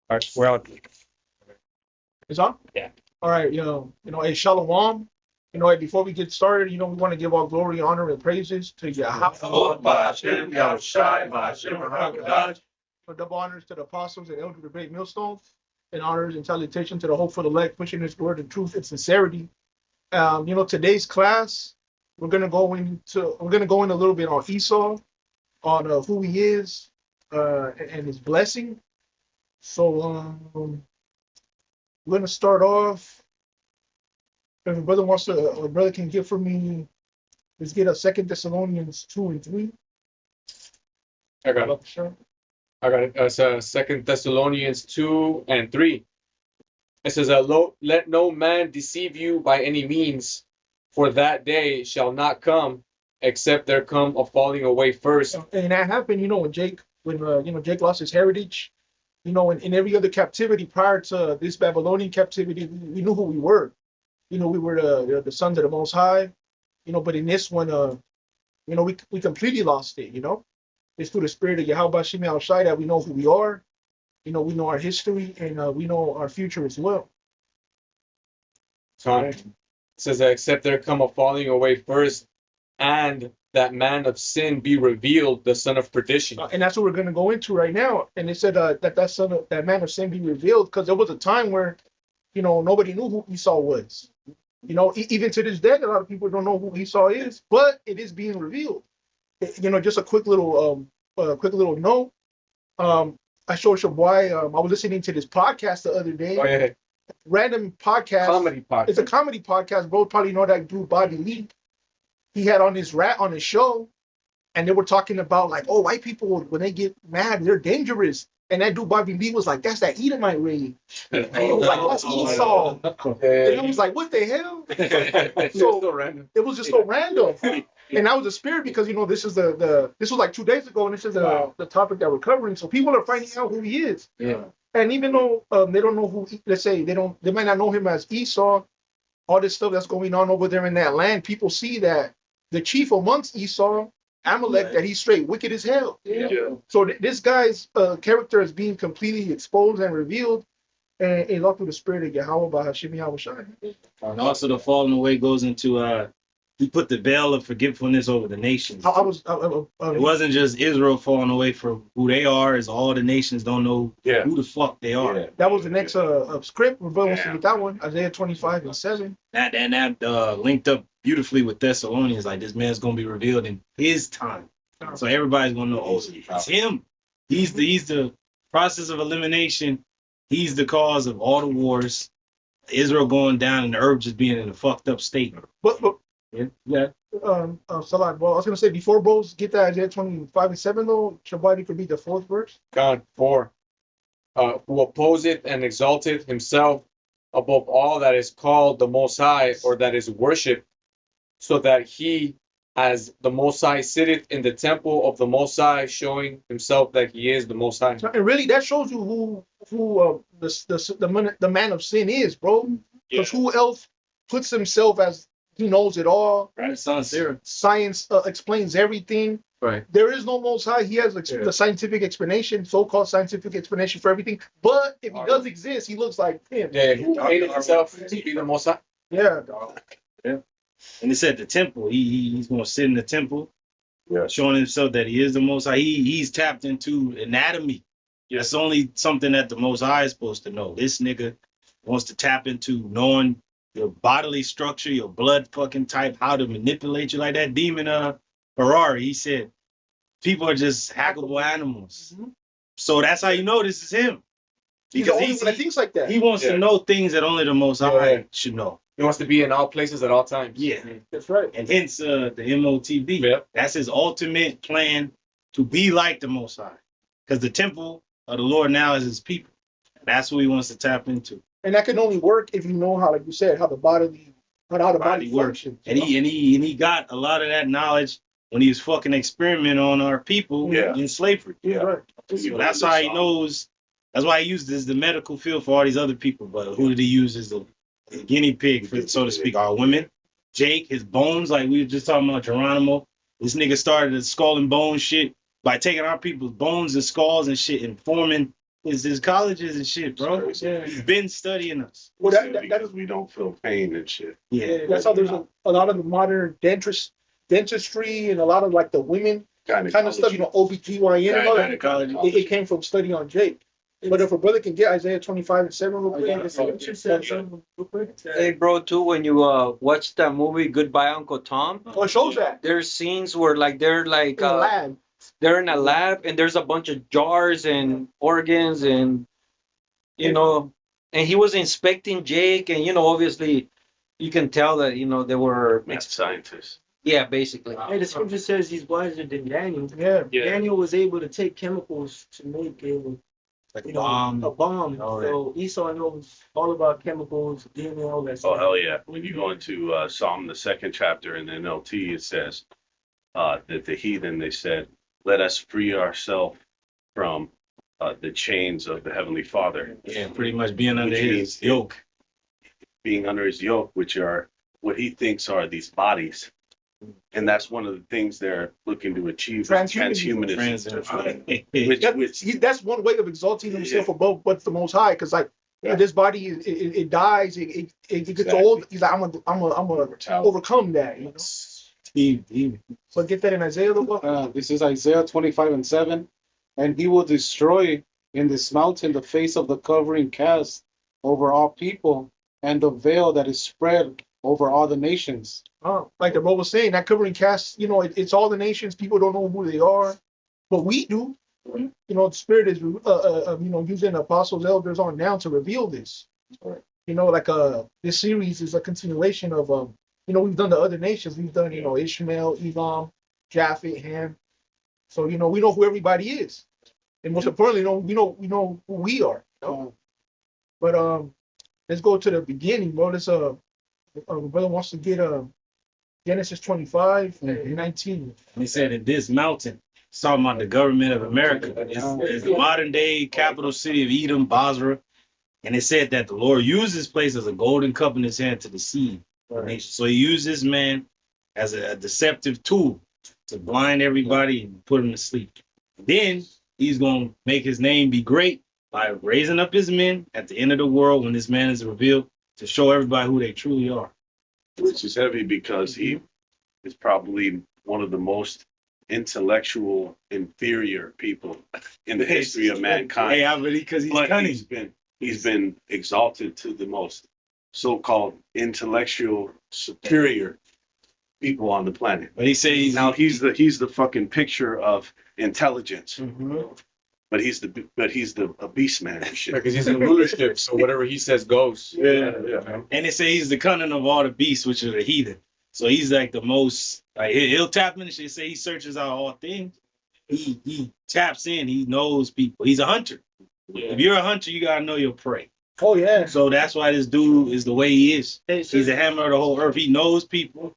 All right, we're out. It's on? Yeah. All right, hey, Shalom. Hey, before we get started, we want to give all glory, honor, and praises to Yahweh. Double honors to the apostles and elders of the great millstone, and honors and salutation to the hopeful elect, pushing this word in truth and sincerity. Today's class, we're gonna go in a little bit on Esau, on who he is, and his blessing. So we're gonna start off. If a brother can get for me, let's get a 2 Thessalonians 2 and 3. I got it. Sure. I got it. It's 2 Thessalonians 2 and 3. It says, let no man deceive you by any means, for that day shall not come, except there come a falling away first. And that happened, when Jake lost his heritage, in every other captivity prior to this Babylonian captivity, we knew who we were. We were the sons of the Most High, but in this one, we completely lost it, It's through the spirit of Yahweh Shemi Al Shai that we know who we are, we know our history, and we know our future as well. So it says, except there come a falling away first, and that man of sin be revealed, the son of perdition. And that's what we're going to go into right now. And it said that man of sin be revealed, because there was a time where, nobody knew who Esau was. Even to this day, a lot of people don't know who Esau is, but it is being revealed. Just a quick little note. I showed your boy. I was listening to this podcast the other day. Oh, yeah. Random podcast. Comedy podcast. It's a comedy podcast. Bro, probably know that dude Bobby Lee. He had on his show, and they were talking about like, oh, white people when they get mad, they're dangerous. And that dude Bobby Lee was like, that's that Edomite race. And he was like, that's Esau. And I was like, what the hell? So random. It was just so random. And that was the spirit, because this is this was like 2 days ago, and this is the topic that we're covering. So people are finding out who he is. Yeah. And even though they don't know who, let's say they might not know him as Esau, all this stuff that's going on over there in that land, people see that the chief amongst Esau, Amalek, that he's straight wicked as hell. Yeah. So this guy's character is being completely exposed and revealed, and it's all through the spirit of Yahweh by Hashem Yahweh Shai. And also the falling away goes into he put the veil of forgetfulness over the nations. It It wasn't just Israel falling away from who they are, as all the nations don't know who the fuck they are. Yeah. That was the next script. We're going to get that one, Isaiah 25 and 7. That linked up beautifully with Thessalonians. Like, this man's gonna be revealed in his time, so everybody's gonna know. Oh, it's him. He's the process of elimination. He's the cause of all the wars. Israel going down and the earth just being in a fucked up state. But Yeah. Salah, well, I was gonna say before bros get that Isaiah 25 and 7 though, Shabbat could be the 4th verse. God 4. Who opposeth and exalteth himself above all that is called the Most High, or that is worshipped, so that he, as the Most High, sitteth in the temple of the Most High, showing himself that he is the Most High. And really, that shows you who the man of sin is, bro. Because who else puts himself as he knows it all? Right, son of Sarah. Science explains everything. Right. There is no Most High. He has the scientific explanation, so-called scientific explanation for everything. But if he does exist, he looks like him. Yeah, he painted himself to be the Most High. Yeah. And it said the temple. He's going to sit in the temple, Yeah. showing himself that he is the Most High. He's tapped into anatomy. That's only something that the Most High is supposed to know. This nigga wants to tap into knowing your bodily structure, your blood fucking type, how to manipulate you. Like that demon Ferrari, he said, people are just hackable animals. Mm-hmm. So that's how you know this is him. He's the only one that thinks like that. He wants to know things that only the Most High should know. He wants to be in all places at all times. Yeah. That's right. And hence the MOTB. Yeah. That's his ultimate plan, to be like the Most High. Because the temple of the Lord now is his people. That's what he wants to tap into. And that can only work if you know how, like you said, how the body Body works. functions. And he got a lot of that knowledge when he was fucking experimenting on our people in slavery. Yeah. Right. So that's how he knows. That's why he uses the medical field for all these other people. But who did he use as the guinea pig, for, so to speak? Our women. Jake, his bones, like we were just talking about Geronimo. This nigga started the skull and bone shit by taking our people's bones and skulls and shit and forming his colleges and shit, bro. Yeah. He's been studying us. Well, that Because is we don't feel pain and shit. Yeah. that's how there's a lot of the modern dentistry and a lot of like the women kind of stuff, you know, OBGYN and all that. It came from study on Jake. But if a brother can get Isaiah 25:7 real quick, Hey, bro, too, when you watch that movie Goodbye Uncle Tom, it shows that there's scenes where like they're like in the lab. they're in a lab and there's a bunch of jars and organs and you know, and he was inspecting Jake and you know, obviously you can tell that you know they were Mad scientists. yeah, basically. Hey, the scripture says he's wiser than Daniel. Yeah. Daniel was able to take chemicals to make Like a bomb. bomb. All So Esau knows all about chemicals, DNA, all that Oh stuff. hell yeah! When you go into Psalm the 2nd chapter in the NLT, it says that the heathen, they said, "Let us free ourselves from the chains of the Heavenly Father." Yeah, pretty much being under Which his means- yoke. Being under his yoke, which are what he thinks are these bodies. And that's one of the things they're looking to achieve. Transhumanism. Which That's one way of exalting himself above what's the Most High, because like this body it dies, it gets old. He's like, I'm gonna overcome that, you know. So get that in Isaiah the book. This is Isaiah 25:7. And he will destroy in this mountain the face of the covering cast over all people, and the veil that is spread over all the nations. Like the bro was saying, that covering cast, you know, it's all the nations. People don't know who they are, but we do. You know, the Spirit is, you know, using the apostles, elders on down to reveal this. You know, like this series is a continuation of, you know, we've done the other nations. We've done, you know, Ishmael, Edom, Japhet, Ham. So, you know, we know who everybody is, and most importantly, we know who we are. You know? But let's go to the beginning, bro. This brother wants to get Genesis 25 and 19. He said in this mountain, it's talking about the government of America. It's the modern day capital city of Edom, Basra. And it said that the Lord used this place as a golden cup in his hand to deceive the nation. So he used this man as a deceptive tool to blind everybody and put them to sleep. Then he's going to make his name be great by raising up his men at the end of the world when this man is revealed to show everybody who they truly are. which is heavy because he is probably one of the most intellectual, inferior people in the history of mankind. Hey, I really, because he's But cunning. he's been exalted to the most so-called intellectual, superior people on the planet. But he says Now he's the fucking picture of intelligence, Mhm. but he's a beast man and shit. Because he's in rulership, so whatever he says goes. Yeah. And they say he's the cunning of all the beasts, which are the heathen. So he's like the most, like he'll tap in. They say he searches out all things. He taps in. He knows people. He's a hunter. If you're a hunter, you gotta know your prey. Oh yeah. So that's why this dude is the way he is. Hey, He's the hammer of the whole earth. He knows people.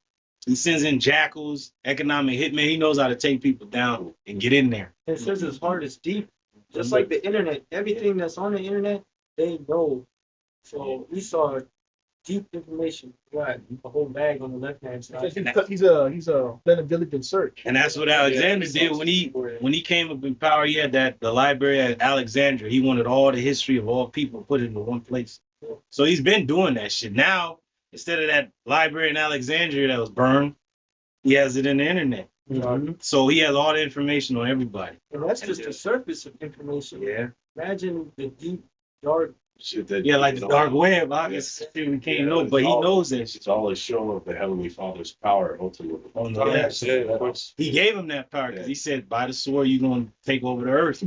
He sends in jackals, economic hitmen. He knows how to take people down and get in there. it says his heart is deep. Just like the internet. Everything that's on the internet, they know. So we saw deep information. Got a whole bag on the left hand side. He's a done a diligent search. And that's what Alexander did when he came up in power. He had the library at Alexandria. He wanted all the history of all people put into one place. So he's been doing that shit. Now, instead of that library in Alexandria that was burned, he has it in the internet. So he has all the information on everybody. And that's just the surface of information. Yeah. Imagine the deep, dark. Shit that Yeah, like the dark web. Obviously, we can't know, but he knows that. It's all a show of the Heavenly Father's power, ultimately. Oh, no, Yes, yeah. He gave him that power because he said, by the sword, you're going to take over the earth.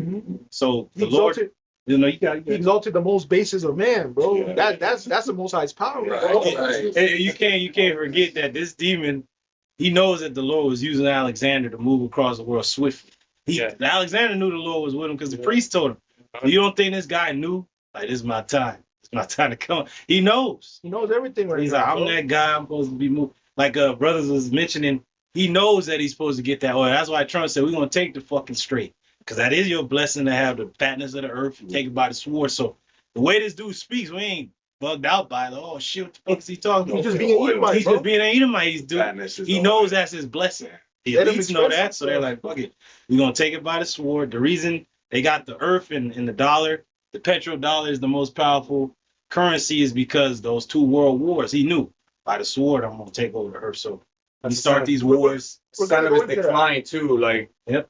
So He the Lord, exalted, you know, you got he exalted the most bases of man, bro. Yeah. That's the Most High's power. Right. Hey, you can't forget that this demon, he knows that the Lord was using Alexander to move across the world swiftly. Alexander knew the Lord was with him because the priest told him. You don't think this guy knew? Like, this is my time. It's my time to come. He knows. He knows everything right He's now. like, I'm bro. that guy. I'm supposed to be moved. Like brothers was mentioning, he knows that he's supposed to get that oil. That's why Trump said we're gonna take the fucking straight. Because that is your blessing to have the fatness of the earth and take it by the sword. So the way this dude speaks, we ain't bugged out by it. Oh shit, what the fuck is he talking He's about? just being Edomite, He's bro. just being an Edomite. He's doing. Fatness is He all knows right. that's his blessing. The Let him elites know express that, so they're like, fuck it. We're gonna take it by the sword. The reason they got the earth and the dollar the petrodollar is the most powerful currency is because those 2 world wars. He knew by the sword I'm gonna take over the earth. So we start these wars. We're Sign gonna of go his into that. decline too. Like, Yep.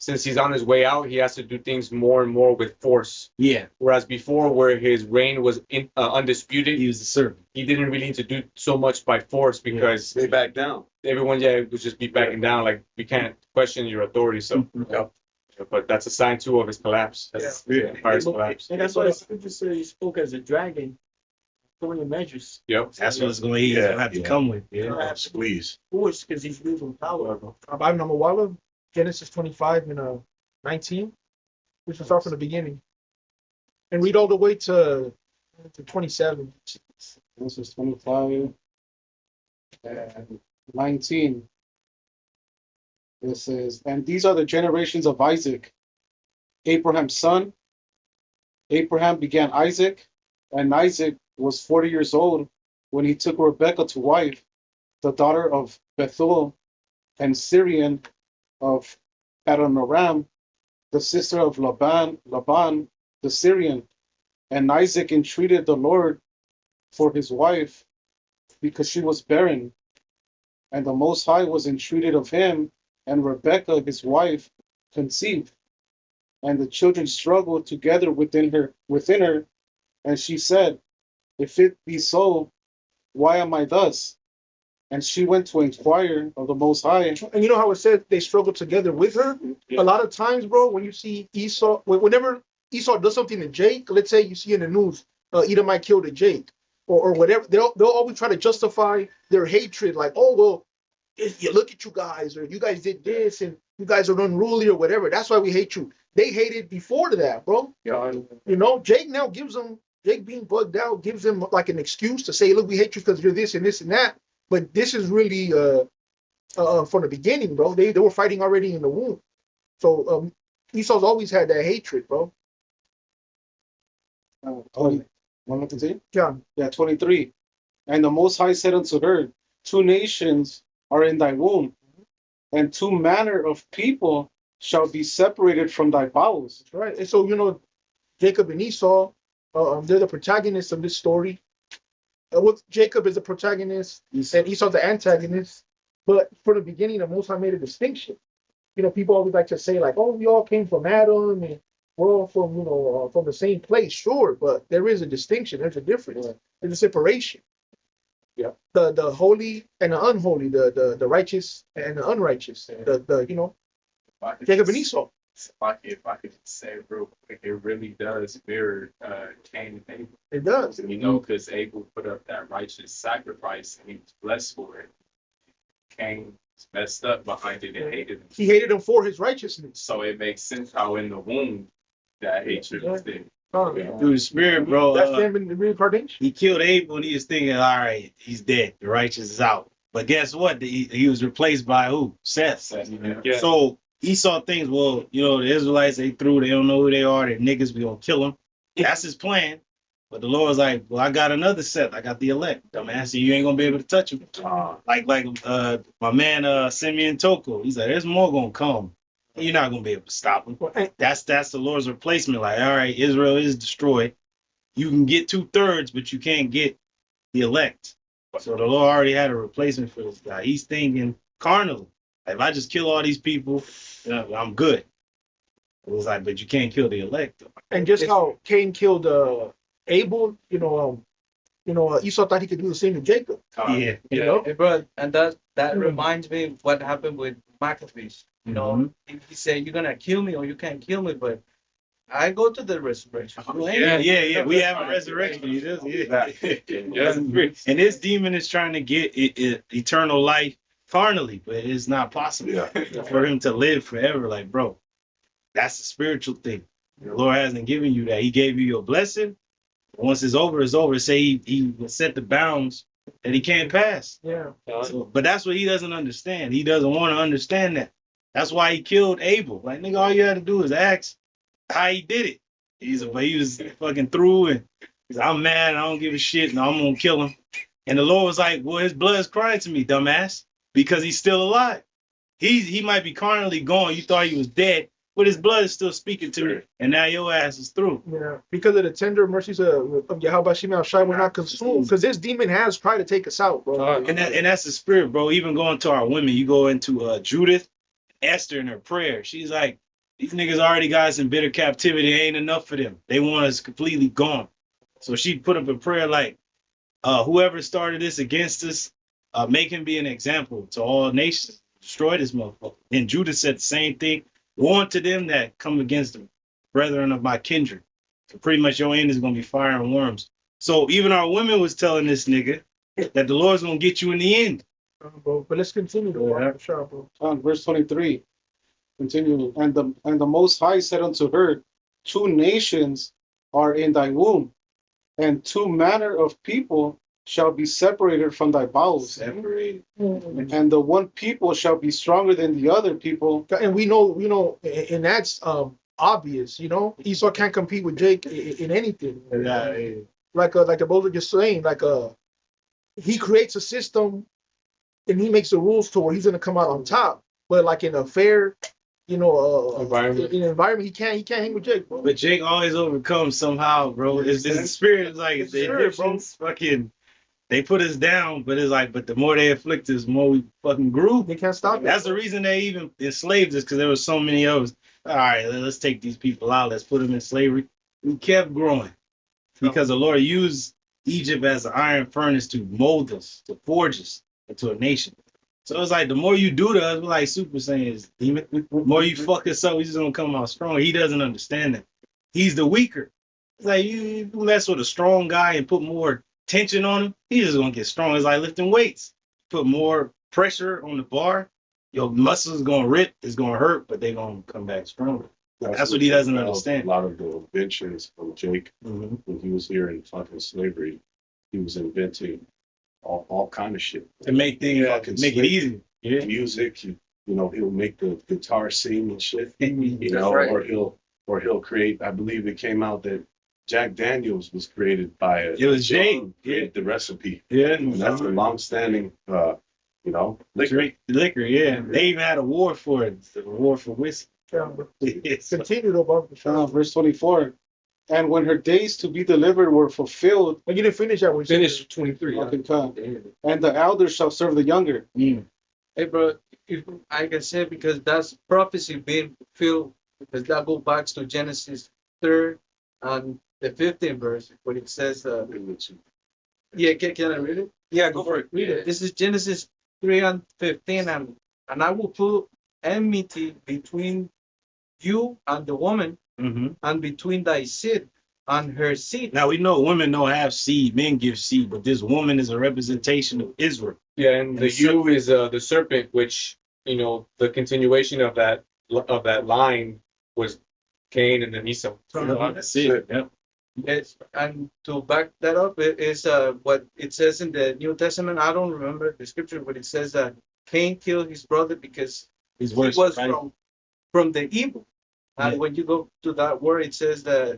Since he's on his way out, he has to do things more and more with force. Yeah, Whereas before, where his reign was undisputed, he was the servant. he didn't really need to do so much by force because They back down. everyone, would just be backing down. Like, we can't question your authority. So, but that's a sign too of his collapse. That's the empire's collapse. And that's why the scripture says he spoke as a dragon, throwing measures. Yep. That's what it's going. He's gonna have to come with. Yeah. Squeeze. Force because he's losing power. Bible number one, Genesis 25 and 19. We should start from the beginning and read all the way to 27. This is 25 and 19. It says, and these are the generations of Isaac, Abraham's son. Abraham began Isaac, and Isaac was 40 years old when he took Rebekah to wife, the daughter of Bethuel and Syrian of Adoniram, the sister of Laban the Syrian. And Isaac entreated the Lord for his wife because she was barren. And the Most High was entreated of him, and Rebekah, his wife, conceived. And the children struggled together within her. And she said, if it be so, why am I thus? And she went to inquire of the Most High. And you know how it said they struggled together with her? Yeah. A lot of times, bro, when you see Esau, whenever Esau does something to Jake, let's say you see in the news, Edomite killed a Jake or whatever, they'll always try to justify their hatred, like, oh, well, you look at you guys, or you guys did this, and you guys are unruly or whatever. That's why we hate you. They hated before that, bro. Yeah. You know, Jake now gives them, Jake being bugged out gives them like an excuse to say, look, we hate you because you're this and this and that. But this is really from the beginning, bro. They were fighting already in the womb. So Esau's always had that hatred, bro. 20. Want to continue? Yeah. Yeah, 23. And the Most High said unto her, 2 nations are in thy womb, and 2 manner of people shall be separated from thy bowels. That's right. And so, you know, Jacob and Esau, they're the protagonists of this story. Jacob is the protagonist and Esau's the antagonist. But from the beginning, the Most High made a distinction. You know, people always like to say, like, oh, we all came from Adam and we're all from, you know, from the same place. Sure, but there is a distinction. There's a difference. There's a separation. Yeah. The holy and the unholy, the righteous and the unrighteous. The you know, Jacob and Esau. If I could say real quick, it really does mirror Cain and Abel. It does. You know, because Abel put up that righteous sacrifice and he was blessed for it. Cain was messed up behind it and hated him. He hated him for his righteousness. So it makes sense how in the womb that hatred was there. Through the spirit, bro. That's them in the reincarnation. He killed Abel and he was thinking, all right, he's dead. The righteous is out. But guess what? He was replaced by who? Seth. Yeah. So Esau thinks, well, you know, the Israelites, they don't know who they are. They're niggas, we gonna kill them. That's his plan. But the Lord's like, well, I got another Seth. I got the elect. Dumbass, you ain't gonna be able to touch him. Like my man Simeon Toko. He's like, there's more gonna come. You're not gonna be able to stop him. That's the Lord's replacement. Like, all right, Israel is destroyed. You can get 2/3, but you can't get the elect. So the Lord already had a replacement for this guy. He's thinking carnally. Like, if I just kill all these people, you know, I'm good. It was like, but you can't kill the elect. And just how Cain killed Abel, Esau thought he could do the same to Jacob. Yeah. You know? Hey, bro, and that reminds me of what happened with Maccabees. You know, he said, you're gonna kill me or you can't kill me, but I go to the resurrection. Yeah. We have a resurrection. And this demon is trying to get eternal life carnally, but it's not possible for him to live forever. Like, bro, that's a spiritual thing. The Lord hasn't given you that. He gave you your blessing. Once it's over, it's over. Say he will set the bounds that he can't pass. Yeah. So, but that's what he doesn't understand. He doesn't want to understand that. That's why he killed Abel. Like, nigga, all you had to do is ask how he did it. He was fucking through, and he's like, I'm mad, I don't give a shit, and I'm gonna kill him. And the Lord was like, well, his blood is crying to me, dumbass, because he's still alive. He might be carnally gone. You thought he was dead, but his blood is still speaking to me, and now your ass is through. Yeah, because of the tender mercies of Yahweh Shema Shai, we're not consumed. Because this demon has tried to take us out, bro. And that's the spirit, bro. Even going to our women, you go into Judith, Esther in her prayer. She's like, these niggas already got us in bitter captivity. It ain't enough for them. They want us completely gone. So she put up a prayer like, whoever started this against us, make him be an example to all nations. Destroy this motherfucker. And Judah said the same thing. Warn to them that come against the brethren of my kindred. So pretty much your end is going to be fire and worms. So even our women was telling this nigga that the Lord's going to get you in the end. Bro. But let's continue to walk, bro. Verse 23. Continue. And the Most High said unto her, 2 nations are in thy womb, and 2 manner of people shall be separated from thy bowels. Separate. And the one people shall be stronger than the other people. And we know, and that's obvious. Esau can't compete with Jake in anything. Yeah. Like the both are just saying, he creates a system, and he makes the rules to where he's gonna come out on top. But like in a fair, environment. in an environment, he can't hang with Jake, bro. But Jake always overcomes somehow, bro. It's the spirit. It's like It's the spirit, Egyptians fucking, they put us down, but it's like, but the more they afflict us, the more we fucking grew. They can't stop it. That's the reason they even enslaved us, because there was so many of us. All right, let's take these people out. Let's put them in slavery. We kept growing because the Lord used Egypt as an iron furnace to mold us, to forge us into a nation. So it's like the more you do to us, we're like Super Saiyans, demon. The more you fuck us up, we just gonna come out stronger. He doesn't understand that. He's the weaker. It's like you mess with a strong guy and put more tension on him, he's just gonna get strong. It's like lifting weights. Put more pressure on the bar, your muscles gonna rip, it's gonna hurt, but they're gonna come back stronger. That's what he doesn't understand. A lot of the inventions from Jake Mm-hmm. when he was here in fucking slavery, he was inventing all kind of shit. To make things, make it easy. Yeah. Music, he'll make the guitar sing and shit. That's right. Or he'll create. I believe it came out that Jack Daniels was created by It was Jake. Created the recipe. Yeah. And that's the long-standing, liquor. Liquor, yeah. They even had a war for it. The war for whiskey. Continue though, bro. Verse 24. And when her days to be delivered were fulfilled, But you didn't finish that one. Finish 23. okay, come. And the elder shall serve the younger. Mm. Hey, bro, if I can say, because that's prophecy being fulfilled, because that goes back to Genesis 3rd and the 15th verse, where it says, yeah, can I read it? Yeah, go for it. Read it. This is Genesis 3 and 15, and I will put enmity between you and the woman, Mm-hmm. and between thy seed and her seed. Now we know women don't have seed, men give seed, but this woman is a representation of Israel. Yeah, and the ewe is the serpent, which the continuation of that line was Cain and then Esau. That's it. Yep. Yes, and to back that up, it is what it says in the New Testament. I don't remember the scripture, but it says that Cain killed his brother because His he words, was right? from the evil. And Yeah. when you go to that word, it says that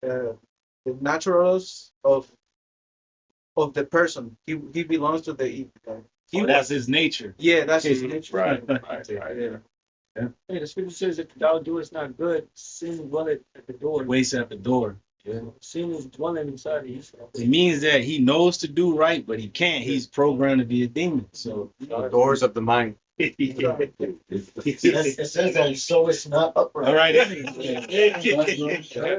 the naturals of the person, he belongs to the evil. That's his nature. Yeah, that's his nature. Right. Yeah. Hey, the scripture says if thou doest not good, sin dwelleth at the door. Waits at the door. Yeah. Sin is dwelling inside of you. It means that he knows to do right, but he can't. He's programmed to be a demon. So The doors of the mind. it It says that so it's not upright. all right.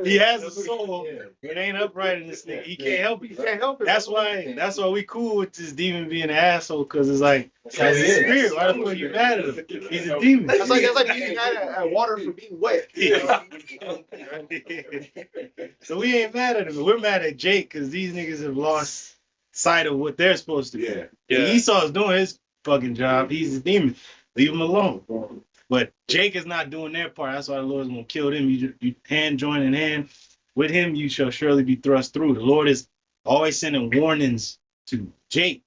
He has a soul. It ain't upright in this thing. He can't help it. You can't help it. That's why we cool with this demon being an asshole, because it's like that's his spirit. Why the fuck you mad at him? He's a demon. That's like being mad at water for being wet. So we ain't mad at him. We're mad at Jake because these niggas have lost sight of what they're supposed to be. Yeah. Esau's doing his fucking job. He's a demon. Leave him alone. But Jake is not doing their part. That's why the Lord's gonna kill them. You hand join in hand with him, you shall surely be thrust through. The Lord is always sending warnings to Jake.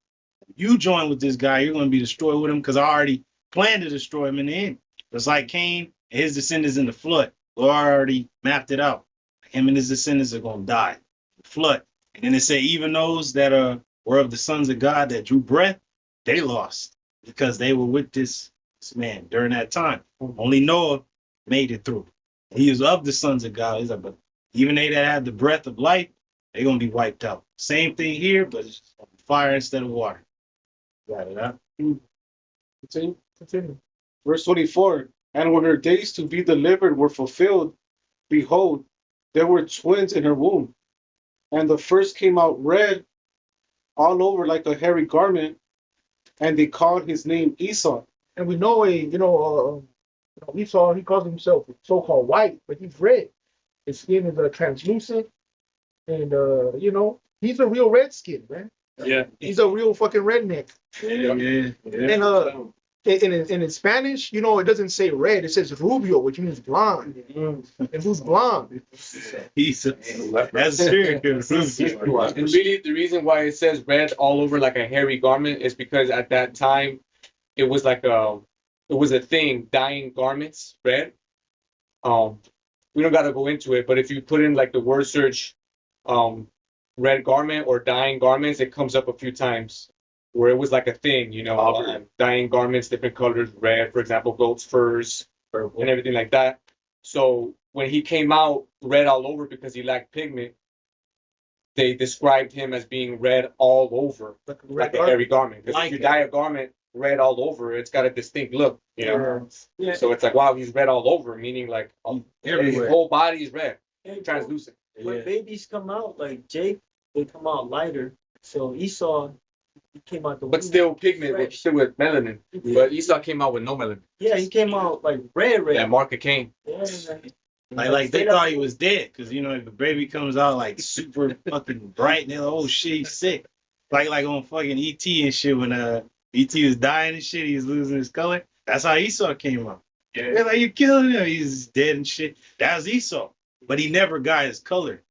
You join with this guy, you're gonna be destroyed with him, because I already planned to destroy him in the end. Just like Cain and his descendants in the flood. The Lord already mapped it out. Him and his descendants are gonna die. Flood. And then it say even those that were of the sons of God that drew breath, they lost because they were with this man during that time. Only Noah made it through. He was of the sons of God. He's like, but even they that have the breath of life, they're gonna be wiped out. Same thing here, but it's fire instead of water. Got it, huh? Continue. Continue. Verse 24. And when her days to be delivered were fulfilled, behold, there were twins in her womb. And the first came out red all over like a hairy garment, and they called his name Esau. And we know Esau, he calls himself so-called white, but he's red. His skin is translucent, and he's a real redskin, man. Yeah. He's a real fucking redneck. Yeah. And in Spanish, it doesn't say red, it says rubio, which means blonde. And who's blonde? That's serious. And really, the reason why it says red all over like a hairy garment is because at that time, it was a thing, dyeing garments red. We don't gotta go into it, but if you put in like the word search, red garment or dyeing garments, it comes up a few times where it was like a thing, dyeing garments, different colors, red, for example, goat's furs, and everything like that. So when he came out red all over because he lacked pigment, they described him as being red all over, like a hairy garment. Because if you dye a garment red all over, it's got a distinct look, Yeah. So it's like, wow, he's red all over, meaning like his whole body is red, translucent. When babies come out, like Jake, they come out lighter. So Esau, he came out the But womb still pigment, fresh. still with melanin. But Esau came out with no melanin. Yeah, he came out like red. Yeah, Mark of Cain. Yeah, Like they thought he was dead, because if the baby comes out like super fucking bright, and they're like, oh shit, he's sick. Like on fucking ET and shit, when ET was dying and shit, he was losing his color. That's how Esau came out. Yeah. They're like, you're killing him, he's dead and shit. That was Esau. But he never got his color.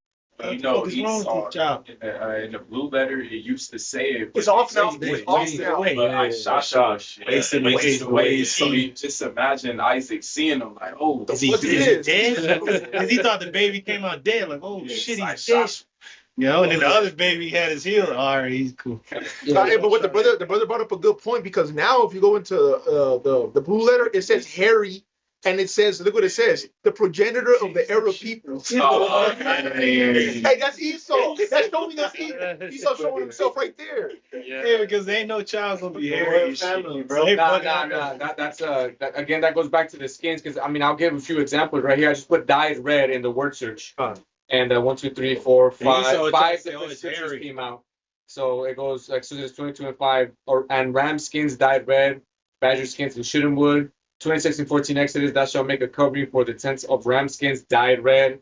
You know, What's wrong with Esau, this child? in the blue letter, it used to say it. It's off now. It's off now. But I shot Wasted away. So you just imagine Isaac seeing him like, oh, Is he What's dead? this? Because he thought the baby came out dead. Like, oh shit, I he's dead. shot And then the other baby had his heel. All right, he's cool. But what the brother brought up a good point, because now if you go into the blue letter, it says Harry, and it says, look what it says, the progenitor of the Arab people. Hey, that's Esau. That's showing us Esau showing himself right there. Yeah, because there ain't no child gonna be hairy. Family, bro. They Nah. fucking- That goes back to the skins, because I'll give a few examples right here. I just put dyed red in the word search, and 1, 2, 3, 4, 5, 5 different scriptures came out. So it goes like Exodus 22 and 5, and ram skins dyed red, badger skins and shittim wood. 26 and 14 Exodus, thou shalt make a covering for the tents of ram skins dyed red,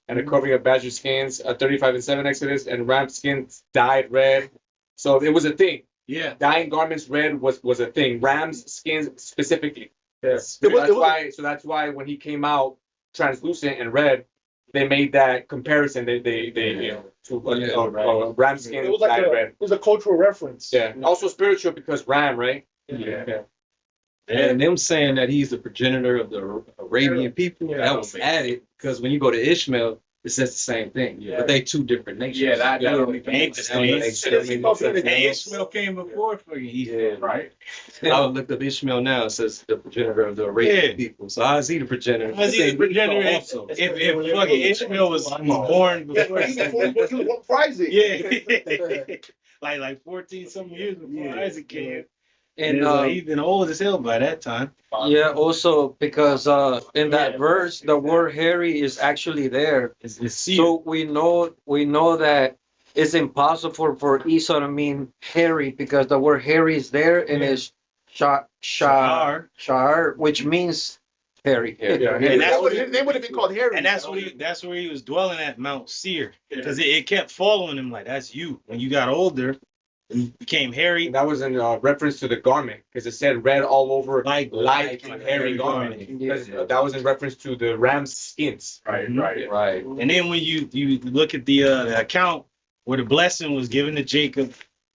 and a covering of badger skins. 35 and 7 Exodus, and ram skins dyed red. So it was a thing. Yeah. Dyeing garments red was a thing. Ram's skins specifically. Yes. That's why when he came out translucent and red, they made that comparison. They ram skin It was dyed like red. it was a cultural reference. Yeah. Also spiritual because ram, right? Yeah. And them saying that he's the progenitor of the Arabian people, that was added because when you go to Ishmael, it says the same thing. Yeah. But they two different nations. Yeah, that don't make Ain't the same. And Ishmael came before fucking Esau. right. I looked up Ishmael now. It says the progenitor of the Arabian people. So how is he the progenitor? How's he the progenitor? Also. If fucking Ishmael was born before, He was before Isaac. yeah, like 14 some years before Isaac came. And He's been old as hell by that time. yeah, also because in that verse, the word hairy is actually there. It's So we know that it's impossible for Esau to mean hairy because the word hairy is there and it's shar, which means hairy. Yeah. And that's what His name would have been called Harry. And that's where he was dwelling at Mount Seir, because it kept following him like, that's you. When you got older, he became hairy. And that was in reference to the garment because it said red all over like a hairy garment. Because that was in reference to the ram's skins. Right. And then when you look at the account where the blessing was given to Jacob,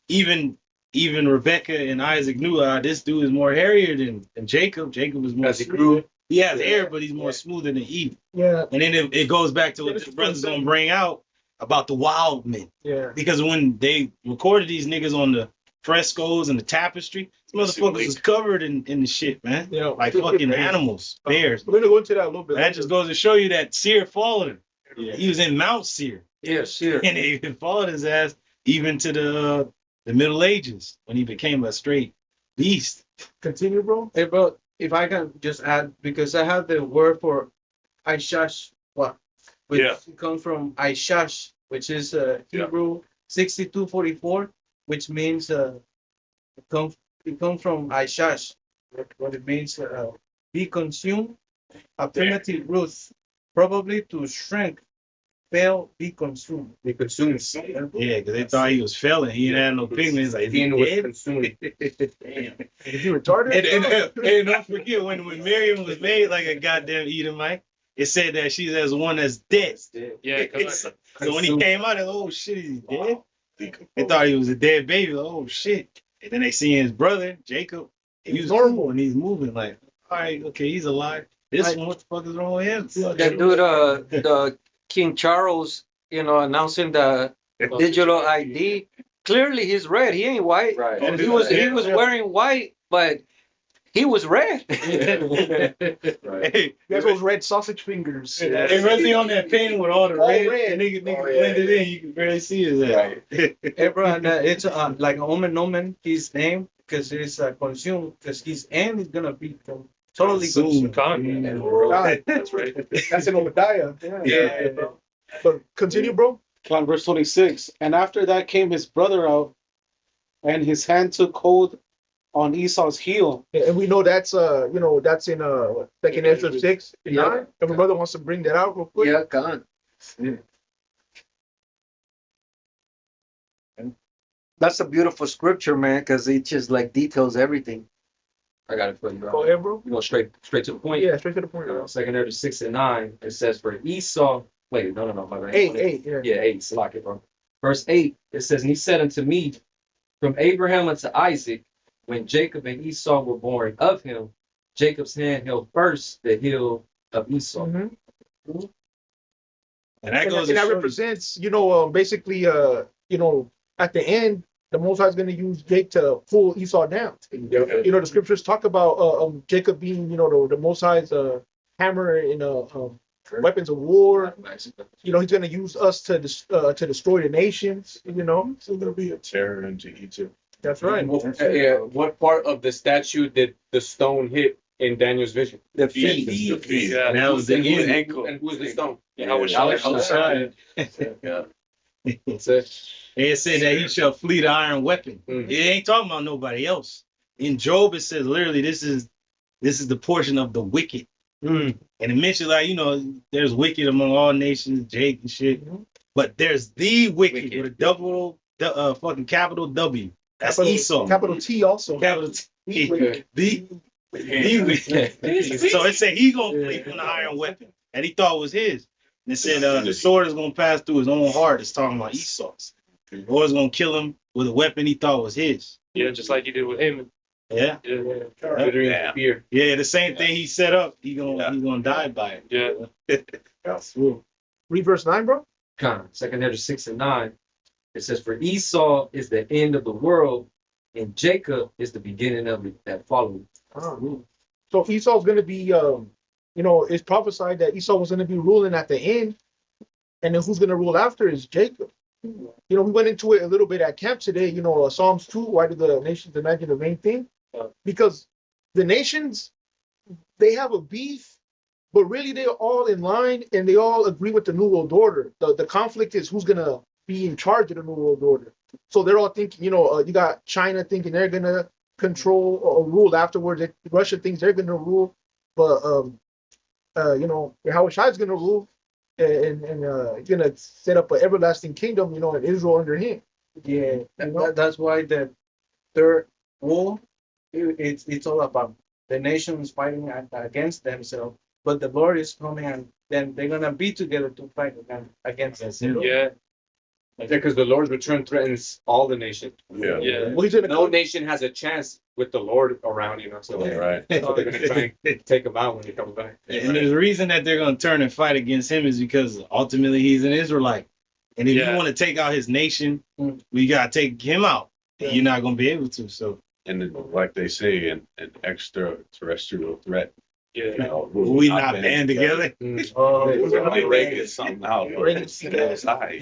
even Rebecca and Isaac knew this dude is more hairier than Jacob. Jacob was more As he grew. He has hair, but he's more smoother than Eve. Yeah. And then it goes back to what the brother's gonna bring out about the wild men. Yeah. Because when they recorded these niggas on frescoes and the tapestry. These motherfuckers is covered in the shit, man. Yeah. Like fucking animals, bears. We're gonna go into that a little bit. That just goes to show you that Seir followed him. He was in Mount Seir. Yes, here. And it followed his ass even to the Middle Ages when he became a straight beast. Continue, bro. Hey, bro, if I can just add, because I have the word for Aishash, which comes from Aishash, which is Hebrew 6244, which means it comes from Aishash, what it means be consumed, a primitive root, probably to shrink, fail, be consumed. Be consumed. Yeah, because they thought he was failing. He didn't have no pigments. Like, is he Being was dead? consumed. Damn. Is he retarded? And don't forget, when Miriam was made like a goddamn Edomite, it said that she's as one that's dead. Yeah, So when he came out, they like, oh shit, is he dead? They thought he was a dead baby. Like, oh shit. And then they see his brother, Jacob. He was normal and he's moving like, all right, okay, he's alive. This one, what the fuck is wrong with him? That dude, the King Charles, announcing the digital ID. Clearly, he's red. He ain't white. Right. And he was wearing white, but he was red. Hey, There's those red sausage fingers. they really on that painting with all the All red. red. Nigga blended in. You can barely see his ass. Hey, bro, and it's like an omen, his name, because it's consumed, because his end is going to be totally Consumed. consumed. God, That's right. that's in Obadiah. Yeah. But continue, bro. On verse 26. And after that came his brother out, and his hand took hold on Esau's heel. And we know that's that's in Second Ezra 6 and Yeah. 9. If my brother wants to bring that out real quick. Yeah, gone. That's a beautiful scripture, man, because it just like details everything. I got it for you, bro. Go ahead, bro. You go straight to the point. Yeah, straight to the point. Bro. Second Ezra 6 and 9. It says for Esau. Wait, no, my bad. 8, yeah. Yeah, 8. Slack it, bro. Verse 8. It says, and he said unto me, from Abraham unto Isaac, when Jacob and Esau were born of him, Jacob's hand held first the heel of Esau. Mm-hmm. And that goes and to that show represents, basically, at the end, the Most High is going to use Jake to pull Esau down. The scriptures talk about Jacob being, the Most High's hammer in weapons of war. He's going to use us to destroy the nations. So there'll be a terror into Egypt. That's right. What part of the statue did the stone hit in Daniel's vision? The The feet. feet. And that was the And whose end. ankle? And who's the stone? Yeah, I was outside. Yeah. That's it. It said that he shall flee the iron weapon. Mm. It ain't talking about nobody else. In Job, it says literally, this is the portion of the wicked. Mm. And it mentions there's wicked among all nations, Jake and shit. Mhm. But there's the wicked with a fucking capital W. That's Esau. Capital T also. Capital T. Wicked. The wicked. So it said he gonna flee from the iron weapon that he thought was his. And it said the sword is gonna pass through his own heart. It's talking about Esau's. The Lord's gonna kill him with a weapon he thought was his. Yeah, just like you did with him. Yeah. Fear. Yeah, the same thing he set up, he's gonna die by it. Yeah. That's true. Read verse 9, bro. Second Ezra 6 and 9. It says, for Esau is the end of the world, and Jacob is the beginning of it that followed. So Esau's going to be, it's prophesied that Esau was going to be ruling at the end. And then who's going to rule after is Jacob. We went into it a little bit at camp today. Psalms 2, why do the nations imagine the main thing? Because the nations, they have a beef, but really they're all in line and they all agree with the New World Order. The conflict is who's going to be in charge of the New World Order. So they're all thinking, you got China thinking they're going to control or rule afterwards. Russia thinks they're going to rule, but, Yahweh Shai is going to rule. And gonna set up an everlasting kingdom, in Israel under him. Yeah, that's why the third war, it's all about the nations fighting against themselves, but the Lord is coming and then they're gonna be together to fight against us. Yeah. Because the Lord's return threatens all the nations. Yeah. Well, he's gonna No nation has a chance with the Lord around, So Right. they're going to try and take him out when he comes back. And the reason that they're gonna turn and fight against him is because ultimately he's an Israelite. And if you want to take out his nation, we gotta take him out. You're not gonna be able to. So And then, like they say, an extraterrestrial threat. Yeah. You know, we not band together. We're gonna break something out. Most high.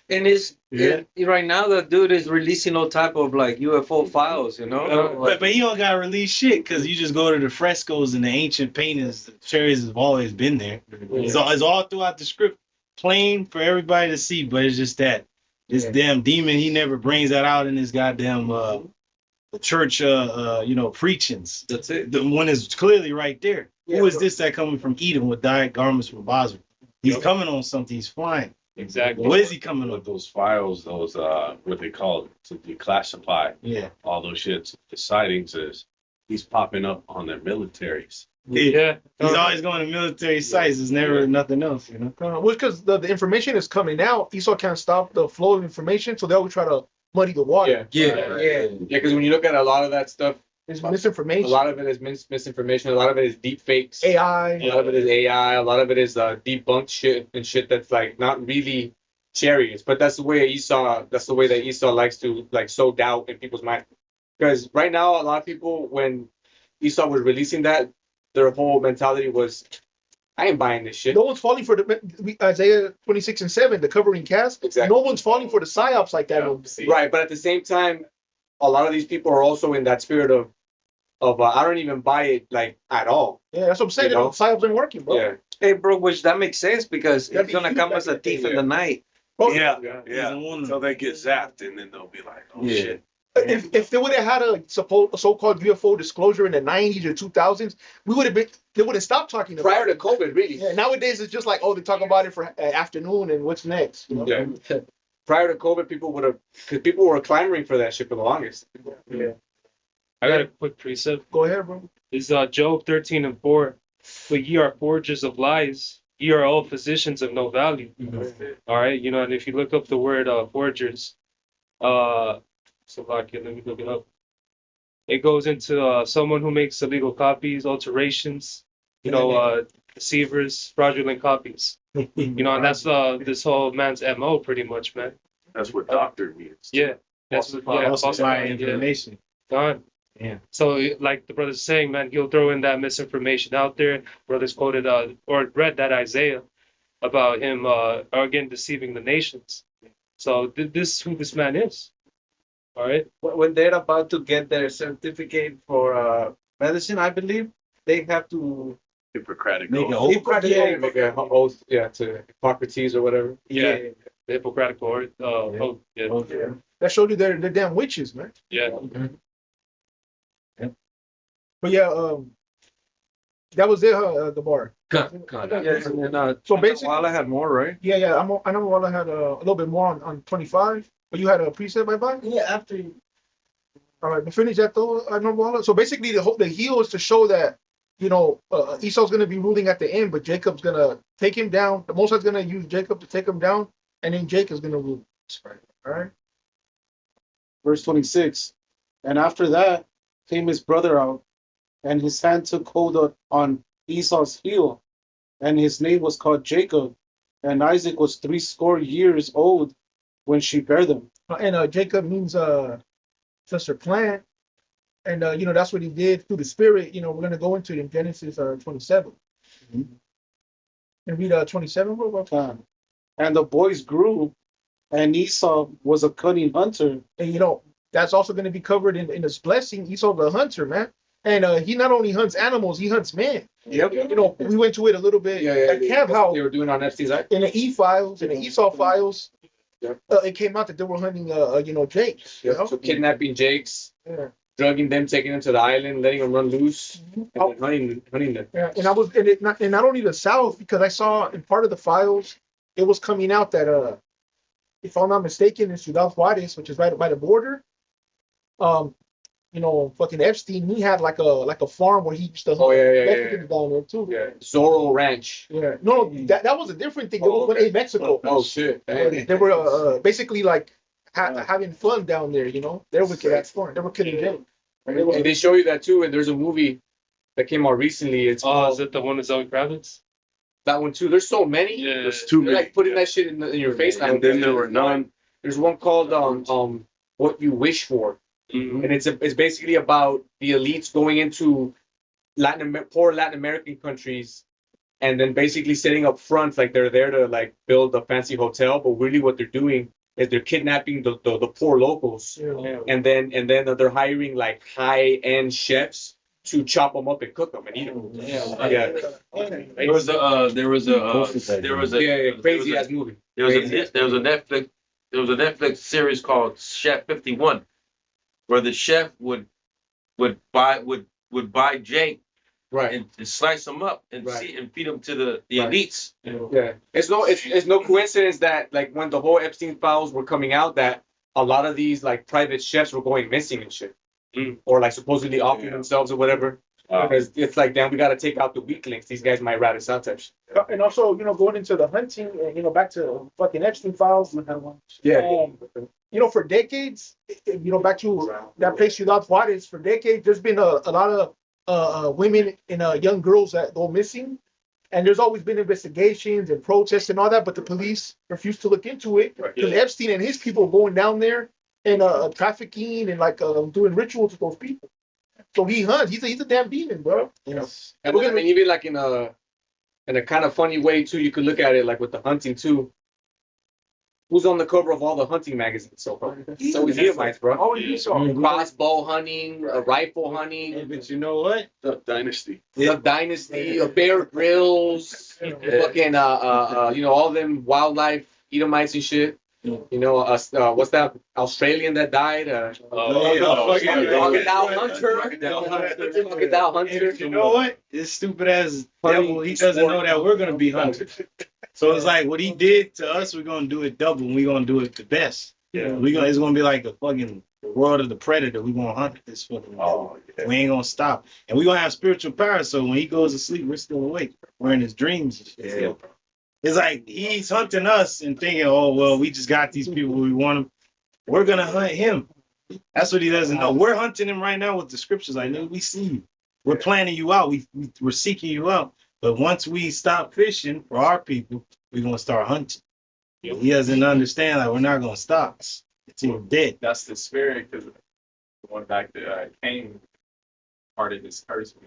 And it's Yeah. right now the dude is releasing all type of like UFO files, you know. But he don't gotta release shit because you just go to the frescoes and the ancient paintings. The cherries have always been there. It's all throughout the script, plain for everybody to see. But it's just that this damn demon, he never brings that out in his goddamn the church preachings. That's it. The one is clearly right there. Yeah, Who is bro. this that coming from Edom with dyed garments from Basra? He's coming on something. He's flying. Exactly. What is he coming on? With those files, those what they call it, to declassify Yeah. all those shits. The sightings is he's popping up on their militaries. Yeah. He's always going to military sites. There's never nothing else, you know. Well, because the information is coming out, Esau can't stop the flow of information, so they always try to muddy the water. Yeah, because when you look at a lot of that stuff, It's a misinformation. lot of it is misinformation. A lot of it is deep fakes. AI. A lot of it is AI. A lot of it is debunked shit and shit that's like not really chariots. But that's the way Esau. That's the way that Esau likes to like sow doubt in people's mind. Because right now, a lot of people, when Esau was releasing that, their whole mentality was, I ain't buying this shit. No one's falling for the Isaiah 26:7, the covering cast. Exactly. No one's falling for the psyops like that. Right, but at the same time, a lot of these people are also in that spirit of I don't even buy it like at all. Yeah, that's what I'm saying. You know? The psyops ain't working, bro. Yeah. Hey, bro, which that makes sense because That'd he's be gonna huge come back as a in the thief day, in the night. Bro, Yeah. He's one of Until them. they get zapped, and then they'll be like, oh Yeah. shit. if they would have had a so-called UFO disclosure in the 90s or 2000s, they would have stopped talking about Prior to it. COVID, really. Yeah, nowadays it's just like, oh, they talk about it for afternoon and what's next. You know? Yeah. Prior to COVID, people would have, because people were clamoring for that shit for the longest. Yeah. I got a quick precept. Go ahead, bro. It's Job 13:4. But ye are forgers of lies. Ye are all physicians of no value. All right, you know, and if you look up the word forgers, so like, let me look it up. It goes into someone who makes illegal copies, alterations, you know, deceivers, fraudulent copies. You know, and that's this whole man's MO pretty much, man. That's what doctor means. Yeah. That's what, Falsify information. Gone. Yeah. So, like the brother's saying, man, he'll throw in that misinformation out there. Brothers quoted or read that Isaiah about him again deceiving the nations. So this is who this man is. All right. When they're about to get their certificate for medicine, I believe they have to Hippocratic Make an oath. oath. Hippocratic Make an oath, to Hippocrates or whatever. Yeah. The Hippocratic oath. Oh, yeah. Yeah. That showed you they're damn witches, man. Yeah. But yeah, that was it, the bar. Yeah, and So basically, while I had more, right? yeah, I know Walla had a little bit more on 25, but you had a preset by? Yeah, after you. All right, but finish that though. I know Walla. So basically, the heel is to show that, you know, Esau's going to be ruling at the end, but Jacob's going to take him down. The Most High's going to use Jacob to take him down, and then Jacob's going to rule. All right. Verse 26. And after that came his brother out, and his hand took hold on Esau's heel, and his name was called Jacob. And Isaac was 80 years old when she bare them. And Jacob means sister plant. And, you know, that's what he did through the spirit. You know, we're going to go into it in Genesis 27. Mm-hmm. And read 27, bro. And the boys grew, and Esau was a cunning hunter. And, you know, that's also going to be covered in this blessing. Esau the hunter, man. And he not only hunts animals, he hunts men. Yep. You know, we went to it a little bit at camp, how They were doing on Epstein's Island. in the E-files, in the Esau files, Yep. it came out that they were hunting, you know, Jakes. You know? So kidnapping Jakes, Yeah. drugging them, taking them to the island, letting them run loose, and then hunting them. Yeah, and I was, and not only the South, because I saw in part of the files, it was coming out that, if I'm not mistaken, in Ciudad Juarez, which is right by the border, you know, fucking Epstein, he had like a farm where he used to hunt Mexicans down there too. Yeah, Zorro Ranch. Yeah, no, that was a different thing. It was in Mexico. Oh shit! They were basically like having fun down there. You know, they were wicked at fun. They were killing Jake. And they show you that too. And there's a movie that came out recently. It's called, is it the one with Zoe Kravitz? that one too. There's so many. Yeah. There's too They're many. like putting that shit in your face now. And then there were none. There's one called what you wish for. Mhm. And it's basically about the elites going into poor Latin American countries and then basically setting up fronts like they're there to like build a fancy hotel, but really what they're doing is they're kidnapping the poor locals, and then they're hiring like high end chefs to chop them up and cook them and eat them. Yeah, There was a there was a there was a yeah, crazy ass movie. there was a Netflix series called Chef 51 where the chef would buy Jake Right. and slice him up and Right. and feed him to the Right. elites. Yeah, it's no coincidence that like when the whole Epstein files were coming out, that a lot of these like private chefs were going missing and shit, or like supposedly offing themselves or whatever. Because it's like, damn, we got to take out the weaklings. These guys might rat us out type shit. And also, going into the hunting and, back to fucking Epstein files. Yeah. For decades, back to that place, Ciudad Juarez, for decades, there's been a lot of women and young girls that go missing. And there's always been investigations and protests and all that, but the police refuse to look into it. Because Epstein and his people going down there and trafficking and like doing rituals with those people. So he hunts. He's a damn demon, bro. Yes. And I mean, even like in a kind of funny way too, you could look at it like with the hunting too. Who's on the cover of all the hunting magazines so far? It's always Edomites, bro. Oh, Esau. Crossbow hunting, rifle hunting. But you know what? The Dynasty. The Dynasty, Bear Grylls, fucking all them wildlife Edomites and shit. What's that Australian that died? Crocodile Hunter. Crocodile Hunter. You know what? This stupid ass devil, he doesn't know that we're gonna be hunters. So it's like what he did to us, we're gonna do it double, and we're gonna do it the best. Yeah. It's gonna be like a fucking world of the predator. We're gonna hunt this fucking we ain't gonna stop. And we're gonna have spiritual power, so when he goes to sleep, we're still awake. We're in his dreams and shit. Yeah. It's like he's hunting us and thinking, oh, well, we just got these people, we want them. We're going to hunt him. That's what he doesn't know. We're hunting him right now with the scriptures. Like, we see you. We're planning you out. We're seeking you out. But once we stop fishing for our people, we're going to start hunting. He doesn't understand, like, we're not going to stop until we're dead. That's the spirit, because going back to Cain, part of his curse was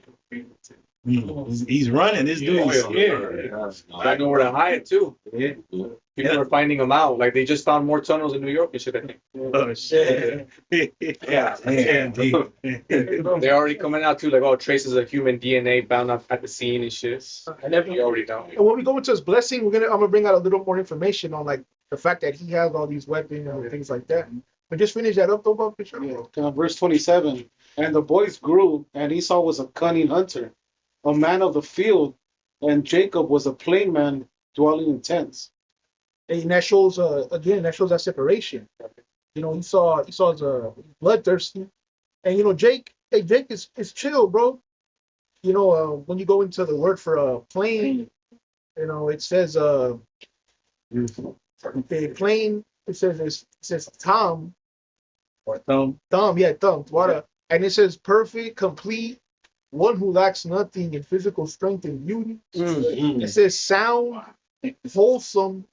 He's running. This dude is scared. I know where to hide too. Yeah. People are finding them out. Like they just found more tunnels in New York and shit, I think. Oh shit. Yeah. They're already coming out too, like traces of human DNA found at the scene and shit. And then you already know. And when we go into his blessing, I'm gonna bring out a little more information on like the fact that he has all these weapons and things like that. But just finish that up though, Bob. Verse 27. And the boys grew, and Esau was a cunning hunter, a man of the field, and Jacob was a plain man dwelling in tents. And that shows that separation. Esau's bloodthirsty, and Jake is chill, bro. When you go into the word for plain, it says plain. It says Tom or thumb. Thumb. What and it says perfect, complete, one who lacks nothing in physical strength and beauty. It says sound, wholesome,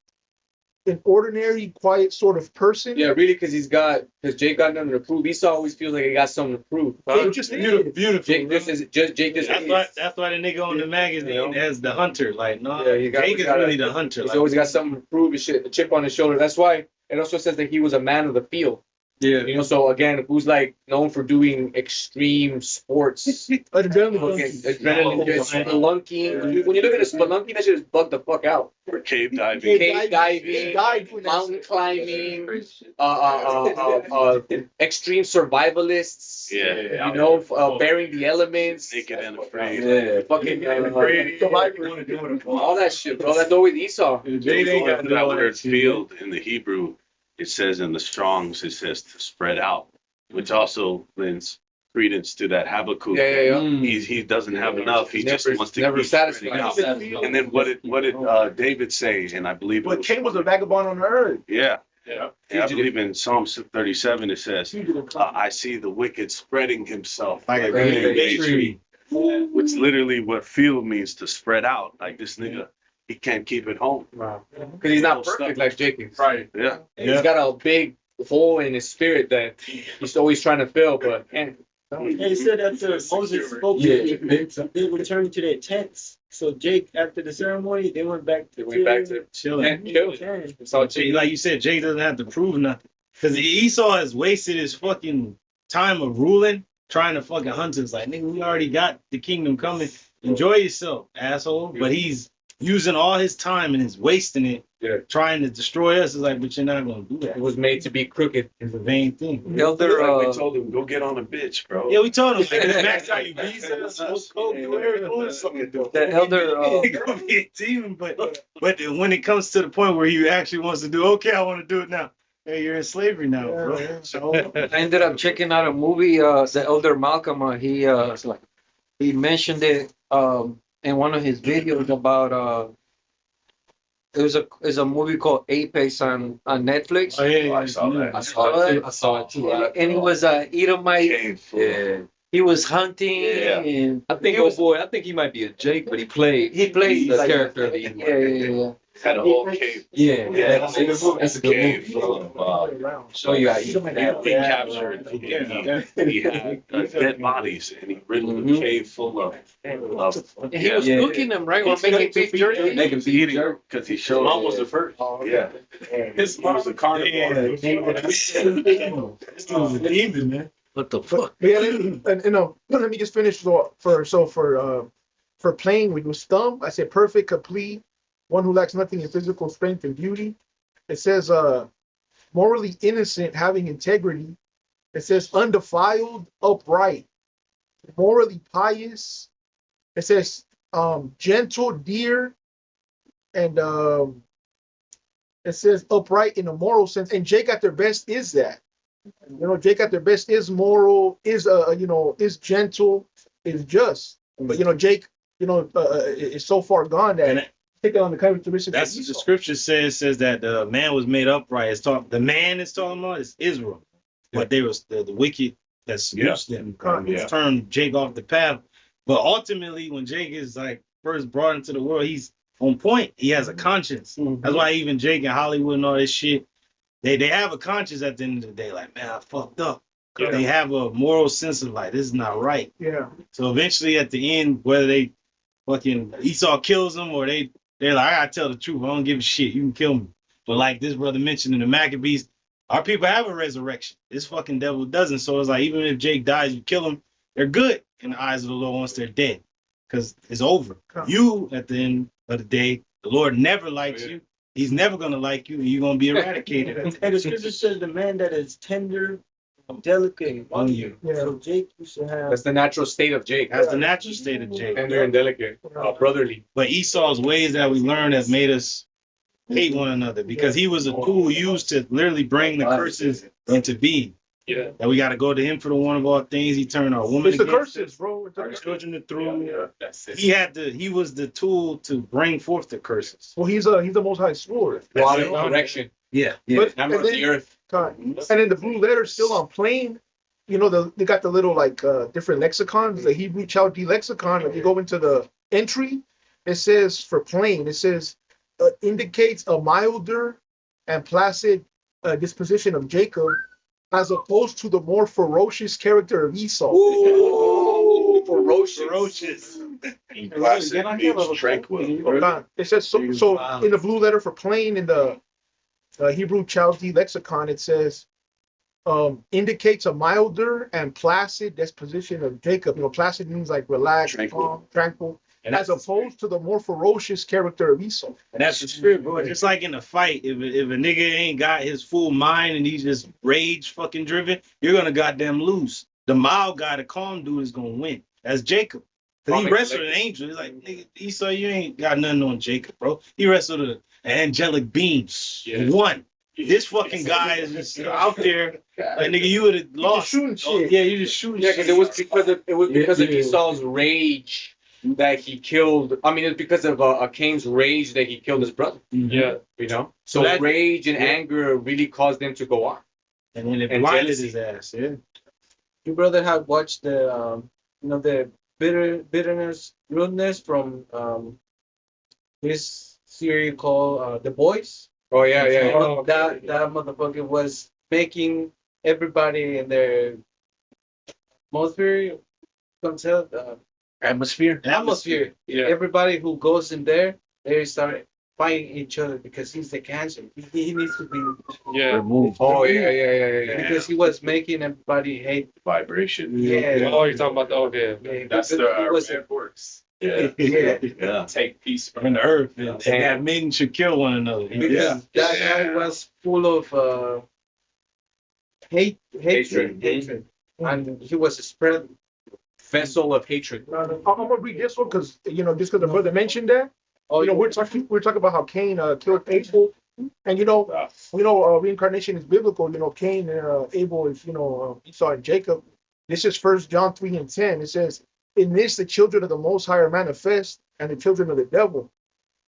an ordinary, quiet sort of person. Yeah, really, because Jake got nothing to prove. Esau always feels like he got something to prove. Jake just beautiful. Jake just is. Jake just. That's why the nigga on the magazine has the hunter. Like, no, Jake is really the hunter. He's always got something to prove and shit. The chip on his shoulder. That's why it also says that he was a man of the field. Yeah. So again, who's like known for doing extreme sports, adrenaline, spelunking. When you look at a spelunking, that shit just bugged the fuck out. Or cave diving, mountain climbing, extreme survivalists. Yeah. Bearing the elements. Naked and afraid. Fucking all that shit, bro. That's always Esau. That word field in the Hebrew. It says in the Strongs, it says to spread out, which also lends credence to that Habakkuk. He doesn't have enough. He just wants to keep spreading out. And then what did David say? And I believe But Cain was a vagabond on the earth. Yeah. And I believe in Psalm 37 it says, I see the wicked spreading himself like a green tree. Which literally what field means to spread out. Like this nigga. He can't keep it home. Wow. Because he's not perfect like Jacob. Right. Yeah. He's got a big hole in his spirit that he's always trying to fill, but can't. They said after Moses spoke, they returned to their tents. So Jake, after the ceremony, they went back to chilling. chilling. So like you said, Jake doesn't have to prove nothing. Because Esau has wasted his fucking time of ruling, trying to fucking hunt us. Like, nigga, we already got the kingdom coming. Enjoy yourself, asshole. But he's using all his time and is wasting it, trying to destroy us. It's like, but you're not gonna do that. It was made to be crooked. It's a vain thing. Elder, we told him, go get on a bitch, bro. Yeah, we told him, like, max out your visa, smoke coke, do everything. the elder, He gonna be a demon, but when it comes to the point where he actually wants to do, okay, I want to do it now. Hey, you're in slavery now, bro. So, I ended up checking out a movie. The elder Malcolm, he mentioned it in one of his videos about it's a movie called Apex on Netflix. oh yeah, I saw that. I saw it too. And he was Edomite. Cave full. He was hunting, Yeah. and I think, I think he might be a Jake, but he played the the character of the Yeah. Had a whole cave. Yeah, Yeah, that's a good cave movie. full of Show you how he captured. He had dead bodies, and he riddled the cave full of. And he was cooking them, right? Or making beef jerky. Making beef jerky. Because he showed. Mom was the first. Yeah. His mom was a carnivore. This dude's a demon, man. What the fuck? But yeah, and let me just finish for playing with thumb. I said perfect, complete, one who lacks nothing in physical strength and beauty. It says morally innocent, having integrity. It says undefiled, upright, morally pious. It says gentle, dear, and it says upright in a moral sense. And Jake at their best is that. Jake at their best is moral, is is gentle, is just. But Jake, is so far gone that take on the characteristics. That's what the scripture says that the man was made upright. The man is talking about is Israel, but there was the wicked that seduced them, turned Jake off the path. But ultimately, when Jake is like first brought into the world, he's on point. He has a conscience. That's why even Jake in Hollywood and all this shit. They have a conscience at the end of the day, like, man, I fucked up. Yeah. They have a moral sense of like, this is not right. Yeah. So eventually at the end, whether they fucking Esau kills them or they're like, I gotta tell the truth. I don't give a shit. You can kill me. But like this brother mentioned in the Maccabees, our people have a resurrection. This fucking devil doesn't. So it's like, even if Jake dies, you kill him, they're good in the eyes of the Lord once they're dead. Because it's over. You, at the end of the day, the Lord never likes you. He's never going to like you, and you're going to be eradicated. And the scripture says the man that is tender, delicate on you. Yeah. So Jake used to have. That's the natural state of Jake. That's the natural state of Jake. Tender and delicate, brotherly. But Esau's ways that we learned have made us hate one another because he was a tool used to literally bring the curses into being. Yeah. That we got to go to him for the one of all things. He turned our woman it's the against curses, us, bro. our children to through. Yeah, that's it. He was the tool to bring forth the curses. Well, he's the Most High sword. Water, direction. Yeah. But, Hammer of the earth. and then the blue letter still on plain. They got the little different lexicons, the Hebrew Chaldee lexicon. If you go into the entry, it says for plain, it says indicates a milder and placid disposition of Jacob, as opposed to the more ferocious character of Esau. Ooh, ferocious. Placid means tranquil. It says so in the blue letter for plain in the Hebrew Chaldee lexicon, it says indicates a milder and placid disposition of Jacob. Placid means like relaxed, calm, tranquil, as opposed to the more ferocious character of Esau. And that's the spirit, bro. Just like in a fight, if a nigga ain't got his full mind and he's just rage fucking driven, you're gonna goddamn lose. The mild guy, the calm dude, is gonna win. That's Jacob. Cause he wrestled an angel. He's like, nigga, Esau, you ain't got nothing on Jacob, bro. He wrestled an angelic being. Yeah. Won. This fucking guy is just out there. Like, nigga, you would have lost. Shooting shit. Yeah, you just shooting. Yeah, because it was because of Esau's rage that he killed. I mean, it's because of Cain's rage that he killed his brother. Yeah. So rage and anger really caused him to go on. And then it blinded his ass. Yeah. Your brother had watched the the bitterness, rudeness from this series called The Boys. Oh yeah. That motherfucker was making everybody in their atmosphere, atmosphere. Yeah. Everybody who goes in there, they start fighting each other because he's the cancer. He needs to be Yeah. Removed. Oh yeah. because he was making everybody hate. Vibration. Yeah. Oh, you're talking about the okay. Yeah, That's because the he was- red works. Yeah. Take peace From from the earth, and that men should kill one another. Because that guy was full of hatred, and he was spread. Vessel of hatred. I'm gonna read this one because just because the brother mentioned that. Oh, We're talking about how Cain killed Abel, and reincarnation is biblical. Cain and Abel is Esau and Jacob. This is 1 John 3:10. It says, "In this the children of the Most High are manifest, and the children of the devil.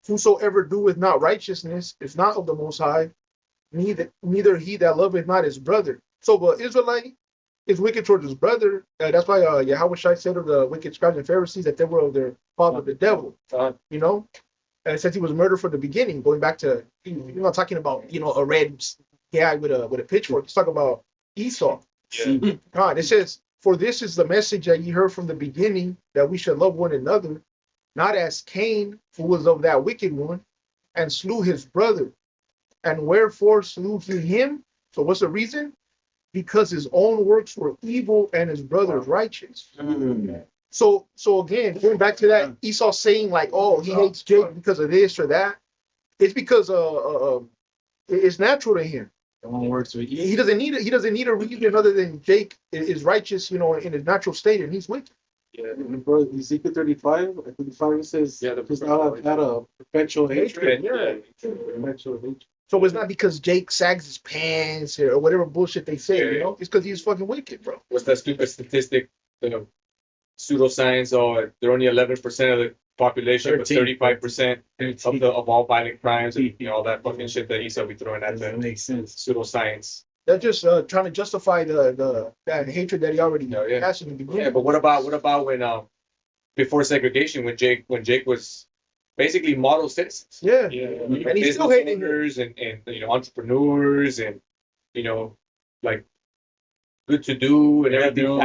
Whosoever doeth not righteousness is not of the Most High, neither he that loveth not his brother." So the Israelite is wicked towards his brother. That's why Yahweh Shai said of the wicked scribes and Pharisees that they were of their father the devil. And since he was murdered from the beginning, going back to you're not talking about a red guy with a pitchfork. He's talking about Esau. Yeah. God, it says, "For this is the message that ye heard from the beginning, that we should love one another, not as Cain, who was of that wicked one, and slew his brother. And wherefore slew he him?" So what's the reason? Because his own works were evil and his brother's righteous. So again, going back to that, Esau saying like, "Oh, he hates Jacob because of this or that." It's because it's natural to him. One works with you. He doesn't need it. He doesn't need a reason other than Jake is righteous, in his natural state, and he's wicked. Yeah. And bro, Ezekiel 35, it says, Yeah, the because thou hast had a perpetual hatred. Yeah. Perpetual hatred. So it's not because Jake sags his pants or whatever bullshit they say, Yeah. It's because he's fucking wicked, bro. What's that stupid statistic? The pseudoscience, or they're only 11% of the population, but 35% of all violent crimes, and all that fucking shit that Esau be throwing at That them. makes sense. Pseudoscience. They're just trying to justify that hatred that he already has in the beginning. Yeah, but what about when before segregation, when Jake was basically model citizens? Yeah. Yeah. And he's still Business hating him. owners and entrepreneurs and like good to do and Yeah, everything, those-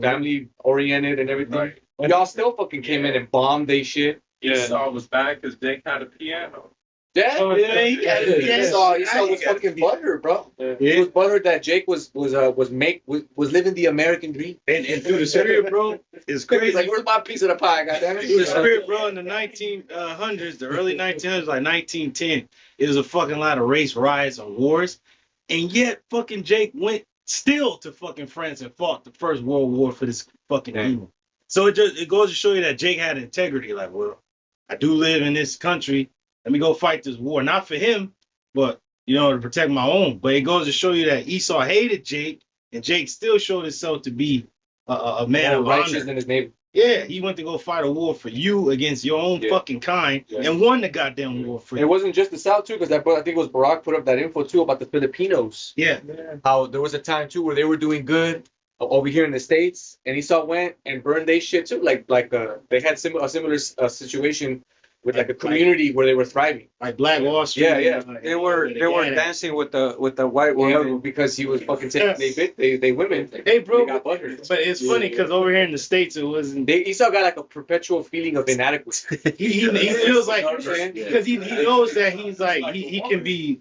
family oriented and everything. Y'all still fucking came in and bombed they shit. Yeah. Esau was bad because Jake had a piano. Yeah, Oh, yeah, he got it. Esau Yeah, was fucking butthurt, bro. Yeah. He was butthurt that Jake was living the American dream. And through the spirit, bro, it's He's crazy. like, "Where's my piece of the pie, goddammit?" Through the spirit, bro, in the 1900s, the early 1900s, like 1910, it was a fucking lot of race riots and wars. And yet, fucking Jake went still to fucking France and fought the First World War for this fucking demon. So it goes to show you that Jake had integrity. Like, well, I do live in this country. Let me go fight this war. Not for him, but, to protect my own. But it goes to show you that Esau hated Jake, and Jake still showed himself to be a man More of righteous honor. than his neighbor. Yeah, he went to go fight a war for you against your own fucking kind, and won the goddamn war for It you. wasn't just the South too, because I think it was Barack put up that info too about the Filipinos. Yeah. How there was a time too where they were doing good over here in the States, and Esau went and burned their shit too. Like they had a similar situation with like a community where they were thriving. Like Black Wall Street. Yeah. They were dancing with the white Yeah, woman. because he was fucking taking they women. Hey, bro, They got butthurt. but it's funny because over here in the States, it wasn't. Esau got like a perpetual feeling of inadequacy. He feels like, You know what I'm saying? because he knows that he's like, he can be,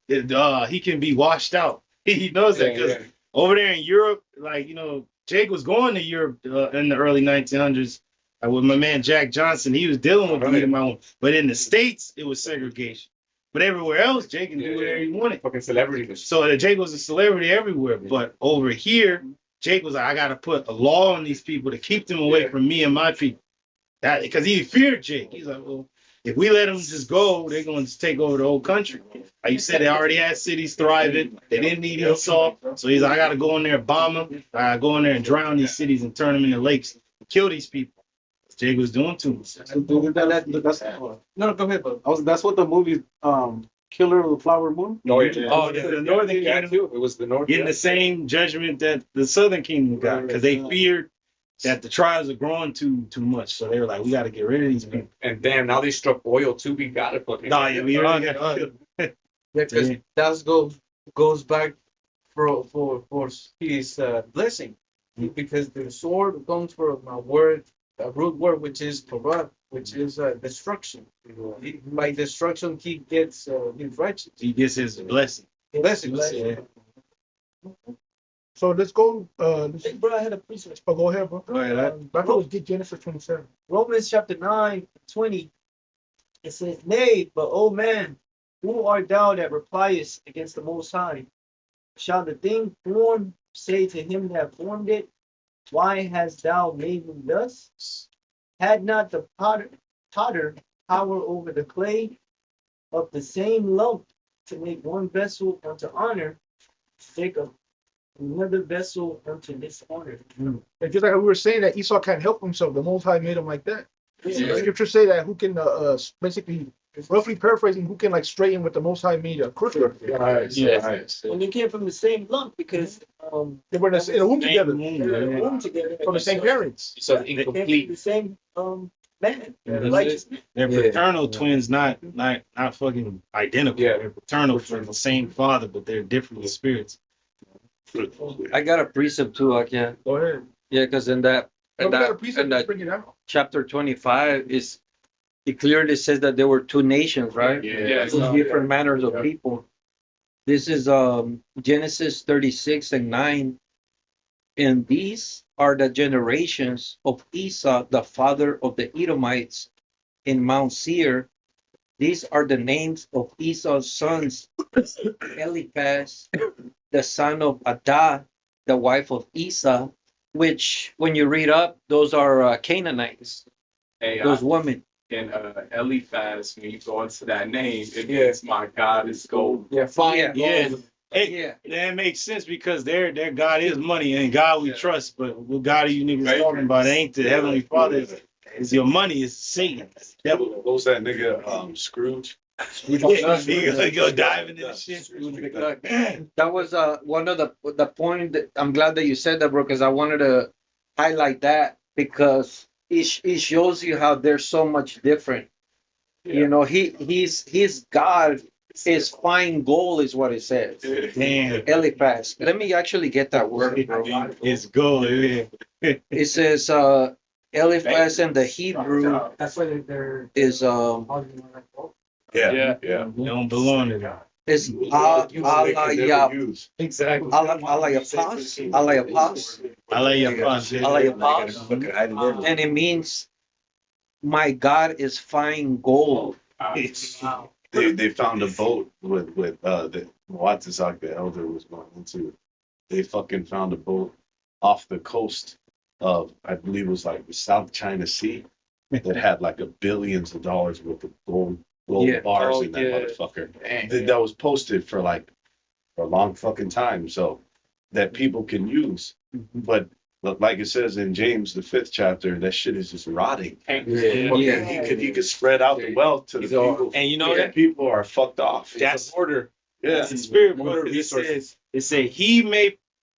he can be washed out. He knows that because over there in Europe, like, Jake was going to Europe in the early 1900s. With my man Jack Johnson, he was dealing with being my own. But in the States, it was segregation. But everywhere else, Jake can do whatever he wanted. Fucking celebrity. So Jake was a celebrity everywhere. But over here, Jake was like, I got to put a law on these people to keep them away from me and my people. That because he feared Jake. He's like, well, if we let them just go, they're going to take over the whole country. Like you said, they already had cities thriving. They didn't need Esau. So he's like, I got to go in there and bomb them. I got to go in there and drown these cities and turn them into lakes. Kill these people. Jake was doing to him. No, go ahead, bro. That's what the movie Killer of the Flower Moon. No, yeah. Oh, the Northern Kingdom too. It was the North. getting the same judgment that the Southern Kingdom got because they feared that the tribes are growing too much. So they were like, we got to get rid of these people. And damn, now they struck oil too. We got it fucking. No, yeah, we already got Yeah, because that's go goes back for his blessing, because the sword comes from a root word, which is corrupt, which is destruction. By destruction, he gets his righteousness. He gets his blessing. Blessings. Yeah. So let's go. Hey, bro, I had a precept. Oh, go ahead, bro. Go ahead. I thought it was get Genesis 27. Romans chapter 9:20. It says, Nay, but O man, who art thou that repliest against the Most High? Shall the thing formed say to him that formed it, Why hast thou made me thus? Had not the potter power over the clay of the same lump to make one vessel unto honor, Jacob another vessel unto dishonor? And just like we were saying that Esau can't help himself, the Most High made him like that. Yeah. The scriptures say that who can basically, roughly paraphrasing, who can like straighten what the Most High made crooked. And they came from the same lump because They were in a womb together, womb together from the same parents. So They came from incomplete. the same man, Yeah, righteous man. They're paternal twins, not fucking identical. Yeah. They're paternal from the same father, but they're different spirits. I got a precept too, I can. Go ahead. Yeah, because in that in that Bring it out. chapter 25 it clearly says that there were two nations, right? Yeah. Two different manners of people. This is Genesis 36 and 9. And these are the generations of Esau, the father of the Edomites in Mount Seir. These are the names of Esau's sons: Eliphaz, the son of Adah, the wife of Esau, which when you read up, those are Canaanites, Hey, those women. in Eliphaz, when you go into that name, it means my God is gold. Yeah, fine. Yeah. Hey, Yeah. that makes sense because their God is money and God we trust, but what God are you niggas Right. talking about? It ain't the Heavenly Father. It's your money. It's Satan. It's the devil. What was that nigga, Scrooge? Yeah, you go diving into shit. That was one of the point that I'm glad that you said that, bro, because I wanted to highlight that because it shows you how they're so much different. You know, his God is fine gold, is what it says. Damn. Eliphaz. Let me actually get that word, bro. It's gold. Yeah. It says Eliphaz in the Hebrew That's why they're is Yeah. They don't belong to God. is alayap Exactly. alayapas alayapas I lay your funds. alayapas, and it means my God is fine gold. They found a boat with the Watazak, the elder, was going into. They fucking found a boat off the coast of, I believe it was like the South China Sea, that had like billions of dollars worth of gold Yeah. bars Oh, in that yeah. motherfucker. That was posted for a long fucking time, so that people can use. But like it says in James the 5th chapter, that shit is just rotting. Yeah. He could spread out the wealth to the people. And you know The people are fucked off. that's order. That's the spirit, bro. Order It resources. says he may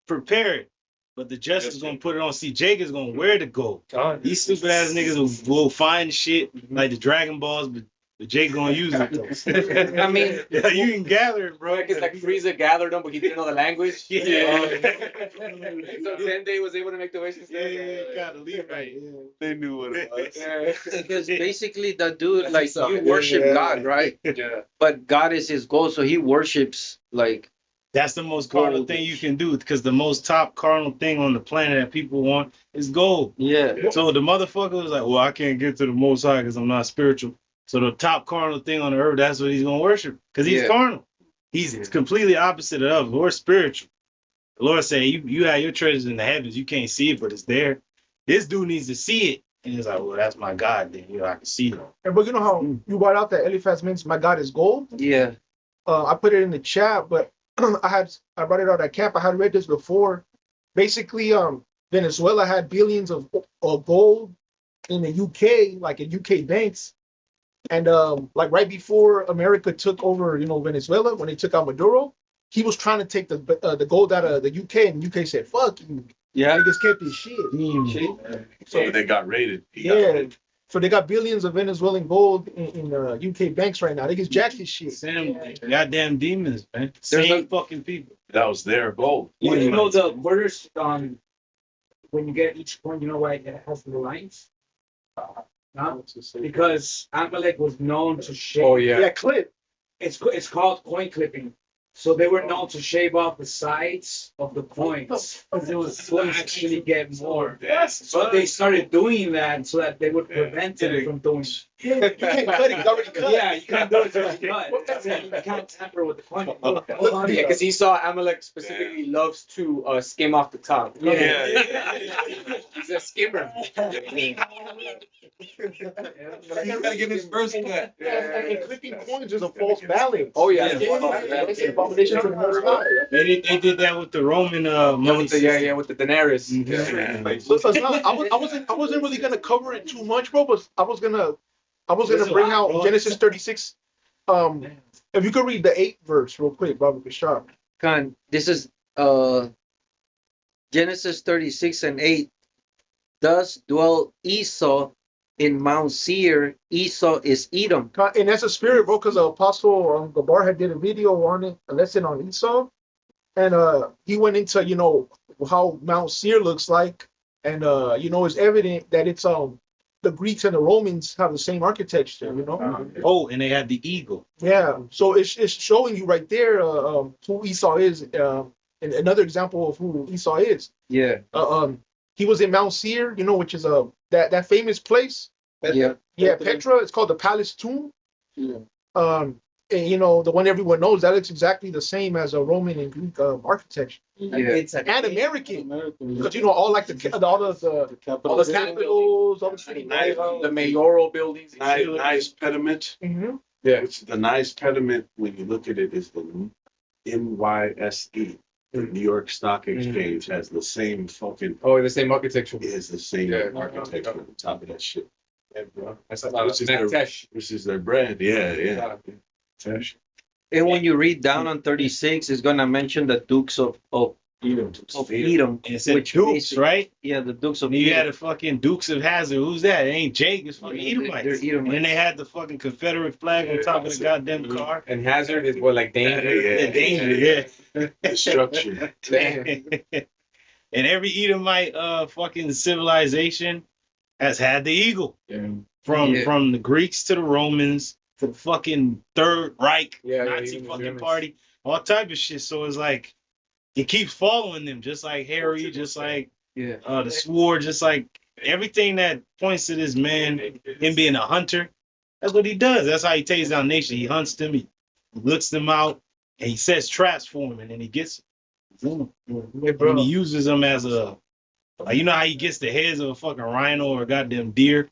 prepare it, but the just is gonna put it on. See, Jake is gonna wear the gold. These stupid ass niggas will find shit like the Dragon Balls, but Jake gonna use it though. I mean, Yeah, you can gather it, bro. It's like Frieza gathered them, but he didn't know the language. Yeah. So then they was able to make the wish instead. gotta leave right. They knew what it was. because basically the dude, like, you worship God, right? Yeah. But God is his goal, so he worships like That's the most carnal Gold. thing you can do because the most top carnal thing on the planet that people want is gold. yeah. So the motherfucker was like, well, I can't get to the Most High because I'm not spiritual. So the top carnal thing on the earth, that's what he's going to worship because he's Yeah. carnal. He's completely opposite of us. We're spiritual. The Lord said, you have your treasures in the heavens. You can't see it, but it's there. This dude needs to see it. And he's like, well, that's my God then. I can see it. But you know how you brought out that Eliphaz means my God is gold? Yeah. I put it in the chat, but I brought it out at camp. I had read this before. Basically, Venezuela had billions of gold in the UK, like in UK banks. And like right before America took over, Venezuela, when they took out Maduro, he was trying to take the gold out of the UK, and UK said, "Fuck you." Yeah. Niggas kept his shit. So they got raided. Yeah. So they got billions of Venezuelan gold in UK banks right now. They just jack this shit. Same goddamn demons, man. Same fucking people. That was their goal. Well, you know the borders when you get each point, you know why it has the lines? No? Because Amalek was known to shave. Oh yeah. Yeah, clip. It's called coin clipping. So they were known to shave off the sides of the coins because it was to actually get more. But they started doing that so that they would prevent it from doing. You can't cut it. It's already cut. Yeah, you can't do it to the cut. You can't tamper with the coin. Yeah, because Esau, Amalek specifically loves to skim off the top. He's a skimmer. Gotta get his first cut. And clipping coins is a false balance. Oh yeah. It's an abomination to the Most High. They did that with the Roman money. With the denarius. Listen, I wasn't really gonna cover it too much, bro. But I was gonna bring out Genesis 36. If you could read the 8th verse real quick, Baba Kashab. Khan, this is Genesis 36 and 8. Thus dwell Esau in Mount Seir. Esau is Edom. And that's a spirit, bro, because the apostle Gabar had did a video on it, a lesson on Esau, and he went into how Mount Seir looks like, and it's evident that it's the Greeks and the Romans have the same architecture, Oh, and they had the eagle. Yeah, so it's showing you right there who Esau is, and another example of who Esau is. Yeah. He was in Mount Seir, which is that famous place. Yeah. Yeah, Petra. It's called the Palace Tomb. Yeah. And the one everyone knows that looks exactly the same as a Roman and Greek architecture. Yeah. And American, because all like the capitals, all the city, The mayoral buildings. Nice pediment. Mm-hmm. Yeah. It's the nice pediment when you look at it is the NYSE. The New York Stock Exchange has the same fucking. Oh, the same architecture. It is the same Yeah. architecture on top of that shit. Yeah, bro. That's Which is their brand. Yeah. Tesh. And when you read down on 36, it's gonna mention the Dukes of Edom. And it said which Dukes, basically- right? Yeah, the Dukes of And you Edom. had the fucking Dukes of Hazzard. Who's that? It ain't Jake. It's fucking Edomites. They're Edomites. And then they had the fucking Confederate flag on top of the goddamn car. And hazard is what, like danger? The danger, yeah. Destruction. Damn. And every Edomite fucking civilization has had the eagle. Yeah. From the Greeks to the Romans to the fucking Third Reich, Nazi even fucking Germans. party, all type of shit. So it's like it keeps following them, just like Harry, just like the sword, just like everything that points to this man, him being a hunter. That's what he does. That's how he takes down nation. He hunts them, he looks them out, and he sets traps for him, and then he gets them. And he uses them as a, like, you know how he gets the heads of a fucking rhino or a goddamn deer?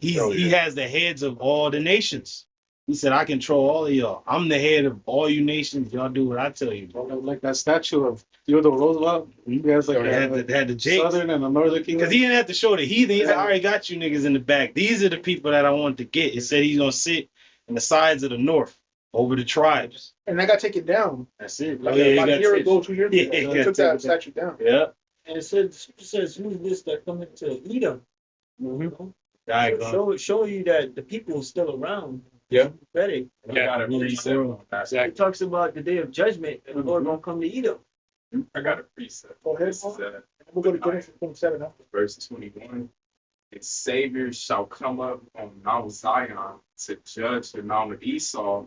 He has the heads of all the nations. He said, I control all of y'all. I'm the head of all you nations. Y'all do what I tell you. Like that statue of Theodore Roosevelt. He has like They had the Jakes. Southern and the Northern Kingdom. Because he didn't have to show the heathen. He said, I already got you niggas in the back. These are the people that I want to get. It said he's going to sit in the sides of the north over the tribes. And I got taken down. That's it. Like about a year ago, 2 years ago. Yeah, They took that statue down. Yeah. And it says, who's this that coming to Edom? Show you that the people are still around. Yeah. Ready. I got a precept. It talks about the day of judgment and the Lord gonna come to Edom. I got a precept. Go ahead. This is, We'll go to Genesis 27 now. verse 21. Its Savior shall come up on Mount Zion to judge the mount of Esau,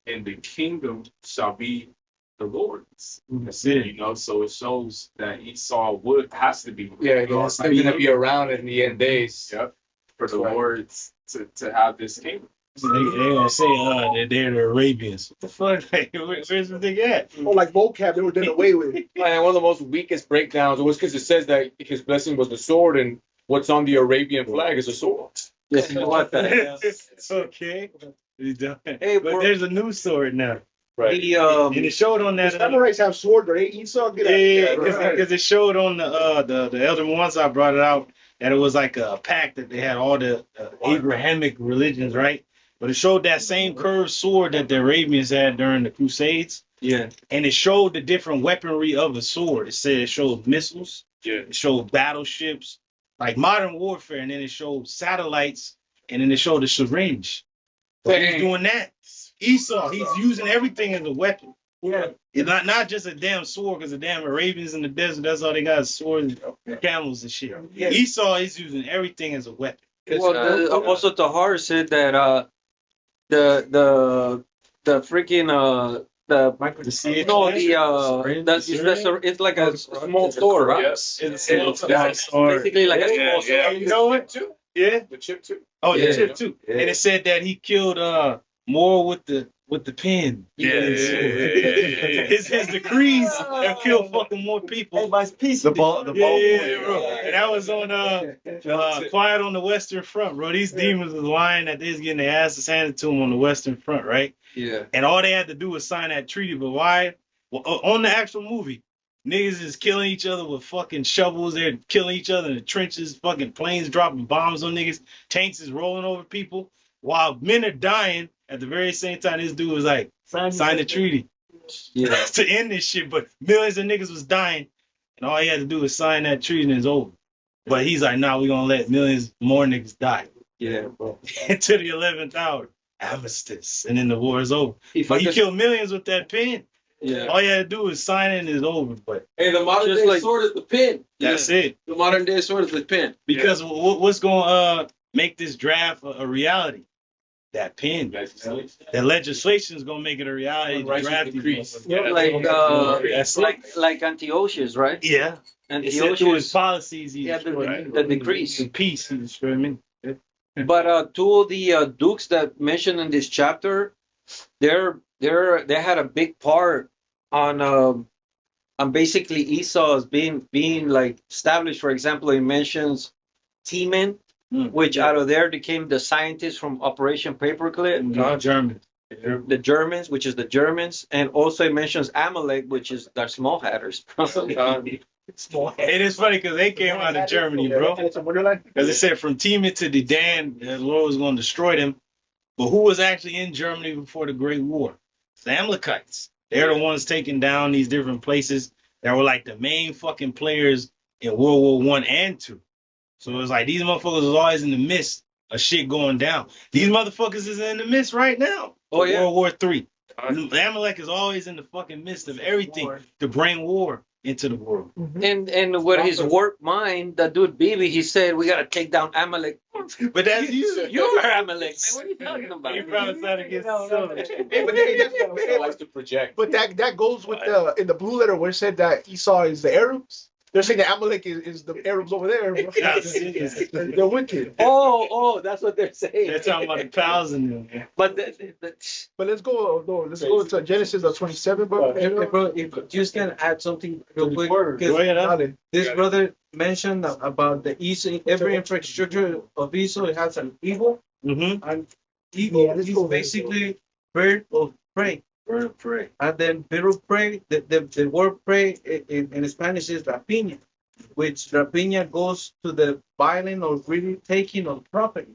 and the kingdom shall be the Lord's. That's it. So it shows that Esau has to be. Yeah, he's still gonna be around in the end days. Yep. For the Lords to have this kingdom. They gonna say that they're the Arabians. What the fuck? Like, where's the thing at? Oh, like vocab, they were done away with. And one of the most weakest breakdowns was because it says that his blessing was the sword, and what's on the Arabian flag is a sword. Yes, you know what that. It's okay. Hey, But there's a new sword now. Right. And it showed on that. Samurais have sword, or Esau? Get out. Yeah, Right. because it showed on the elder once I brought it out that it was like a pact that they had all the Abrahamic religions, right? But it showed that same curved sword that the Arabians had during the Crusades. Yeah. And it showed the different weaponry of a sword. It said it showed missiles. Yeah. It showed battleships, like modern warfare, and then it showed satellites and then they showed the syringe. So he's doing that. Esau, he's using everything as a weapon. Yeah. It's not just a damn sword, because the damn Arabians in the desert, that's all they got is swords and camels and shit. Yeah. Esau is using everything as a weapon. Well, also Tahar said that the freaking the it's like a small store, right? Yes. It's Basically like a small store. You know what? Too. Yeah. The chip too. Oh, Yeah. the chip too. Yeah. And it said that he killed more with the pen. His decrees have killed fucking more people. Everybody's piece. Yeah, bro. And that was on Quiet on the Western Front, bro. These demons was lying that they was getting their asses handed to them on the Western Front, right? Yeah. And all they had to do was sign that treaty. But why? Well, on the actual movie, niggas is killing each other with fucking shovels. They're killing each other in the trenches. Fucking planes dropping bombs on niggas. Tanks is rolling over people. While men are dying, at the very same time, this dude was like, sign the treaty. Yeah. To end this shit. But millions of niggas was dying. And all he had to do was sign that treaty and it's over. But he's like, nah, we're going to let millions more niggas die. Yeah, bro. Until the 11th hour. Armistice. And then the war is over. If But I he could- killed millions with that pen. Yeah. All you had to do is sign it and it's over. But Hey, the modern Just day like- sword is the pen. that's it. The modern day sword is the pen. Because what's going to make this draft a reality? That pen. That legislation is going to make it a reality. The draft decrease. Like Antiochus, right? Yeah. It's through his Antiochus. policies. He Yeah, destroyed. the decrease. In peace, he destroyed me. But two of the dukes that mentioned in this chapter, they had a big part on basically Esau's being like established. For example, he mentions Teman, which out of there became the scientists from Operation Paperclip, German. the Germans, which is the Germans, and also he mentions Amalek, which is the small hatters. It is funny because they came out of Germany, bro. And it's a Wonderland. Because it said from Teman to Dedan, the Lord was going to destroy them. But who was actually in Germany before the Great War? The Amalekites. They're the ones taking down these different places that were like the main fucking players in World War I and II. So it was like these motherfuckers was always in the midst of shit going down. These motherfuckers is in the midst right now. Oh, yeah. World War III. Amalek is always in the fucking midst of everything to bring war into the world. And with his warped mind, that dude Bibi, he said we gotta take down Amalek. But that's you. You're Amalek, man. What are you talking about? You probably said against the Hey, but He likes to project. But that goes with the in the blue letter where it said that Esau is the Arabs. They're saying that Amalek is the Arabs over there. Bro. They're wicked. Oh, that's what they're saying. They're talking about the pals in them. But But let's go to Genesis 27, bro. Bro, if you just can add something real quick, Go because ahead, huh? this brother mentioned about the Esau, every infrastructure of Esau, it has an eagle, Mm-hmm. and eagle Yeah, let's is go. basically bird of prey. Bird of prey. And then bird of prey, the word prey in Spanish is rapiña, which rapiña goes to the violent or really taking of property.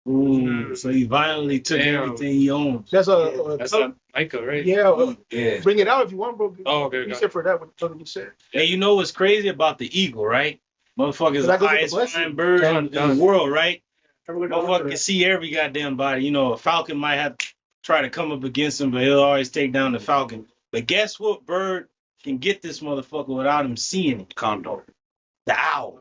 Ooh, so he violently took Damn. everything he owns. That's That's not Micah, right? yeah. Bring it out if you want, bro. Oh, okay, You got said for that what you said. And you know what's crazy about the eagle, right? Motherfucker is That the goes with the highest blessing. flying bird in the Done. world, right? Everybody Motherfucker can see every goddamn body. You know, a falcon might have to try to come up against him, but he'll always take down the falcon. But guess what bird can get this motherfucker without him seeing it? Condor. The owl.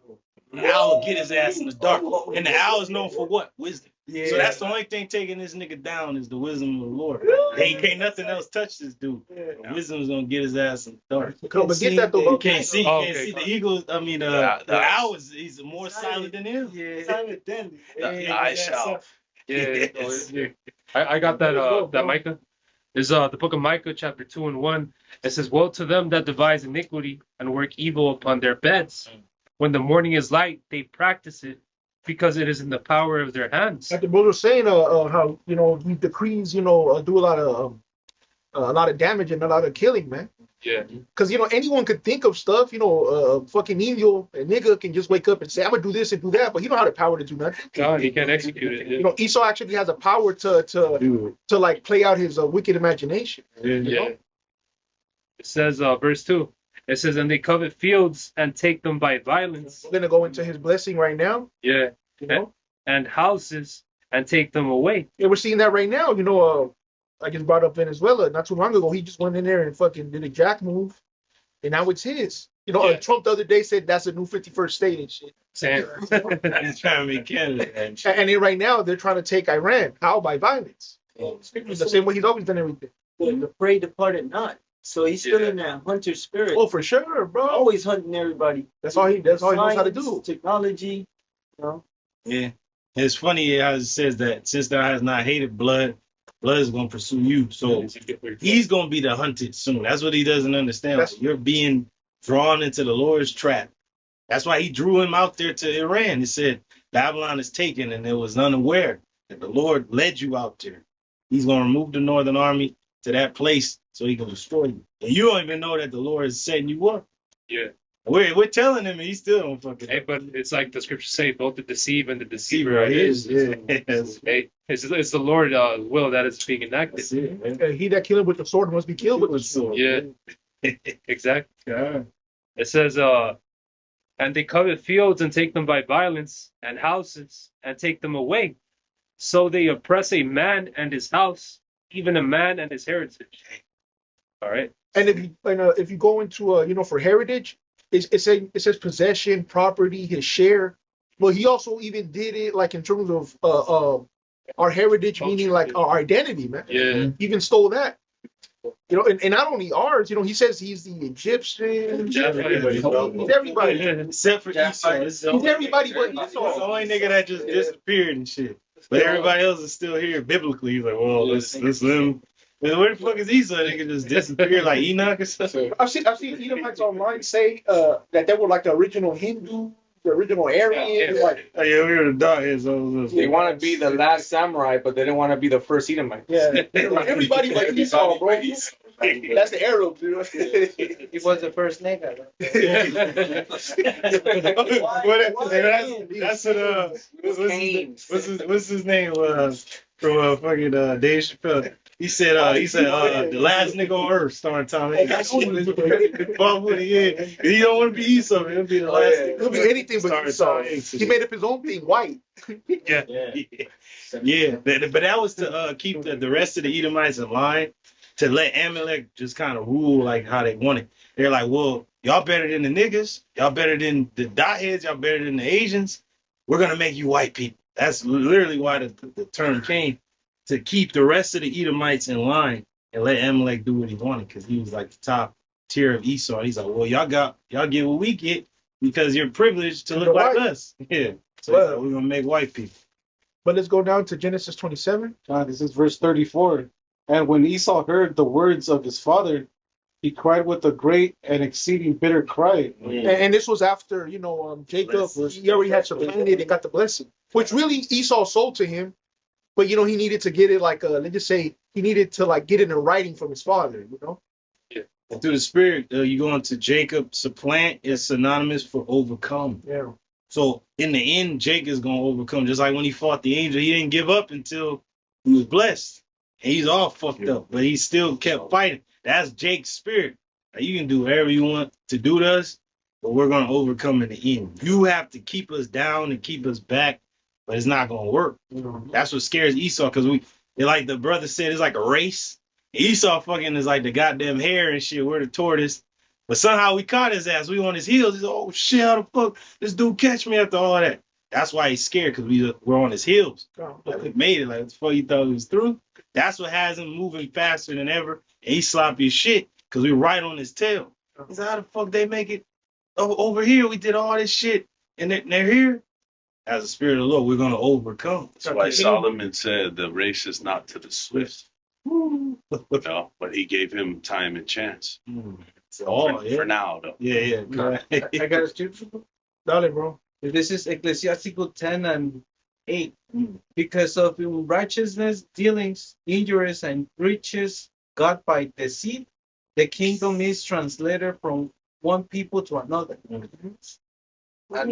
The owl will get his ass in the dark. And the owl is known for what? Wisdom. So that's the only thing taking this nigga down is the wisdom of the Lord. Can't nothing else touch this dude. The wisdom's gonna get his ass in the dark. Come but get that though, You bro. can't see. Oh, Can't okay. see the eagle. I mean, the owl he's more silent than him. Silent then. I shall. Yeah. I got that Micah. Is the book of Micah, chapter 2 and 1. It says, "Woe to them that devise iniquity and work evil upon their beds. When the morning is light, they practice it, because it is in the power of their hands." Like the brother was saying, how these decrees, do a lot of damage and a lot of killing, man. Yeah. Because anyone could think of stuff. Fucking Nino, a nigga can just wake up and say, "I'm gonna do this and do that," but he don't have the power to do nothing. God, he can't execute it. Yeah. Esau actually has a power to like play out his wicked imagination. Yeah. It says, verse 2. It says, "And they covet fields and take them by violence." We're gonna go into his blessing right now. Yeah. You know, And houses and take them away. Yeah, we're seeing that right now. I just brought up Venezuela not too long ago. He just went in there and fucking did a jack move, and now it's his. Yeah. Trump the other day said that's a new 51st state and shit. He's trying to make Canada. And then right now they're trying to take Iran. How? By violence. The same way he's always done everything. The prey departed not. So he's still in that hunter spirit. Oh, for sure, bro. Always hunting everybody. That's all he knows how to do. Technology, you know. Yeah. It's funny how it says that since thou has not hated blood, blood is going to pursue you. So he's going to be the hunted soon. That's what he doesn't understand. You're being drawn into the Lord's trap. That's why he drew him out there to Iran. He said, Babylon is taken, and it was unaware that the Lord led you out there. He's going to remove the northern army to that place so he can destroy you. And you don't even know that the Lord is setting you up. Yeah. We're telling him, and he still don't fucking. Hey, but it's like the scriptures say, both the deceive and the deceiver Right. are his. Yes. Hey, it's the Lord will that is being enacted. He that killeth with the sword must be killed with the sword. Yeah, exactly. Yeah. It says, and they covet fields and take them by violence, and houses and take them away. So they oppress a man and his house, even a man and his heritage. All right. And if you go into for heritage, it says possession, property, his share. But he also even did it like in terms of our heritage, meaning like our identity, man. Yeah. He even stole that. And not only ours, he says he's the Egyptian. He's everybody. Except for Esau. He's everybody but He's the Esau. only nigga that just disappeared and shit. But everybody else is still here biblically. He's like, well, let's let him. Man, where the fuck is Esau? Nigga just disappeared like Enoch or something. I've seen Edomites online say that they were like the original Hindu, the original Aryan. Like, Oh, yeah, we were the dark heads. They want to be the last samurai, but they didn't want to be the first Edomite. yeah, everybody but Esau, bro. That's the Arabs, He was the first nigga. That's what what's his name from fucking Dave Chappelle. He said the last nigga on earth starring Tom Hanks. Yeah. He don't want to be Esau, man. He'll be the last nigga. He'll be anything but Esau. He made up his own thing, white. Yeah. But that was to keep the rest of the Edomites in line, to let Amalek just kind of rule like how they wanted. They're like, well, y'all better than the niggas, y'all better than the dot heads, y'all better than the Asians. We're gonna make you white people. That's literally why the term came, to keep the rest of the Edomites in line and let Amalek do what he wanted, because he was like the top tier of Esau. And he's like, well, y'all get what we get because you're privileged to look like us. Yeah. So he's like, we're gonna make white people. But let's go down to Genesis 27. This is verse 34. And when Esau heard the words of his father, he cried with a great and exceeding bitter cry. And this was after, Jacob, he already had supplanted and got the blessing, which really Esau sold to him. But, he needed to get it like, let's just say he needed to like get it in writing from his father, Yeah. And through the spirit, you go into Jacob, supplant is synonymous for overcome. Yeah. So in the end, Jacob is going to overcome. Just like when he fought the angel, he didn't give up until he was blessed. And he's all fucked up, but he still kept fighting. That's Jake's spirit. Like, you can do whatever you want to do to us, but we're going to overcome in the end. You have to keep us down and keep us back, but it's not going to work. That's what scares Esau, because like the brother said, it's like a race. Esau fucking is like the goddamn hare and shit. We're the tortoise. But somehow we caught his ass. We on his heels. He's like, oh shit, how the fuck this dude catch me after all that? That's why he's scared, because we're on his heels. Like, we made it. Like, before you thought he was through. That's what has him moving faster than ever. And he's sloppy as shit, because we're right on his tail. He's like, how the fuck they make it over here? We did all this shit, and they're here. As the spirit of the Lord, we're going to overcome. That's why Solomon said the race is not to the swift. But he gave him time and chance. For now, though. Yeah. I got a scripture. Dale, bro. This is Ecclesiastical 10 and 8. Because of unrighteousness, dealings, injuries, and breaches got by deceit, the kingdom is translated from one people to another. And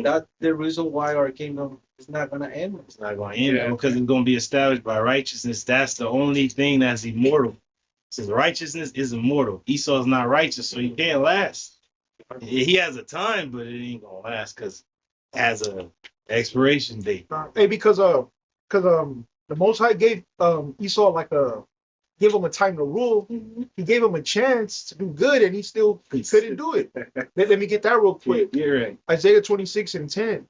that's the reason why our kingdom is not going to end. It's not going to end because it's going to be established by righteousness. That's the only thing that's immortal. It says righteousness is immortal. Esau's not righteous, so he can't last. He has a time, but it ain't going to last because it has a expiration date. Hey, because because the Most High gave Esau give him a time to rule. He gave him a chance to do good, and he still couldn't do it. Let me get that real quick. You're right. Isaiah 26:10.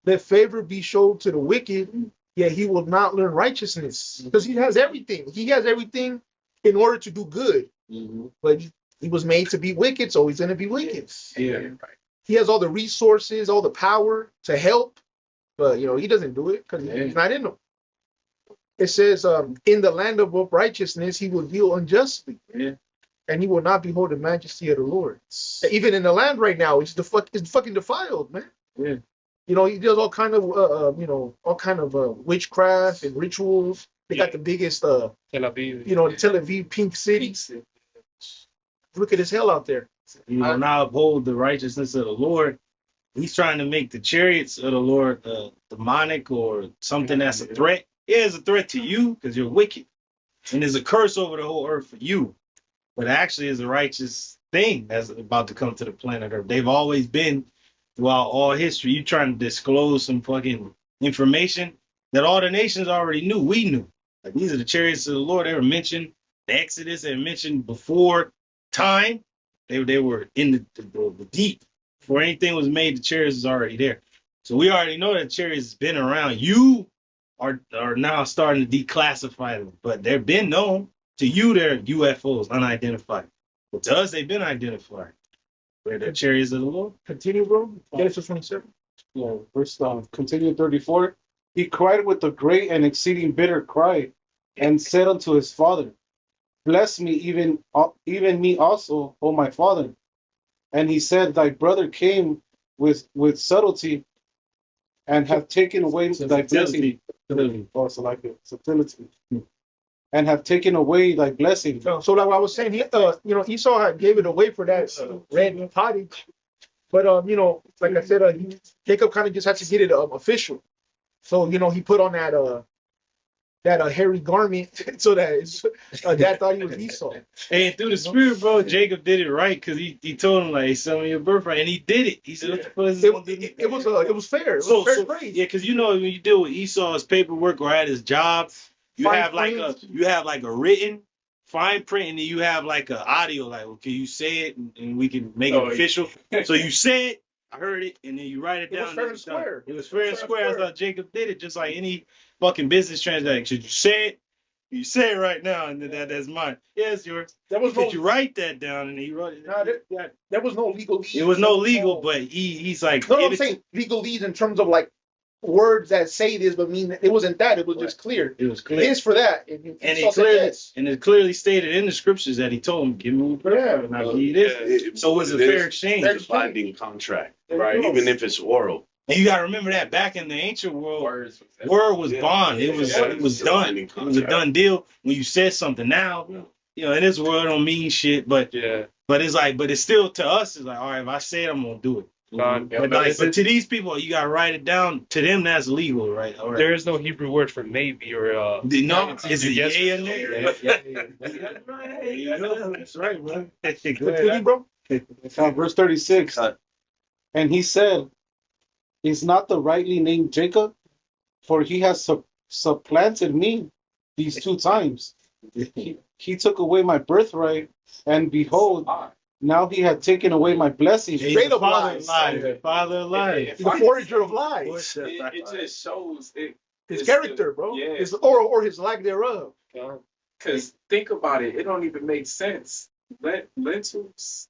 Let favor be shown to the wicked, yet he will not learn righteousness. Because he has everything. He has everything in order to do good. But he was made to be wicked, so he's going to be wicked. Yeah. He has all the resources, all the power to help, but he doesn't do it because he's not in them. It says, in the land of righteousness, he will deal unjustly. Yeah. And he will not behold the majesty of the Lord. Even in the land right now, it's fucking defiled, man. Yeah. He does all kind of witchcraft and rituals. They got the biggest Tel Aviv. Tel Aviv pink city. Wicked as hell out there. He will not uphold the righteousness of the Lord. He's trying to make the chariots of the Lord demonic or something that's a threat. Yeah, it's a threat to you because you're wicked. And there's a curse over the whole earth for you. But actually it's a righteous thing that's about to come to the planet Earth. They've always been throughout all history. You trying to disclose some fucking information that all the nations already knew. We knew. Like, these are the chariots of the Lord. They were mentioned. The Exodus, they were mentioned before time. They were in the deep. Before anything was made, the chariots was already there. So we already know that chariots has been around. You are now starting to declassify them. But they've been known. To you, they're UFOs, unidentified. But to us, they've been identified. Where the chariots of the Lord. Continue, bro. Genesis 27. Yeah, verse continue 34. He cried with a great and exceeding bitter cry, and said unto his father, Bless me, even me also, O my father. And he said, Thy brother came with subtlety, and hath taken away thy blessing. Also like it, subtlety. And have taken away thy blessing. So like I was saying, Esau had gave it away for that red pottage. But like I said, Jacob kind of just had to get it official. So he put on that hairy garment so that dad thought he was Esau. And through the spirit, bro, Jacob did it right because he told him, like, hey, sell me your birthright, and he did it. He said, what the fuck is this? It was fair. It was fair trade. Yeah, because when you deal with Esau's paperwork or at his job, you have like a written fine print, and then you have like an audio, like, okay, you say it and we can make it official. So you say it, I heard it, and then you write it down. It was fair and square. It was fair and square. That's how Jacob did it, just like any fucking business transaction. You say it, you say it right now, and then that's mine. Yeah, it's yours. Did you write that down, and he wrote it? No, there was no legal. It was no legal, but he's like. No, I'm saying legalese in terms of like words that say this, but mean it wasn't that. It was just clear. It was clear. It is for that. And it clearly stated in the scriptures that he told him, give me whatever, and I'll give you this. So it was a fair exchange. It's a binding contract, right? Even if it's oral. And you gotta remember that back in the ancient world, word was bond. It was done. It was a done deal when you said something. Now, in this world it don't mean shit, but it's still to us, it's like, all right, if I say it, I'm gonna do it. But to these people, you gotta write it down. To them, that's legal, right? All right. There is no Hebrew word for maybe or no. Is it yes or no? That's right, bro. Go ahead, bro. Verse 36. And he said, Is not the rightly named Jacob? For he has supplanted me these 2 times. He took away my birthright, and behold, now he had taken away my blessing. Straight up lies. Father of lies. The forager of lies. It just shows his character, bro. Yeah. Or his lack thereof. Because think about it, it don't even make sense. Lentils,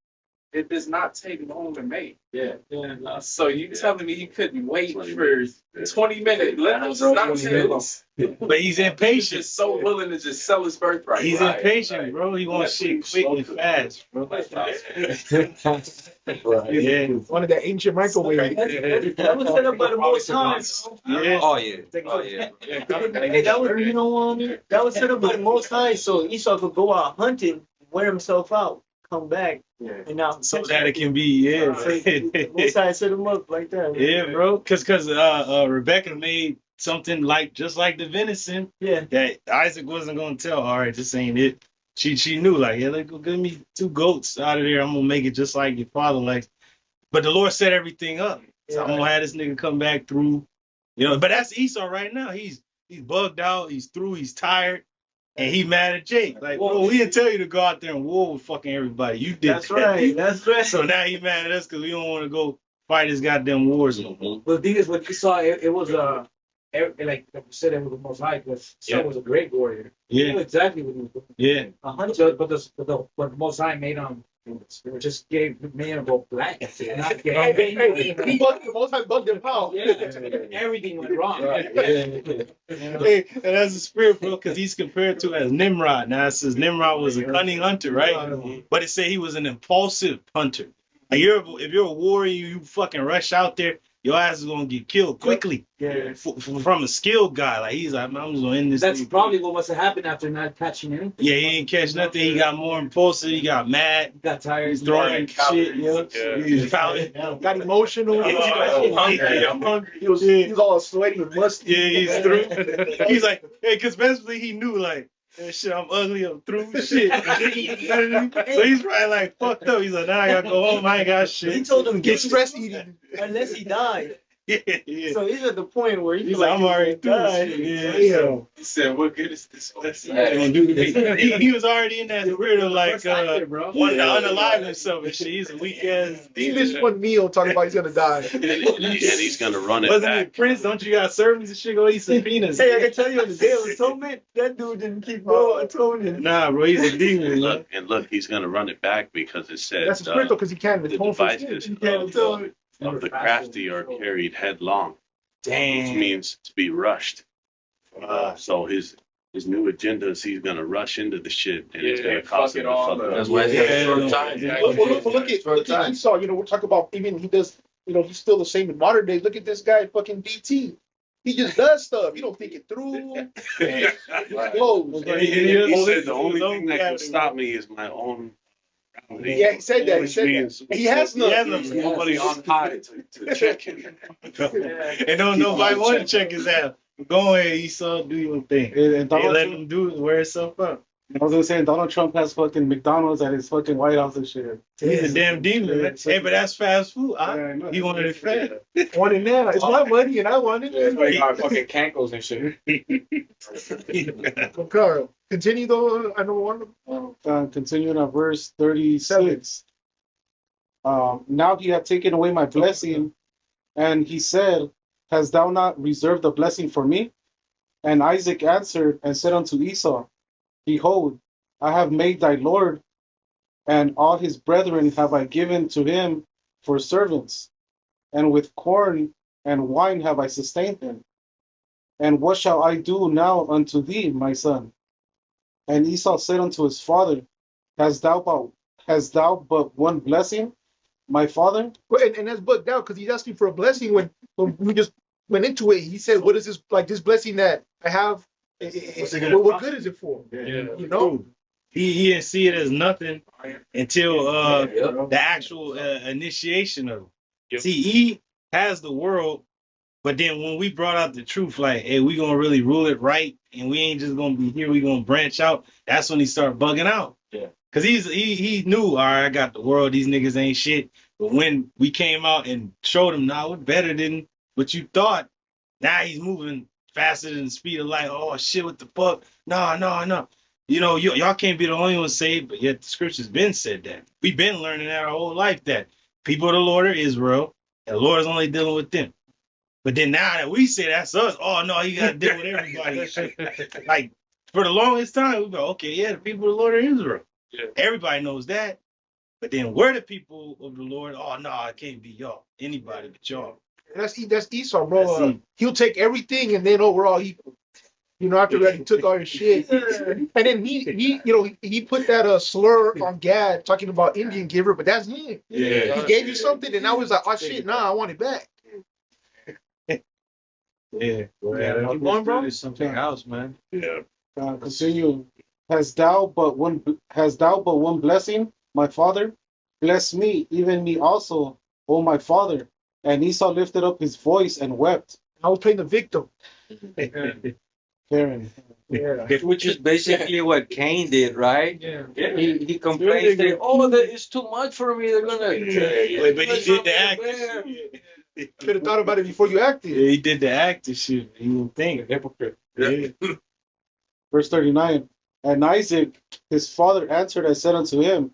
it does not take long to make. Yeah. So you telling me he couldn't wait for 20 minutes? Lentils is not serious. But he's impatient. He's just so willing to just sell his birthright. He's impatient, bro. He wants shit quick and fast, bro. Yeah. One of the ancient microwaves. That was set up by the Most High. Yeah. Oh yeah. Hey, that was set up by the Most High, so Esau could go out hunting, wear himself out, come back, and now so that it can be Most High set him up like that. Yeah, bro. Because Rebecca made something just like the venison. Yeah. That Isaac wasn't gonna tell. All right, this ain't it. She knew, like, yeah, let's go give me 2 goats out of there. I'm gonna make it just like your father likes. But the Lord set everything up. So I'm gonna have this nigga come back through. But that's Esau right now. He's He's bugged out. He's through. He's tired. And he mad at Jake. Like, bro, we didn't tell you to go out there and war with fucking everybody. You did That's that. right. That's right. So now he mad at us because we don't want to go fight his goddamn wars no more. But the thing is, when you saw it, it was like you said, it was the Most High because Saul was a great warrior. He Yeah, knew exactly what he was doing. yeah. But the Most High made him just made him go black. Not He bugged the Most High bugged him out. Everything went wrong. Hey, and that's the spirit, bro, because he's compared to as Nimrod. Now it says Nimrod was a cunning hunter, right? But it said he was an impulsive hunter. Like if you're a warrior, you fucking rush out there, your ass is gonna get killed quickly. Yeah. From a skilled guy, like he's like, I'm just gonna end this. That's thing. probably what must have happened after not catching anything. Yeah, he ain't catch nothing. He got more impulsive. He got mad. He got tired. He's throwing shit. He's pouting. Got emotional. I'm hungry. I'm hungry. He was all sweaty and musty. Yeah, he's through. He's like, hey, because basically he knew like, shit, I'm ugly, I'm through shit. So he's probably like fucked up. He's like, nah, I gotta go home. I ain't got shit. He told him Get stress eating. unless he died. Yeah, yeah. So he's at the point where He's like, I'm already through shit. Yeah, so. He said, "What good is this?" He was already in that spirit of like wanting to unalive himself and shit. He's a weak ass. He missed one meal talking about he's gonna die. And he's gonna run it Wasn't back. it Prince? Don't you got servants and shit? Go eat some peanuts. Hey, I can tell you on the Day of Atonement, that dude didn't keep no atonement. Nah, bro, he's a demon. Look, he's gonna run it back because it says That's spiritual because he can't the atone for his devices sins. of the crafty are carried headlong, which Damn. means to be rushed. So his new agenda is he's gonna rush into the shit and it's gonna cause him to fuck up. That's why he's got a short time. Look at Esau. We're talking about even he does. He's still the same in modern days. Look at this guy, fucking DT. He just does stuff. He don't think it through. He said the only thing that can stop me is my own. Yeah, he said that. He said that. He has none. There's nobody on high to check him. And don't nobody want to check his ass. Go ahead, Esau, do your thing. And They Donald let Trump, him do it, wear himself up. I was gonna say Donald Trump has fucking McDonald's at his fucking White House and shit. He's a damn demon. Yeah, Man. Hey, but that's fast food. I know. He wanted it fast. Want it now. It's my money and I want it. That's why he got fucking cankles and shit. Okay. Continue though. I know one. Continuing on verse 36. Now he had taken away my blessing, and he said, hast thou not reserved a blessing for me? And Isaac answered and said unto Esau, behold, I have made thy Lord, and all his brethren have I given to him for servants, and with corn and wine have I sustained him. And what shall I do now unto thee, my son? And Esau said unto his father, Hast thou but one blessing, my father? And that's bugged out because he's asking for a blessing when we just went into it. He said, "What is this like? This blessing that I have? What good is it for?" Yeah. He didn't see it as nothing until the actual initiation of it. See, he has the world, but then when we brought out the truth, like, hey, we gonna really rule it right, and we ain't just gonna be here, we gonna branch out. That's when he started bugging out. Yeah. Cause he knew, all right, I got the world, these niggas ain't shit. But when we came out and showed him, nah, we're better than what you thought. Now he's moving faster than the speed of light. Oh shit, what the fuck? No. Y'all can't be the only ones saved, but yet the scripture's been said that. We've been learning that our whole life that people of the Lord are Israel, and the Lord is only dealing with them. But then now that we say that's us, oh no, you gotta deal with everybody. Like for the longest time, we go, okay, yeah, the people of the Lord are Israel. Yeah. Everybody knows that. But then we're the people of the Lord. Oh no, it can't be y'all. Anybody but y'all. That's Esau, bro. He'll take everything and then we're all equal. After that he took all his shit. And then he put that slur on Gad talking about Indian giver, but that's him. Yeah. He gave you something and I was like, oh shit, nah, I want it back. Yeah. Keep going, bro. Something else, man. Yeah. Continue. Hast thou but one blessing, my father? Bless me, even me also, O my father. And Esau lifted up his voice and wept. I was playing the victim. Karen. Yeah. Which is basically what Cain did, right? Yeah. He complained, saying, "Oh, that is too much for me. They're gonna." But he did the act. Should have thought about it before you acted. Yeah, he did the act and shit. You didn't think. Hypocrite. Yeah. Verse 39. And Isaac, his father, answered and said unto him,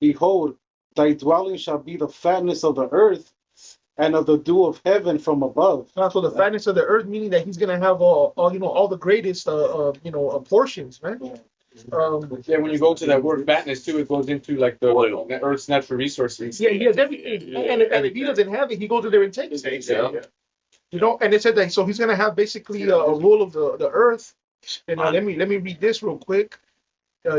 Behold, thy dwelling shall be the fatness of the earth and of the dew of heaven from above. So the fatness of the earth, meaning that he's gonna have all the greatest portions, man. Yeah, when you go to that word fatness too, it goes into like the earth's natural resources. Yeah, he has everything. And if he doesn't have it, he goes to there and takes it. Yeah. You know, and it said that so he's gonna have basically a rule of the earth. And let me read this real quick.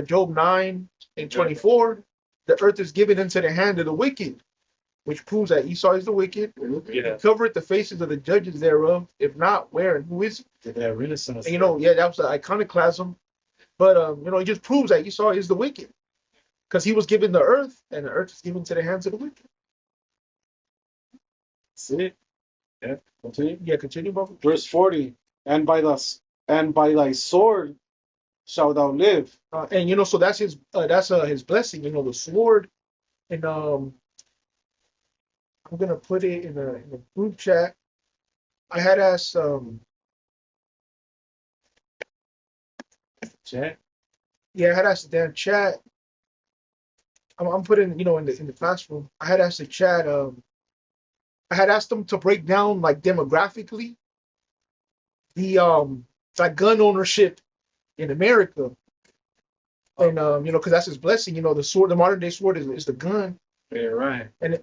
Job 9:24. The earth is given into the hand of the wicked, which proves that Esau is the wicked. Yeah. Covereth the faces of the judges thereof. If not, where and who is it? That Renaissance. And, that was the iconoclasm. But it just proves that Esau is the wicked. Because he was given the earth, and the earth is given to the hands of the wicked. That's it. Yeah. Continue. Yeah, continue, bro. Verse 40. And by thy sword shalt thou live. And so that's his blessing, the sword. And I'm gonna put it in a group chat. I had asked Chat. yeah, I had asked the damn chat. I'm putting in the classroom. I had asked the chat. I had asked them to break down like demographically the like gun ownership in America. And because that's his blessing. The sword, the modern day sword is the gun. Yeah, right. And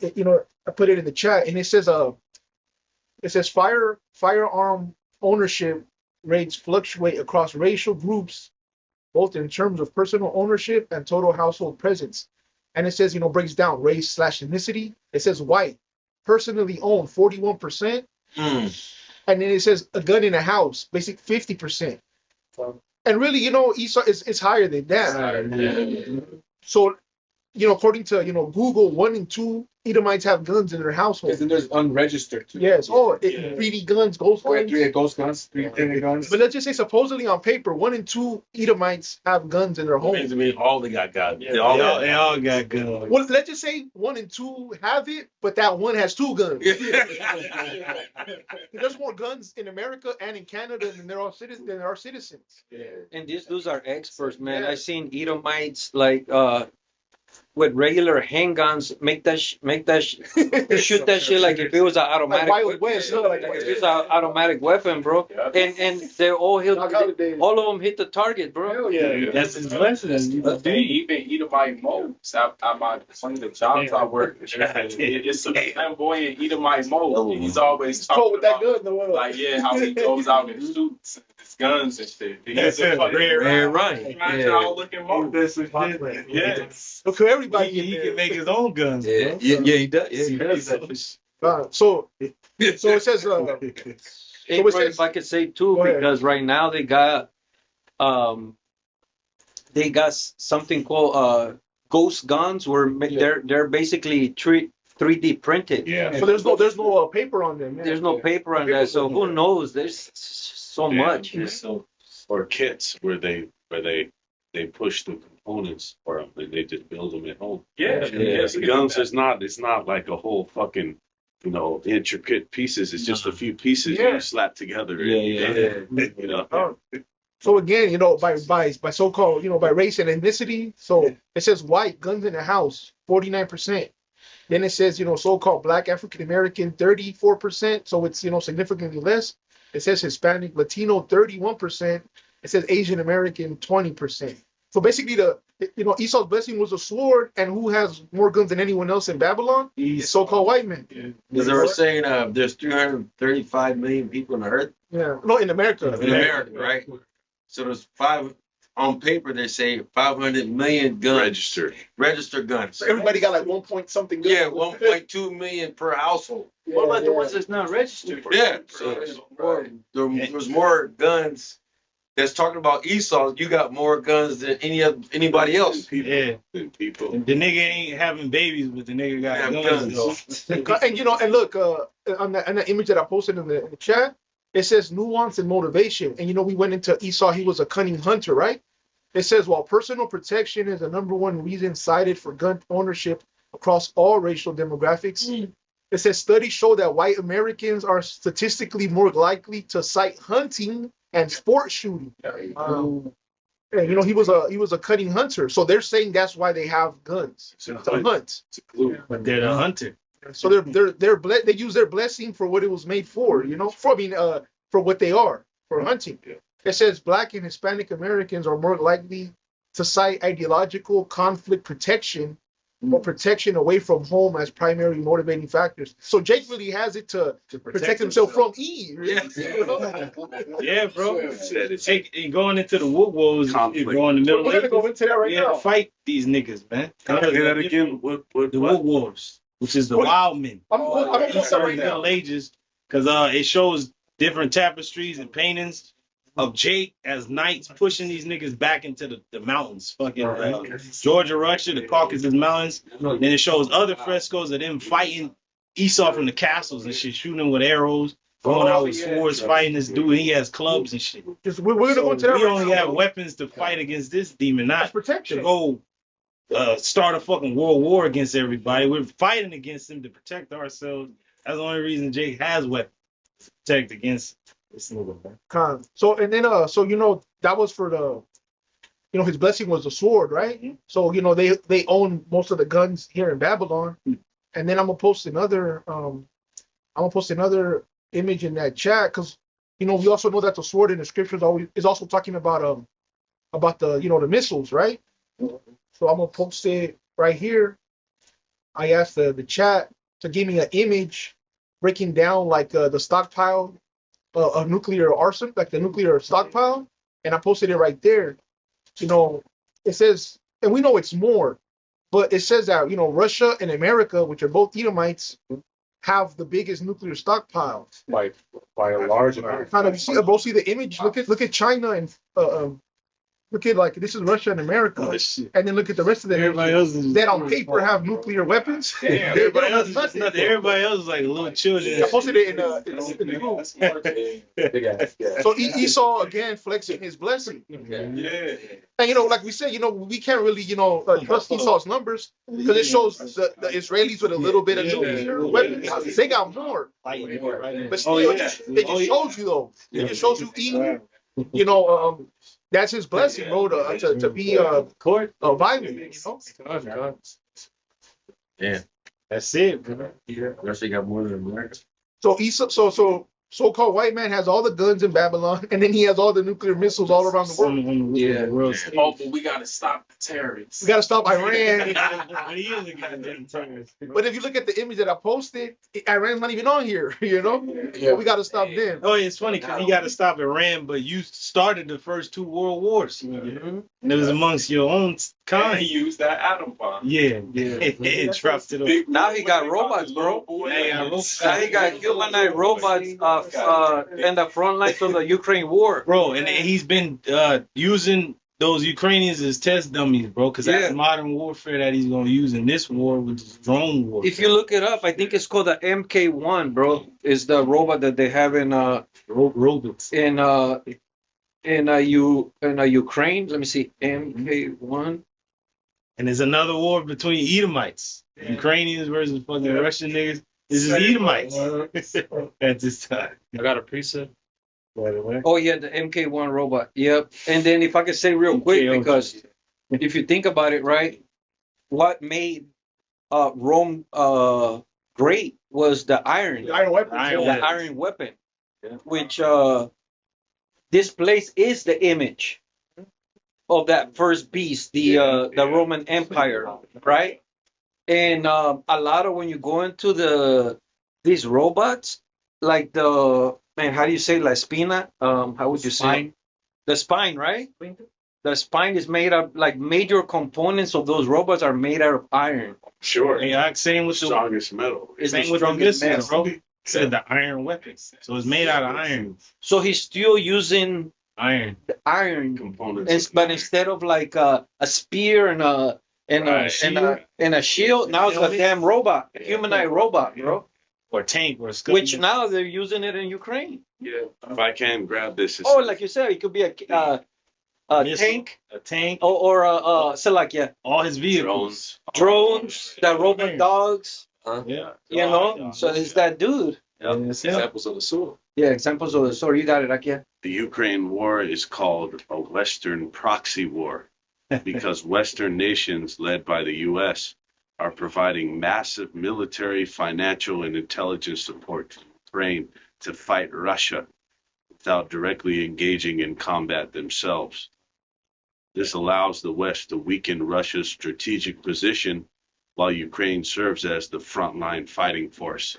I put it in the chat, and it says firearm ownership rates fluctuate across racial groups, both in terms of personal ownership and total household presence. And it says, breaks down race/ethnicity. It says white, personally owned 41%. And then it says a gun in a house, basic 50%. And really, Esau is higher than that. So, according to Google, 1 in 2 Edomites have guns in their household. And then there's unregistered too. Yes. 3D guns, ghost guns. 3 ghost guns, 3 printed guns. But let's just say, supposedly on paper, 1 in 2 Edomites have guns in their home. I mean, all they got guns. They all got guns. Well, let's just say 1 in 2 have it, but that one has 2 guns. There's more guns in America and in Canada than there are citizens. And these dudes are experts, man. I seen Edomites like with regular handguns shoot that shit like if it was an automatic Wild West, like if it's an automatic weapon, bro. And they all of them hit the target, bro. Yeah, That's his blessing. even Edomite modes. One of the jobs I work, it's a flamboyant Edomite mode. He's always talking about how he goes out and shoots his guns and shit. He's a fucking all looking mode. Yeah. Look, everybody He can make his own guns. Yeah, Bro. he does. Yeah, he does. So it says Hey, bro, if I could say too, because right now they got something called ghost guns where they're basically 3D printed. Yeah. So there's no paper on them. Man. There's no paper on that, so who knows? There's so much. Or kits where they push the components for them and they just build them at home. The guns is not like a whole fucking intricate pieces. It's just a few pieces you slap together. So again, by so-called, by race and ethnicity. So it says white guns in the house, 49%. Then it says, so-called black African American, 34%. So it's, significantly less. It says Hispanic Latino, 31%. It says Asian American, 20%. So basically, Esau's blessing was a sword, and who has more guns than anyone else in Babylon? So-called white men. Because they were saying there's 335 million people on the earth. Yeah, no, in America. In America, right? So there's on paper they say 500 million guns registered guns. So everybody got like 1 point something guns. Yeah, 1.2 million per household. What about the ones that's not registered? Yeah, so there's more guns. That's talking about Esau. You got more guns than anybody else. People. And the nigga ain't having babies, but the nigga got guns. And look, on that image that I posted in the chat, it says nuance and motivation. And we went into Esau. He was a cunning hunter, right? It says while personal protection is the number one reason cited for gun ownership across all racial demographics. It says studies show that white Americans are statistically more likely to cite hunting and sport shooting. And he was a cutting hunter. So they're saying that's why they have guns to hunt. But they're the hunter. So they use their blessing for what it was made for. For what they are, for hunting. It says Black and Hispanic Americans are more likely to cite ideological conflict protection or protection away from home as primary motivating factors. So Jake really has it to protect himself from Eve. Yeah, bro. Jake, going into the wood wars, you're going to the We're gonna go into that right now. Fight these niggas, man. Say that again. What? The wood wars, which is the wild men. I'm gonna post that right now. Middle Ages, because it shows different tapestries and paintings of Jake as knights pushing these niggas back into the mountains, fucking Georgia, Russia, the Caucasus Mountains. Then it shows other frescoes of them fighting Esau from the castles and shit, shooting him with arrows, going out with swords, fighting this dude. He has clubs and shit. We're gonna go into that. We only have weapons to fight against this demon, not protection. to go start a fucking world war against everybody. We're fighting against them to protect ourselves. That's the only reason Jake has weapons to protect against this nigga, man. So and then that was for the his blessing was the sword, right? So they own most of the guns here in Babylon. And then I'm gonna post another image in that chat because we also know that the sword in the scriptures is also talking about the the missiles, right? So I'm gonna post it right here. I asked the chat to give me an image breaking down like the stockpile of nuclear arsenal, like the nuclear stockpile, and I posted it right there. It says, and we know it's more, but it says that Russia and America, which are both Edomites, have the biggest nuclear stockpile by a large amount. Kind of, you see the image. Look at China and look at like this is Russia and America, and then look at the rest of the Everybody else is that on paper have nuclear weapons. Everybody else is nothing. Everybody else is like little children. I posted it in the group. So Esau again flexing his blessing. And like we said, we can't really trust Esau's numbers because it shows the Israelis with a little bit of nuclear weapons. They got more, but still, it just shows you though. It just shows you Edom. That's his blessing, bro, to be violent, Yeah. That's it, bro. Russia got more than America. So Esau, so-called white man has all the guns in Babylon, and then he has all the nuclear missiles all around the world. Yeah. Oh, but we gotta stop the terrorists. We gotta stop Iran. But But if you look at the image that I posted, Iran's not even on here. Yeah. We gotta stop them. Oh, it's funny because you got to stop Iran, but you started the first two world wars, and it was amongst your own kind. He used that atom bomb. Yeah. It dropped it up. Now he got robots, bro. Now he got humanoid robots in the front lines of the Ukraine war. Bro, and he's been using those Ukrainians as test dummies, bro, because that's modern warfare that he's going to use in this war, which is drone war. If you look it up, I think it's called the MK1, bro. Is the robot that they have in robots in Ukraine. Let me see, MK1. And there's another war between Edomites, Ukrainians versus fucking Russian niggas. This is Edomites at this time. I got a preset. Oh yeah, the MK1 robot. Yep. And then if I could say real quick, because if you think about it, right, what made Rome great was the iron. The iron weapon. The iron weapon. Which this place is the image of that first beast, the Roman Empire, right? And a lot of when you go into these robots, like how do you say la espina? How would you say? The spine, right? The spine is made of like major components of those robots are made out of iron. Sure. Yeah, same with the strongest metal. Same with the missiles, bro. Said the iron weapons, so it's made out of iron. So he's still using iron, the iron components, but instead of like a spear and a shield, now it's a damn robot, a humanoid robot, bro. Or tank, or which now they're using it in Ukraine. Yeah, if I can grab this. Oh, like you said, it could be a tank, or so like all his vehicles, drones, the robot dogs. Yeah, So it's that dude. Examples of the sword. Yeah, examples of the sword. You got it, Akia. The Ukraine war is called a Western proxy war because Western nations, led by the U.S., are providing massive military, financial, and intelligence support to Ukraine to fight Russia without directly engaging in combat themselves. This allows the West to weaken Russia's strategic position while Ukraine serves as the frontline fighting force.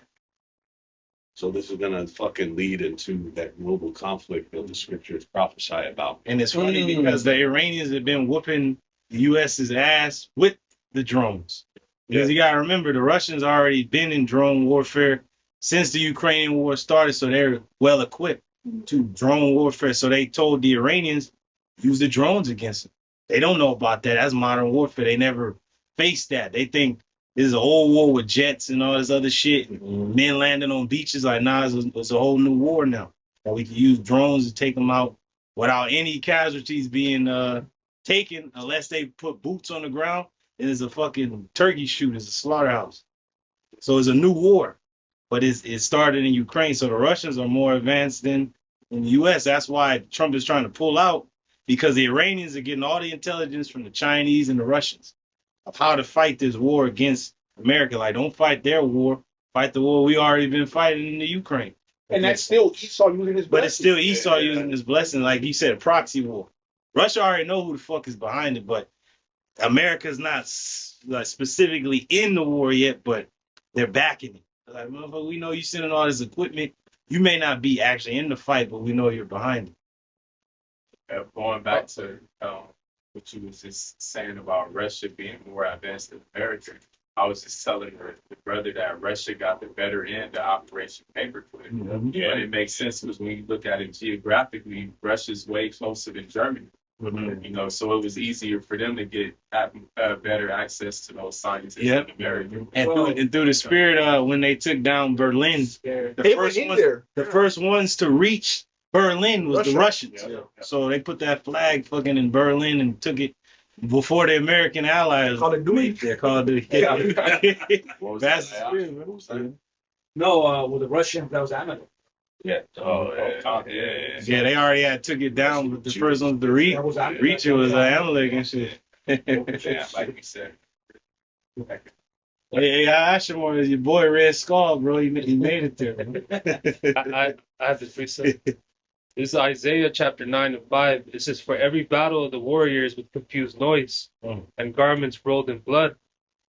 So this is gonna fucking lead into that global conflict that the scriptures prophesy about. And it's funny because the Iranians have been whooping the US's ass with the drones. Because you gotta remember the Russians already been in drone warfare since the Ukrainian war started, so they're well equipped to drone warfare. So they told the Iranians use the drones against them. They don't know about that. That's modern warfare. They never faced that. They think this is a whole war with jets and all this other shit. And men landing on beaches. Like, nah, it's a whole new war now. And we can use drones to take them out without any casualties being taken, unless they put boots on the ground. It is a fucking turkey shoot. It's a slaughterhouse. So it's a new war. But it started in Ukraine. So the Russians are more advanced than in the U.S. That's why Trump is trying to pull out, because the Iranians are getting all the intelligence from the Chinese and the Russians of how to fight this war against America. Like, don't fight their war. Fight the war we already been fighting in the Ukraine. And that's still Esau using his blessing. But it's still Esau using his blessing. Like you said, a proxy war. Russia already know who the fuck is behind it, but America's not like specifically in the war yet, but they're backing it. Like, motherfucker, we know you sending all this equipment. You may not be actually in the fight, but we know you're behind it. Going back to what you was just saying about Russia being more advanced than America, I was just telling the brother that Russia got the better end of Operation Paperclip. Mm-hmm. Yeah, and it makes sense because when you look at it geographically, Russia's way closer than Germany. Mm-hmm. You know, so it was easier for them to get better access to those scientists in America. And through the spirit, when they took down Berlin, the first ones to reach Berlin was the Russians. Yeah. So they put that flag fucking in Berlin and took it before the American allies. Call it Dewey. They're called it. That's the spirit, man. No, with the Russians, that was Amalek. Yeah. Yeah, they already had took it down, but the first ones to reach it was Amalek and shit. Yeah, like you said. Hey, Ashimore is your boy Red Skull, bro. He made it there. I have the precept. This is Isaiah chapter 9 and 5. It says, "For every battle of the warriors with confused noise and garments rolled in blood,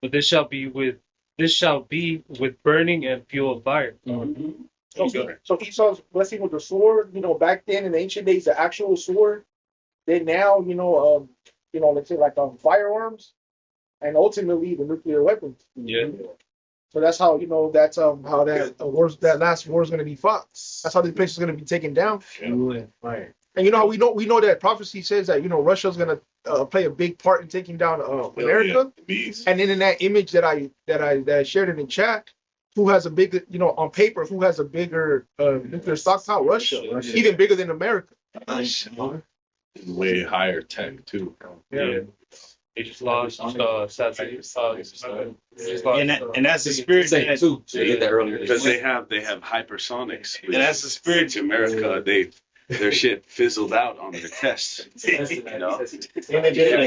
but this shall be with burning and fuel of fire." So Esau's blessing with the sword, back then in the ancient days, the actual sword. Then now, let's say like firearms, and ultimately the nuclear weapons. Yeah. So that's how that's how that last war is going to be fought. That's how this place is going to be taken down. Fire. And how we know that prophecy says that Russia's going to play a big part in taking down America. And then in that image that I shared it in chat, who has a bigger on paper, who has a bigger nuclear stockpile? Russia, even bigger than America. Way higher tech too. Yeah. They just lost And that's the spirit Because they have hypersonics. And that's the spirit to America. Their shit fizzled out on their tests. And they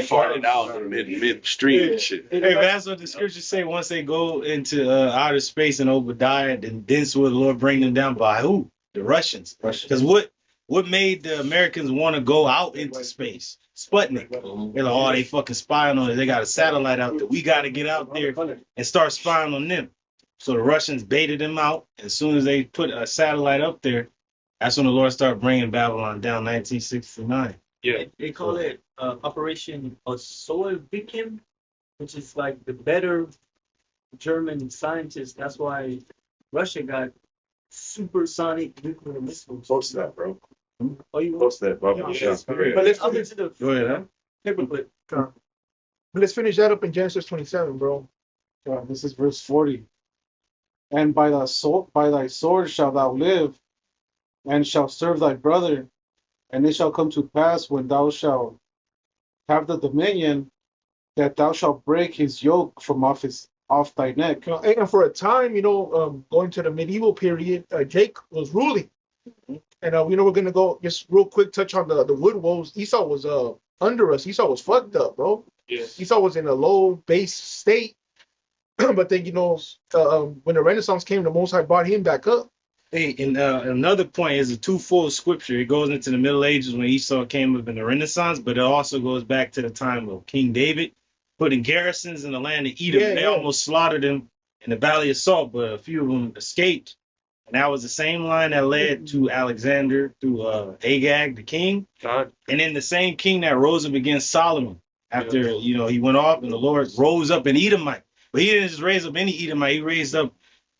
farted out midstream and shit. Hey, but that's what the scriptures say. Once they go into outer space and Obadiah, then thence will the Lord bring them down by who? The Russians. Because what made the Americans want to go out into space? Sputnik. They're like, they fucking spying on it. They got a satellite out there. We got to get out there and start spying on them. So the Russians baited them out. As soon as they put a satellite up there, that's when the Lord started bringing Babylon down, 1969. Yeah. They call it Operation Solvikin, which is like the better German scientists. That's why Russia got supersonic nuclear missiles. Post that, bro. Oh, you Post that, bro. But let's I'll get to the Go ahead, paperclip. But let's finish that up in Genesis 27, bro. This is verse 40. And by thy sword shalt thou live, and shalt serve thy brother. And it shall come to pass when thou shalt have the dominion, that thou shalt break his yoke from off his off thy neck. And for a time, going to the medieval period, Jake was ruling. And we're gonna go just real quick touch on the wood woes. Esau was under us. Esau was fucked up, bro. Yes. Esau was in a low base state. But then when the Renaissance came, the Most High brought him back up. Hey, and another point is a twofold scripture. It goes into the Middle Ages when Esau came up in the Renaissance, but it also goes back to the time of King David, putting garrisons in the land of Edom. Yeah, They yeah. almost slaughtered them in the Valley of Salt, but a few of them escaped. And that was the same line that led to Alexander through Agag, the king. God. And then the same king that rose up against Solomon after, he went off and the Lord rose up an Edomite. But he didn't just raise up any Edomite. He raised up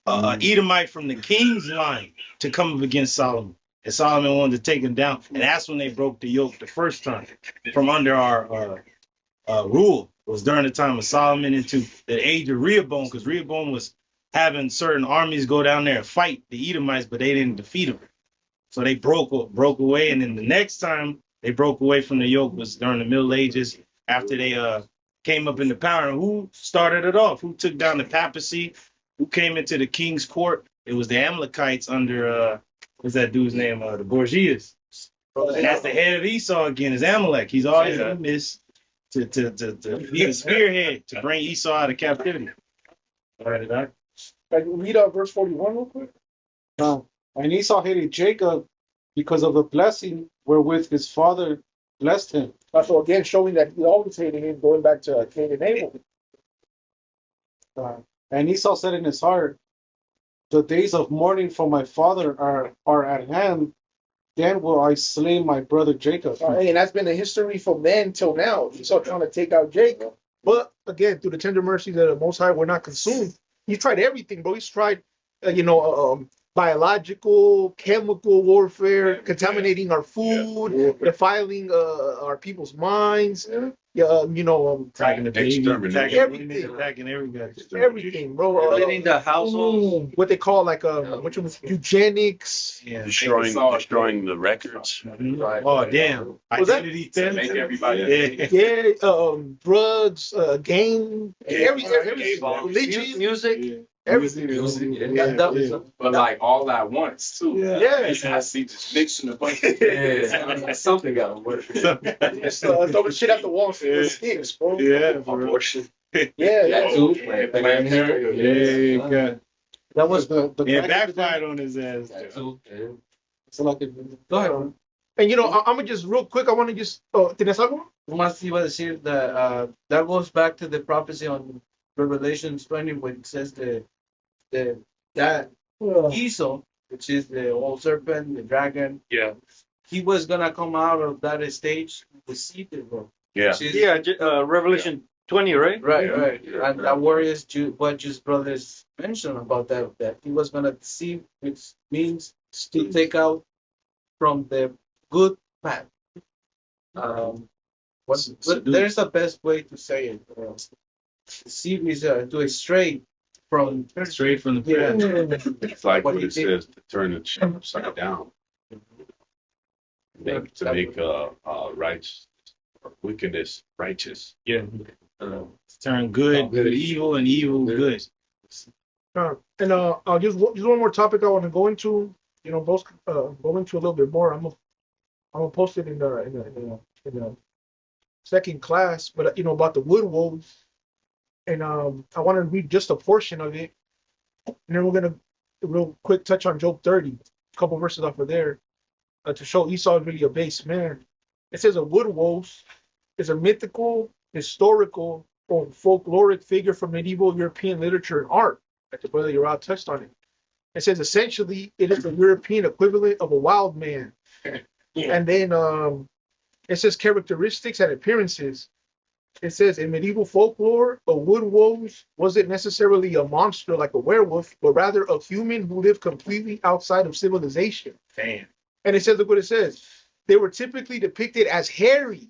an Edomite from the king's line to come up against Solomon. And Solomon wanted to take him down. And that's when they broke the yoke the first time from under our rule. It was during the time of Solomon into the age of Rehoboam, because Rehoboam was having certain armies go down there and fight the Edomites, but they didn't defeat them. So they broke away. And then the next time they broke away from the yoke was during the Middle Ages after they came up into power. And who started it off? Who took down the papacy? Who came into the king's court? It was the Amalekites under, what's that dude's name? The Borgias. And that's the head of Esau again, is Amalek. He's always in this to be the spearhead to bring Esau out of captivity. All right, Doc. Read out verse 41 real quick. And Esau hated Jacob because of the blessing wherewith his father blessed him. So again, showing that he always hated him, going back to Cain and Abel. And Esau said in his heart, the days of mourning for my father are at hand. Then will I slay my brother Jacob. And that's been the history from then till now. Esau trying to take out Jacob. But again, through the tender mercies of the Most High, we're not consumed. He's tried everything, bro. He's tried, biological, chemical warfare, contaminating our food, defiling our people's minds. Attacking the baby, attacking everything. women, attacking everybody. Everything, bro. Splitting the household. What they call eugenics. Yeah. Destroying the records. Oh, damn. Was that- Identity To theft. make everybody. Yeah. Drugs, game, everything, Game, religion, Music. everything. But like all at once too. Yeah. I see just mixing a bunch of Something got to work. Just throwing shit at the wall for sticks, bro. Yeah, bro. abortion. Yeah, That too. Playing hair. Yeah, God. That was Yeah, backfired on his ass. That too. Yeah. So like Go ahead, man. And I'm gonna just real quick. I want to just. ¿Tienes algo? Más iba a decir that goes back to the prophecy on Revelation 20 when it says that Esau, which is the old serpent, the dragon, he was gonna come out of that stage deceived, bro. Yeah. Which is- Revelation 20, right? Right. And that word is what just brothers mentioned about that he was gonna deceive, which means to take out from the good path. There's the best way to say it. Deceive is to astray from Straight from the path. It's like What what he it did. says to turn the ship upside down. To make righteous or wickedness righteous. Yeah. Turn good to evil and evil good. And just one more topic I want to go into. Both go into a little bit more. I'm gonna post it in the second class, but about the wood wolves. And I want to read just a portion of it, and then we're gonna real quick touch on Job 30, a couple verses off of there, to show Esau is really a base man. It says a wood wolf is a mythical, historical, or folkloric figure from medieval European literature and art. Like the brother Uriah touched on it. It says essentially it is the European equivalent of a wild man. And then it says characteristics and appearances. It says in medieval folklore, a wood wolf wasn't necessarily a monster like a werewolf, but rather a human who lived completely outside of civilization. Damn. And it says, look what it says. They were typically depicted as hairy.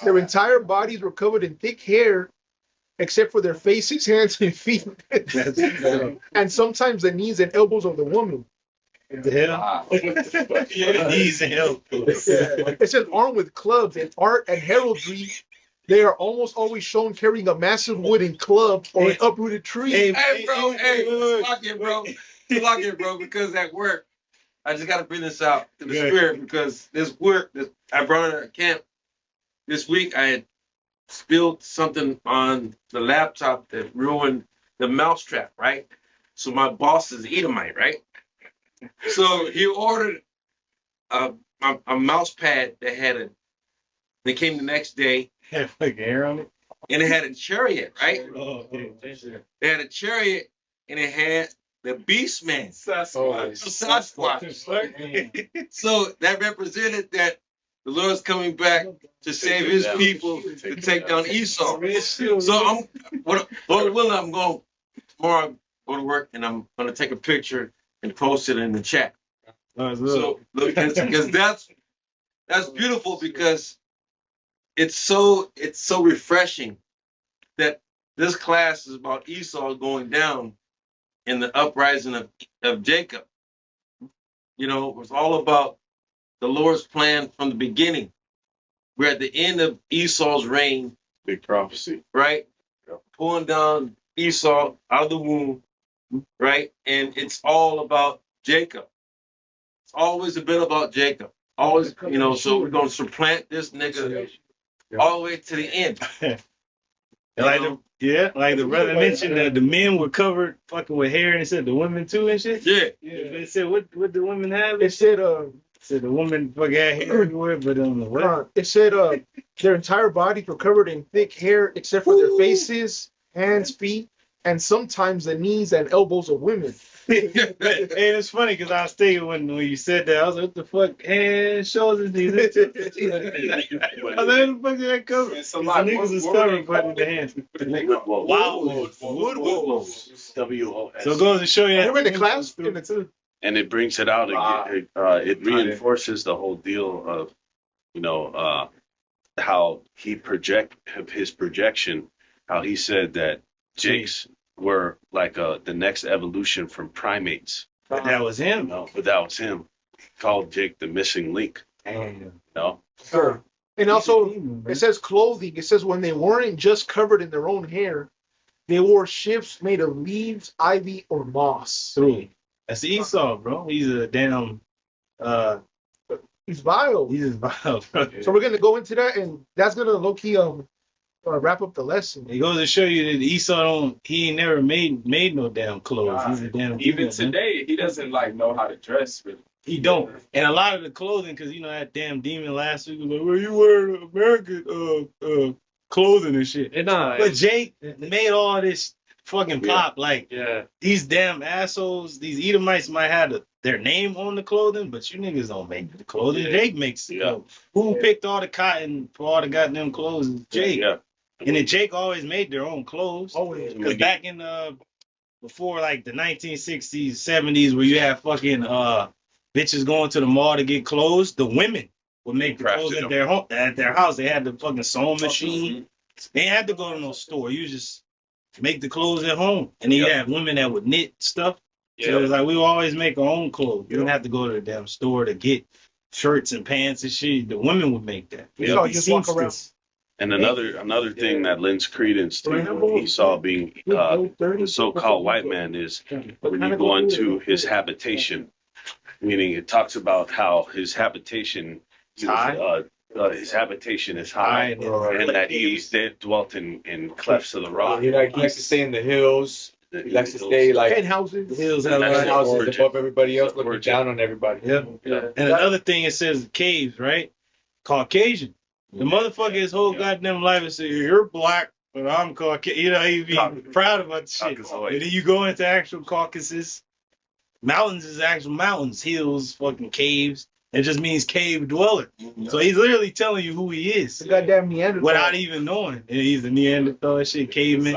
Their entire bodies were covered in thick hair, except for their faces, hands, and feet. And sometimes the knees and elbows of the woman. The hell? Knees and elbows. It says armed with clubs and art and heraldry. They are almost always shown carrying a massive wooden club or an uprooted tree. Hey, bro, lock it, bro. Lock it, bro, because at work, I just got to bring this out to the spirit because this work, I brought it at camp this week. I had spilled something on the laptop that ruined the mousetrap, right? So my boss is Edomite, right? So he ordered a mouse pad they came the next day. Had like hair on it. And it had a chariot, right? Oh, They had a chariot and it had the beast man. Sasquatch. So that represented that the Lord's coming back to save his people to take down Esau. So Lord willing, I'm going tomorrow, go to work, and I'm going to take a picture and post it in the chat. So because that's beautiful because it's so refreshing that this class is about Esau going down in the uprising of Jacob. You know, it was all about the Lord's plan from the beginning. We're at the end of Esau's reign. Big prophecy. Right? Pulling down Esau out of the womb, right? And it's all about Jacob. It's always a bit about Jacob. Always, you know, so we're going to supplant this nigga all the way to the end. Like the brother mentioned that the men were covered fucking with hair, and it said the women too and shit. Yeah. They said what the women have? It said the women fucking had hair everywhere, but on the what? It said their entire bodies were covered in thick hair except for their faces, hands, feet, and sometimes the knees and elbows of women. Hey, it's funny because I was thinking when you said that, I was like, what the fuck, hands, shoulders, knees. I was like, what the fuck did that cover? These niggas is covered but the hands. Woodwolves. W-O-S. So it goes to show you that. Remember the class? And it brings it out again. It reinforces the whole deal of, you know, how his projection, how he said that Jakes were like the next evolution from primates. But that was him. No, but that was him. He called Jake the missing link. No. Sure. And also, it says clothing. It says when they weren't just covered in their own hair, they wore shifts made of leaves, ivy, or moss. That's Esau, bro. He's a damn. He's vile. He's vile, bro. So we're gonna go into that, and that's gonna low key wrap up the lesson. It goes to show you that Esau he ain't never made no damn clothes. He's a damn even demon, today, he doesn't like know how to dress really. He don't. And a lot of the clothing, because you know that damn demon last week was like, well, you wear American clothing and shit. But Jake made all this fucking pop. Like these damn assholes, these Edomites might have their name on the clothing, but you niggas don't make the clothing. Jake makes it. Who picked all the cotton for all the goddamn clothes? Jake. And then Jake always made their own clothes. Always. Because back in before like the 1960s, 70s, where you had fucking bitches going to the mall to get clothes, the women would make the clothes at their home, at their house. They had the fucking sewing machine. They ain't had to go to no store. You just make the clothes at home. And then you had women that would knit stuff. So it was like we would always make our own clothes. You didn't have to go to the damn store to get shirts and pants and shit. The women would make that. Just walk around. And another thing that lends credence to Esau being the so-called white man is when you go into his habitation, meaning it talks about how his habitation is high, and that he dwelt in clefts of the rock. He likes to stay in the hills. He likes to stay like penthouses. Hills penthouses above everybody else, looking down on everybody. And another thing, it says caves, right? Caucasian. The motherfucker his whole goddamn life is saying, you're black, but I'm Caucasian. You know, he be proud about the shit. And then you go into actual Caucasus. Mountains is actual mountains, hills, fucking caves. It just means cave dweller. So he's literally telling you who he is. The goddamn Neanderthal. Without even knowing. And he's a Neanderthal and shit, caveman.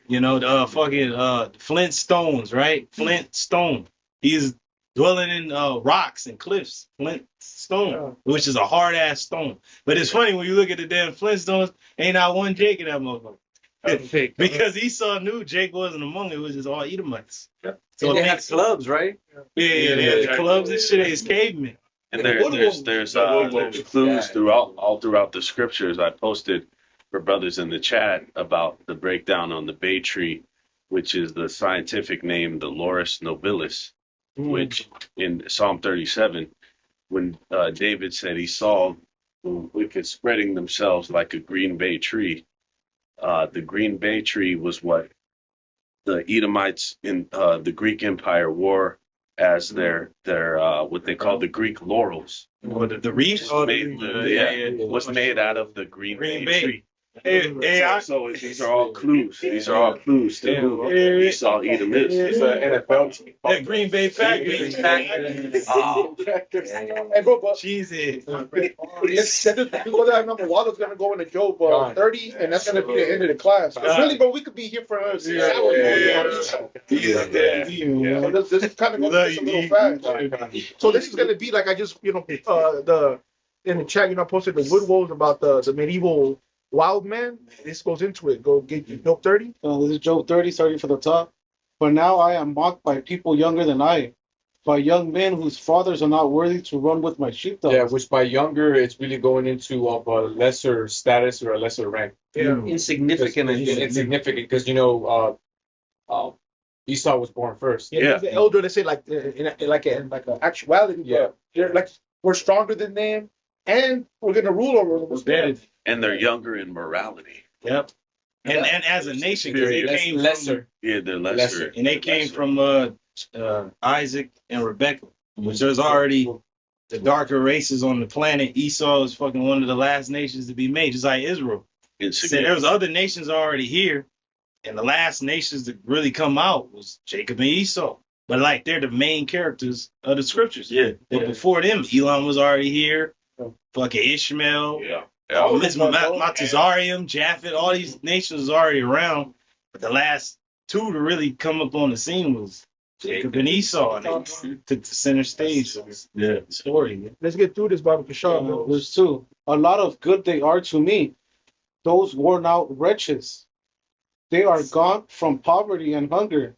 You know, the fucking Flintstones, right? Flintstone. He's dwelling in rocks and cliffs. Flintstone, which is a hard ass stone. But it's funny when you look at the damn Flintstones, ain't not one Jake in that motherfucker. Because Esau knew Jake wasn't among it, was just all Edomites. So they had clubs, right? Yeah, they had clubs and shit. It's cavemen. And there's clues all throughout the scriptures. I posted for brothers in the chat about the breakdown on the bay tree, which is the scientific name, the Laurus nobilis, which in Psalm 37, when David said he saw the wicked spreading themselves like a green bay tree, the green bay tree was what the Edomites in the Greek Empire wore as their what they call the Greek laurels. Or the reefs? Was made out of the green bay tree. Hey, So these are all clues. These are all clues to who Esau Edom is. It's an NFL team. that Green Bay Packers. Hey, bro, but Jesus. let's go that number. Waldo's gonna go into Job 30, and that's gonna be the end of the class. But really, bro, we could be here for 6 hours. So let's kind of go through this a little fast. So this is gonna be like I just in the chat, I posted the wood woes about the medieval wild man. This goes into it. Go get Job 30. This is Job 30, starting from the top. But now I am mocked by people younger than I, by young men whose fathers are not worthy to run with my sheepdogs. Yeah, which by younger, it's really going into of a lesser status or a lesser rank. Yeah. Insignificant. Insignificant because Esau was born first. Yeah, the elder. They say like in actuality. Yeah. They're like we're stronger than them, and we're gonna rule over them. And they're younger in morality. Yep. And as a nation, because they came lesser. Yeah, they're lesser. And they came from Isaac and Rebecca, which there's already the darker races on the planet. Esau is fucking one of the last nations to be made, just like Israel. So there was other nations already here, and the last nations to really come out was Jacob and Esau. But like they're the main characters of the scriptures. Yeah. But before them, Elam was already here. Fucking Ishmael. Yeah. Matazarium, Japhet, all these nations was already around. But the last two to really come up on the scene was Jacob and Esau, and they took the center stage of the story. Let's get through this, Baba Kishar. Verse 2. A lot of good they are to me, those worn out wretches. They are gaunt from poverty and hunger.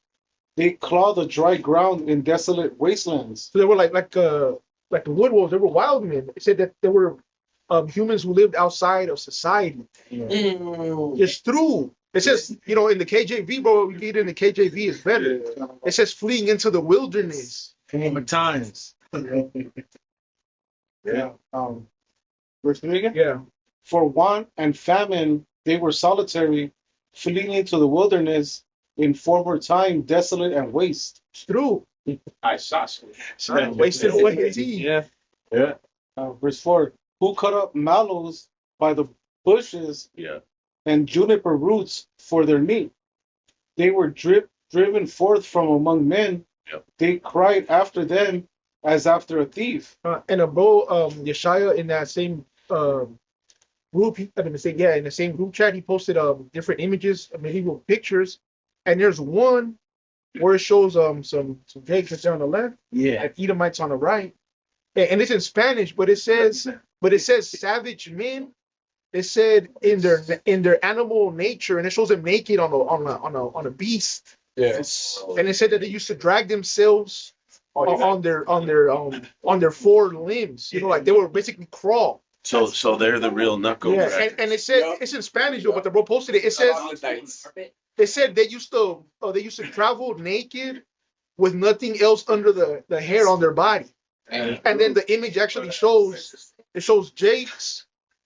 They claw the dry ground in desolate wastelands. So they were like the wood wolves. They were wild men. It said that they were humans who lived outside of society. It's true. It says, in the KJV, bro, you read in the KJV is better. It says fleeing into the wilderness. Times. Yeah. Verse 3 again? Yeah. For want and famine they were solitary, fleeing into the wilderness, in former time desolate and waste. It's true. I saw some. Wasted away his heat. Yeah. Verse 4. Who cut up mallows by the bushes and juniper roots for their meat. They were driven forth from among men. They cried after them as after a thief. And a bro, Yeshaya, in that same group, in the same group chat, he posted different images, medieval pictures, and there's one where it shows some Jacobs there on the left, and Edomites on the right, and it's in Spanish, but it says savage men. It said in their animal nature, and it shows them naked on a beast. Yes. And it said that they used to drag themselves on their four limbs. Like they were basically crawl. So they're the real knuckle. Yeah, and it said it's in Spanish though, but the bro posted it. It said they used to travel naked with nothing else under the hair on their body. And then the image actually shows Jake's,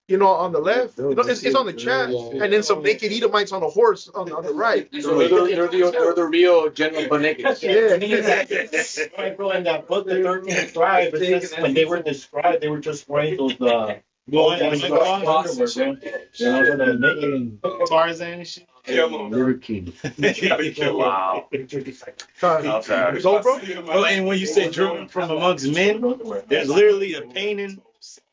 on the left. It's on the chat, and then some naked Edomites on a horse on the right. So they're the real General Bonegas. Yeah. Bro, in that book, the 13th tribe, it says when they were described, they were just wearing those Tarzan and shit. Wow. So, bro? And when you say driven from amongst men, there's literally a painting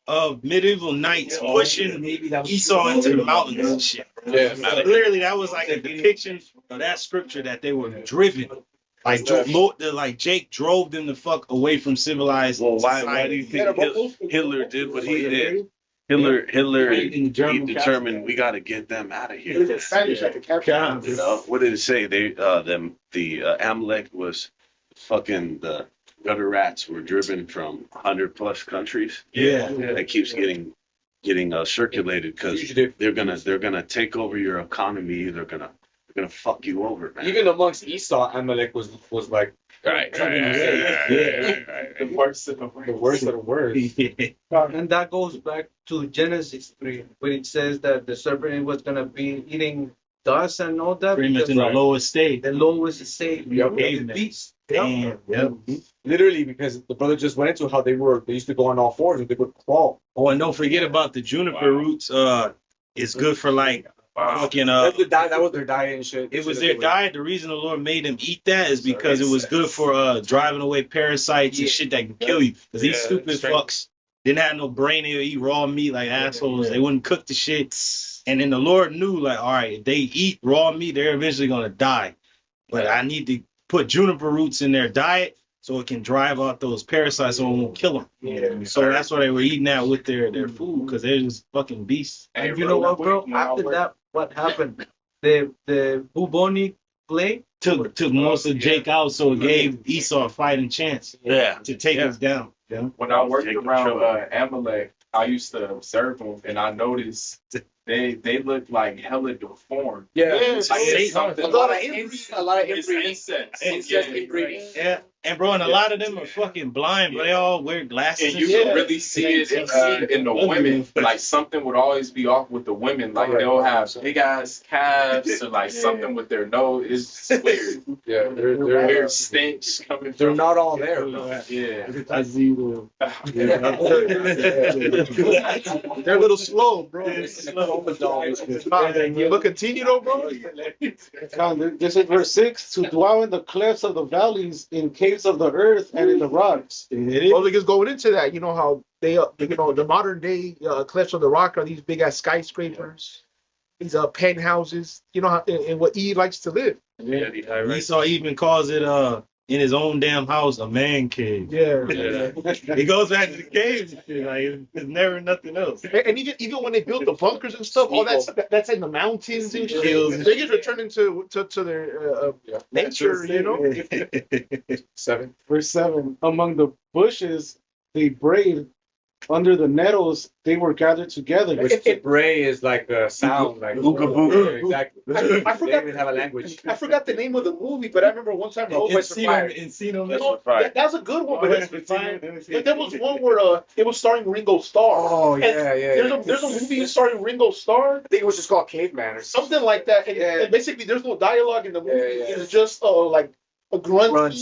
of medieval knights pushing Esau into the mountains and shit. Yeah. Literally, that was like a depiction of that scripture that they were driven. Like Jake drove them the fuck away from civilized society. Why do you think Hitler did what he did? Hitler, he determined we got to get them out of here. What did it say? The Amalek was fucking the gutter rats were driven from 100+ countries. Yeah. That keeps getting getting circulated because they're gonna take over your economy. They're gonna fuck you over, man. Even amongst Esau, Amalek was like Right. The worst of the worst. the worst of the worst. And that goes back to Genesis 3, where it says that the serpent was going to be eating dust and all that. Pretty much in the lowest state. The lowest estate. Yep. The beast. Damn. Yep. Literally, because the brother just went into how they used to go on all fours and they would crawl. Oh, and don't forget about the juniper roots. It's good for like fucking That was their diet and shit. It was their diet. The reason the Lord made them eat that is because it was good for driving away parasites and shit that can kill you. Because these stupid fucks didn't have no brain. They would eat raw meat like assholes. They wouldn't cook the shit. And then the Lord knew, like, all right, if they eat raw meat, they're eventually gonna die. But I need to put juniper roots in their diet so it can drive out those parasites so it won't kill them. Yeah. So that's why they were eating that with their food, because they're just fucking beasts. And you know what, bro? After that, what happened? The bubonic plague took most of Jake out, so it gave Esau a fighting chance. Yeah. To take us down. Yeah. When I worked around Amalek, I used to observe them, and I noticed they look like hella deformed. Yeah, Like it's something a lot of inbreeding. Incest inbreeding. Yeah. And bro, and a lot of them are fucking blind, but they all wear glasses. And you can really see it in the women. Like something would always be off with the women. Like they'll have big ass calves or like something with their nose. It's weird. Yeah, they're Weird stench coming from. they're not all there. Yeah. They're a little slow, bro. You look continue though, bro. This is verse 6, to dwell in the clefts of the valleys, in caves of the earth, and in the rocks. Well, just going into that, you know how they the modern day clefts of the rock are these big ass skyscrapers, these penthouses. You know how and what Eve likes to live. Yeah. Esau even calls it in his own damn house a man cave. Yeah. He goes back to the caves and shit. Like it's never nothing else. And even when they built the bunkers and stuff, all that's in the mountains and shit. They just return into to their nature, you know. 7. Verse 7, among the bushes they brayed, under the nettles they were gathered together. Which bray is like a sound, like exactly. I forgot. They even have a language. I forgot the name of the movie, but I remember one time. That was a good one, but there was one where it was starring Ringo Starr. Oh yeah. There's a movie starring Ringo Starr. I think it was just called Caveman or something like that. And basically, there's no dialogue in the movie. It's just like a grunt,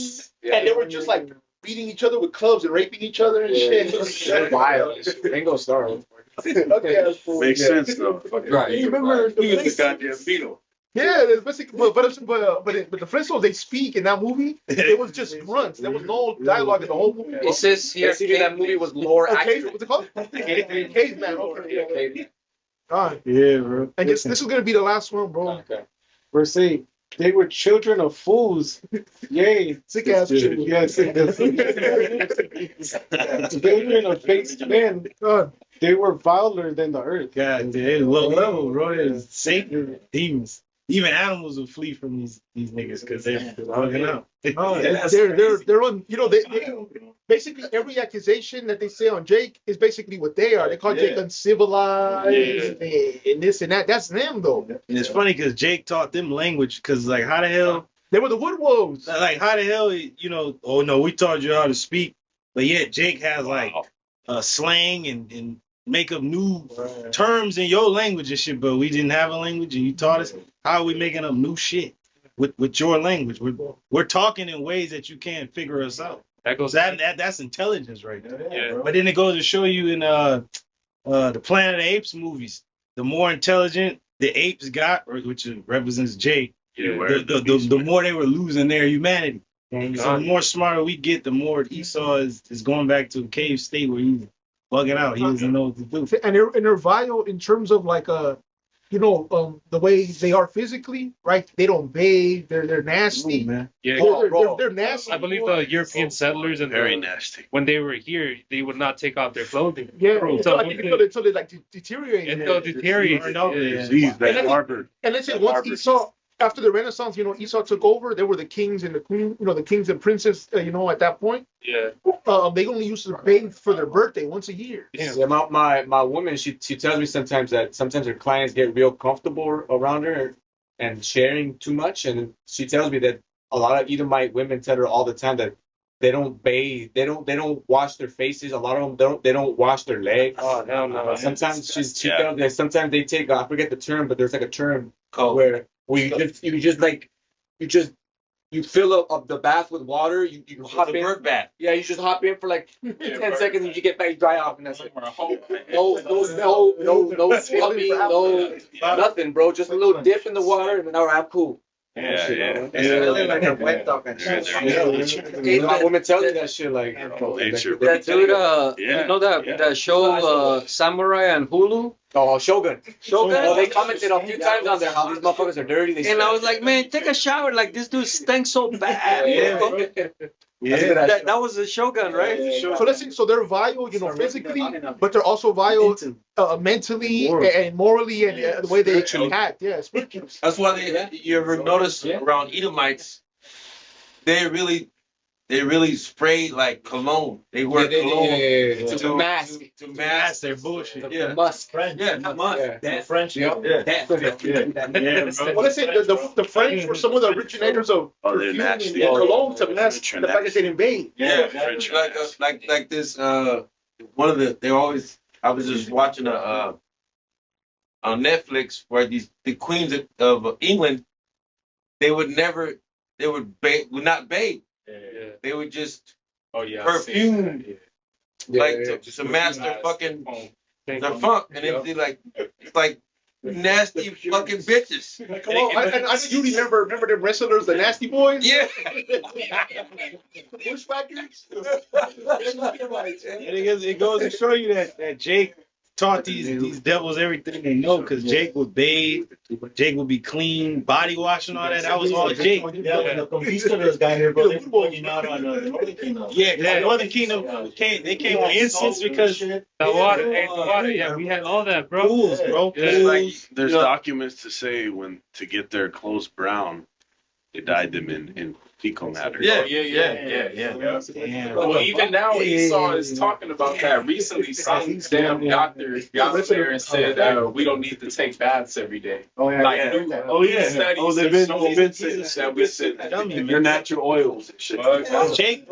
and they were just like beating each other with clubs and raping each other and shit. Wild. Ringo Starr. Okay, Makes sense though. Right. You remember The goddamn Beatle. Yeah, it's basically, but the Flintstones, they speak in that movie. It was just grunts. There was no dialogue in the whole movie. It says here, Basically, that movie was lore accurate. What's it called? Caveman. Okay. Caveman. All right. Yeah, bro. And this is gonna be the last one, bro. Okay. Verse 8, they were children of fools. Yea. Sick ass children. Yes. Children of base men. They were viler than the earth. God, they're low level, bro. They're Satan demons. Even animals will flee from these niggas because they're hugging out. They're on. You know, they basically every accusation that they say on Jake is basically what they are. They call Jake uncivilized and this and that. That's them though. And it's funny because Jake taught them language because like how the hell they were the woodwolves. Like how the hell oh no, we taught you how to speak, but yet Jake has like slang and make up new terms in your language and shit, but we didn't have a language and you taught us. How are we making up new shit with your language? We're talking in ways that you can't figure us out. That's intelligence right there. Yeah. But then it goes to show you in the Planet of the Apes movies, the more intelligent the apes got, which represents Jake, the more they were losing their humanity. So the more smarter we get, the more Esau is going back to a cave state where he's bugging out. He doesn't know what to do. And they're vile in terms of like the way they are physically, right? They don't bathe. They're nasty. Ooh, man. Yeah, they're nasty. I believe the European settlers and Very nasty. when they were here, they would not take off their clothing. Yeah, So they like deteriorate. and they'll deteriorate. Disease that harbored. And let's say once Esau after the Renaissance, Esau took over. They were the kings and the queen, the kings and princes. At that point, Yeah. they only used to bathe for their birthday once a year. Yeah, my woman, she tells me sometimes that sometimes her clients get real comfortable around her and sharing too much, and she tells me that a lot of Edomite women tell her all the time that they don't bathe, they don't wash their faces. A lot of them don't wash their legs. Oh hell no. Sometimes she tells me that sometimes they take, I forget the term, but there's like a term Cold. where you fill up the bath with water. You hop It's a in. bird bath. Yeah, you just hop in for like 10 seconds and you get back dry off and that's it. No scrubbing, no nothing, bro. Just a little dip in the water and then all right, I'm cool. Yeah. Like a wet dog and shit. My woman tells me that shit like Nature. That dude, Yeah, you know that show Samurai on Hulu? oh Shogun. Shogun? Oh, they commented a few times on there how these motherfuckers are dirty. They And I was like, man, take a shower. Like, this dude stinks so bad. bro. That was a Shogun, right? So let's see. So they're vile, physically, but they're also vile mentally and morally, and the way they act. Yeah, spiritually. That's why you ever notice around Edomites, they really spray like cologne. They wear cologne to mask. to mask their bullshit. Yeah. Musk. Yeah, musk. That French. Yeah. Well, let's say the French were some of the originators of Oh, they're perfume nasty. and cologne to mask the fact that they didn't bathe. Yeah, French like this. One of the I was just watching on Netflix where the queens of England, they would not bathe. They would just perfume to mask their fucking their funk, and it's like nasty fucking bitches. Come on, I know you remember them wrestlers, the Nasty Boys. Yeah. Bushwhackers. And it goes to show you that Jake taught these devils everything they know, because Jake would bathe, Jake would be clean, body wash and all that. That was all Jake. Yeah, the conquistadors got here, bro. They're pointing out on the Northern Kingdom. Yeah, the Northern Kingdom they came with incense because The water, yeah, we had all that, bro. pools, bro. There's Pools. documents to say to get their clothes brown, they dyed them in fecal matter. Yeah. Damn. Well, even now, Esau is talking about that. Recently, some damn doctor got there and said, we don't need to take baths every day. Oh yeah. Like, yeah. new studies they've have been shown convinced that we should. Your natural oils and shit. Jake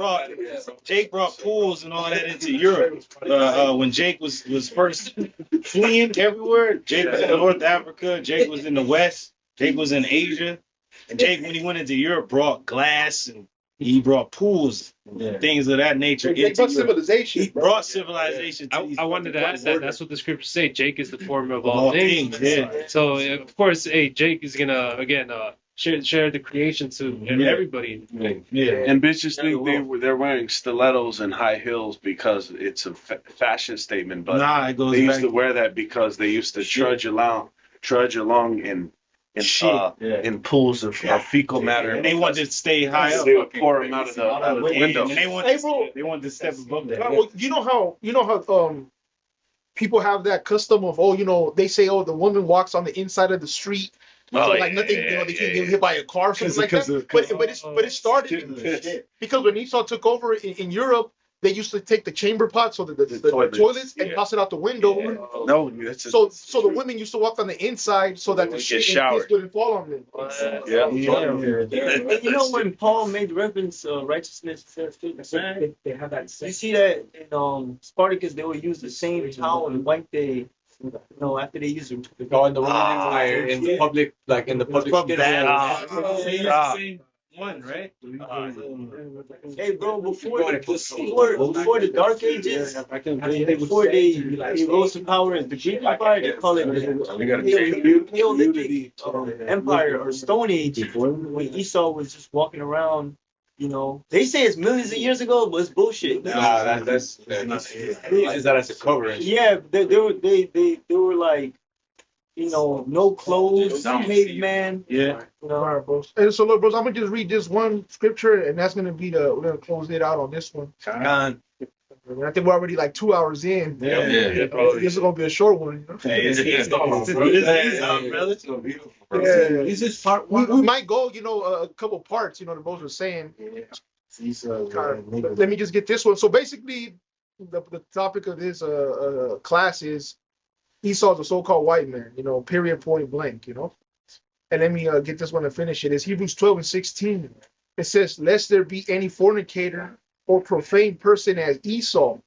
brought pools and all that into Europe. When Jake was first fleeing everywhere, Jake was in North Africa, Jake was in the West, Jake was in Asia, and Jake, when he went into Europe, brought glass and he brought pools, and things of that nature. They brought civilization. He brought civilization. To I wanted to ask that. That's what the scriptures say. Jake is the former of all things. Yeah. So of course, Jake is gonna again share the creation to everybody. Yeah. And bitches think they're wearing stilettos and high heels because it's a fashion statement, but Nah, it goes they back used to wear that because they used to trudge along in pools of fecal matter. And they wanted to stay high up. They would pour them out of the window. And they wanted to step above that. Well, you know how people have that custom of they say the woman walks on the inside of the street. So like nothing, they can't get hit by a car or something like that. But it started because when Esau took over in Europe, they used to take the chamber pot, so the toilets, and toss it out the window. No, that's So the women used to walk on the inside so that the shit and piss wouldn't fall on them. And you know when Paul made reference righteousness, they have that. You see that in Spartacus, they would use the same towel and wipe after they use it. Oh, and the Roman Empire in the public, like in the public. Same one, right? Hey, bro, before the Dark Ages, before they rose to power as the Greek Empire, they call it the Neolithic Empire or Stone Age, when Esau was just walking around. They say it's millions of years ago, but it's bullshit. Nah, that's uses that as a cover. Yeah, they were like, no clothes, made man. Yeah. All right, bros. And so look, bros, I'm gonna just read this one scripture, and that's gonna be we're gonna close it out on this one. And I think we're already like 2 hours in. Yeah, Yeah. This is gonna be a short one. You know? Hey, it's So beautiful. Yeah. This is part We one. might go, a couple parts. The most were saying. brother. Let me just get this one. So basically, the topic of this class is Esau's a so-called white man. Period, point blank. And let me get this one to finish it. It's Hebrews 12:16. It says, "Lest there be any fornicator or profane person as Esau."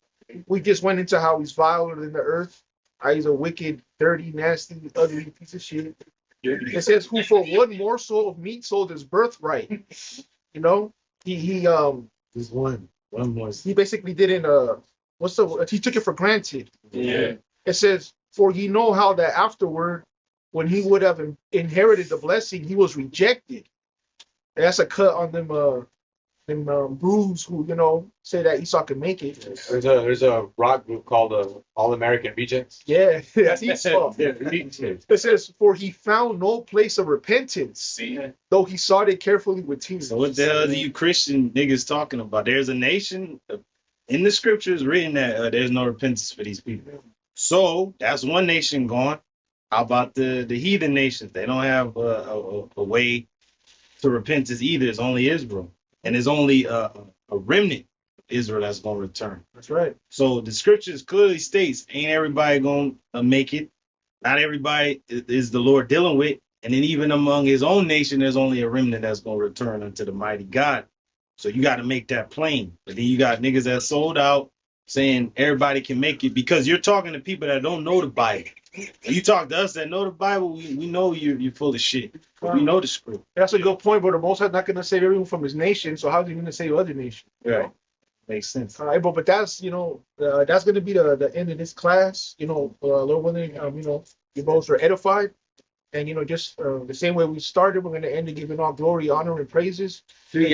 We just went into how he's viler than the earth. How he's a wicked, dirty, nasty, ugly piece of shit. It says, "Who for one morsel of meat sold his birthright." He Just one more. he basically didn't he took it for granted. Yeah. It says, "For ye know how that afterward, when he would have inherited the blessing, he was rejected." And that's a cut on them brews who say that Esau can make it. There's a rock group called All American Rejects. Yeah, that's Esau. Yeah. It says, "For he found no place of repentance, though he sought it carefully with tears." So what the hell are you Christian niggas talking about? There's a nation in the scriptures written that there's no repentance for these people. So that's one nation gone. How about the heathen nations? They don't have a way to repentance either. It's only Israel, and it's only a remnant of Israel that's gonna return. That's right. So the scriptures clearly states ain't everybody gonna make it. Not everybody is the Lord dealing with. And then even among his own nation, there's only a remnant that's gonna return unto the mighty God. So you got to make that plain. But then you got niggas that sold out saying everybody can make it because you're talking to people that don't know the Bible. When you talk to us that know the Bible, we know you're full of shit. But we know the script. That's a good point, but the Most High not going to save everyone from his nation, so how's he going to save other nations? Right. Makes sense. All right, but that's that's going to be the end of this class. Lord willing, you both are edified, and just the same way we started, we're going to end it giving all glory, honor, and praises. A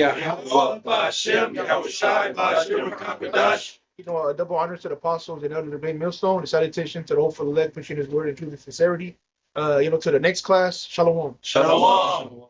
double honor to the apostles and elder debate millstone, a salutation to the hope for the elect, pushing his word in truth and sincerity. To the next class, shalom. Shalom.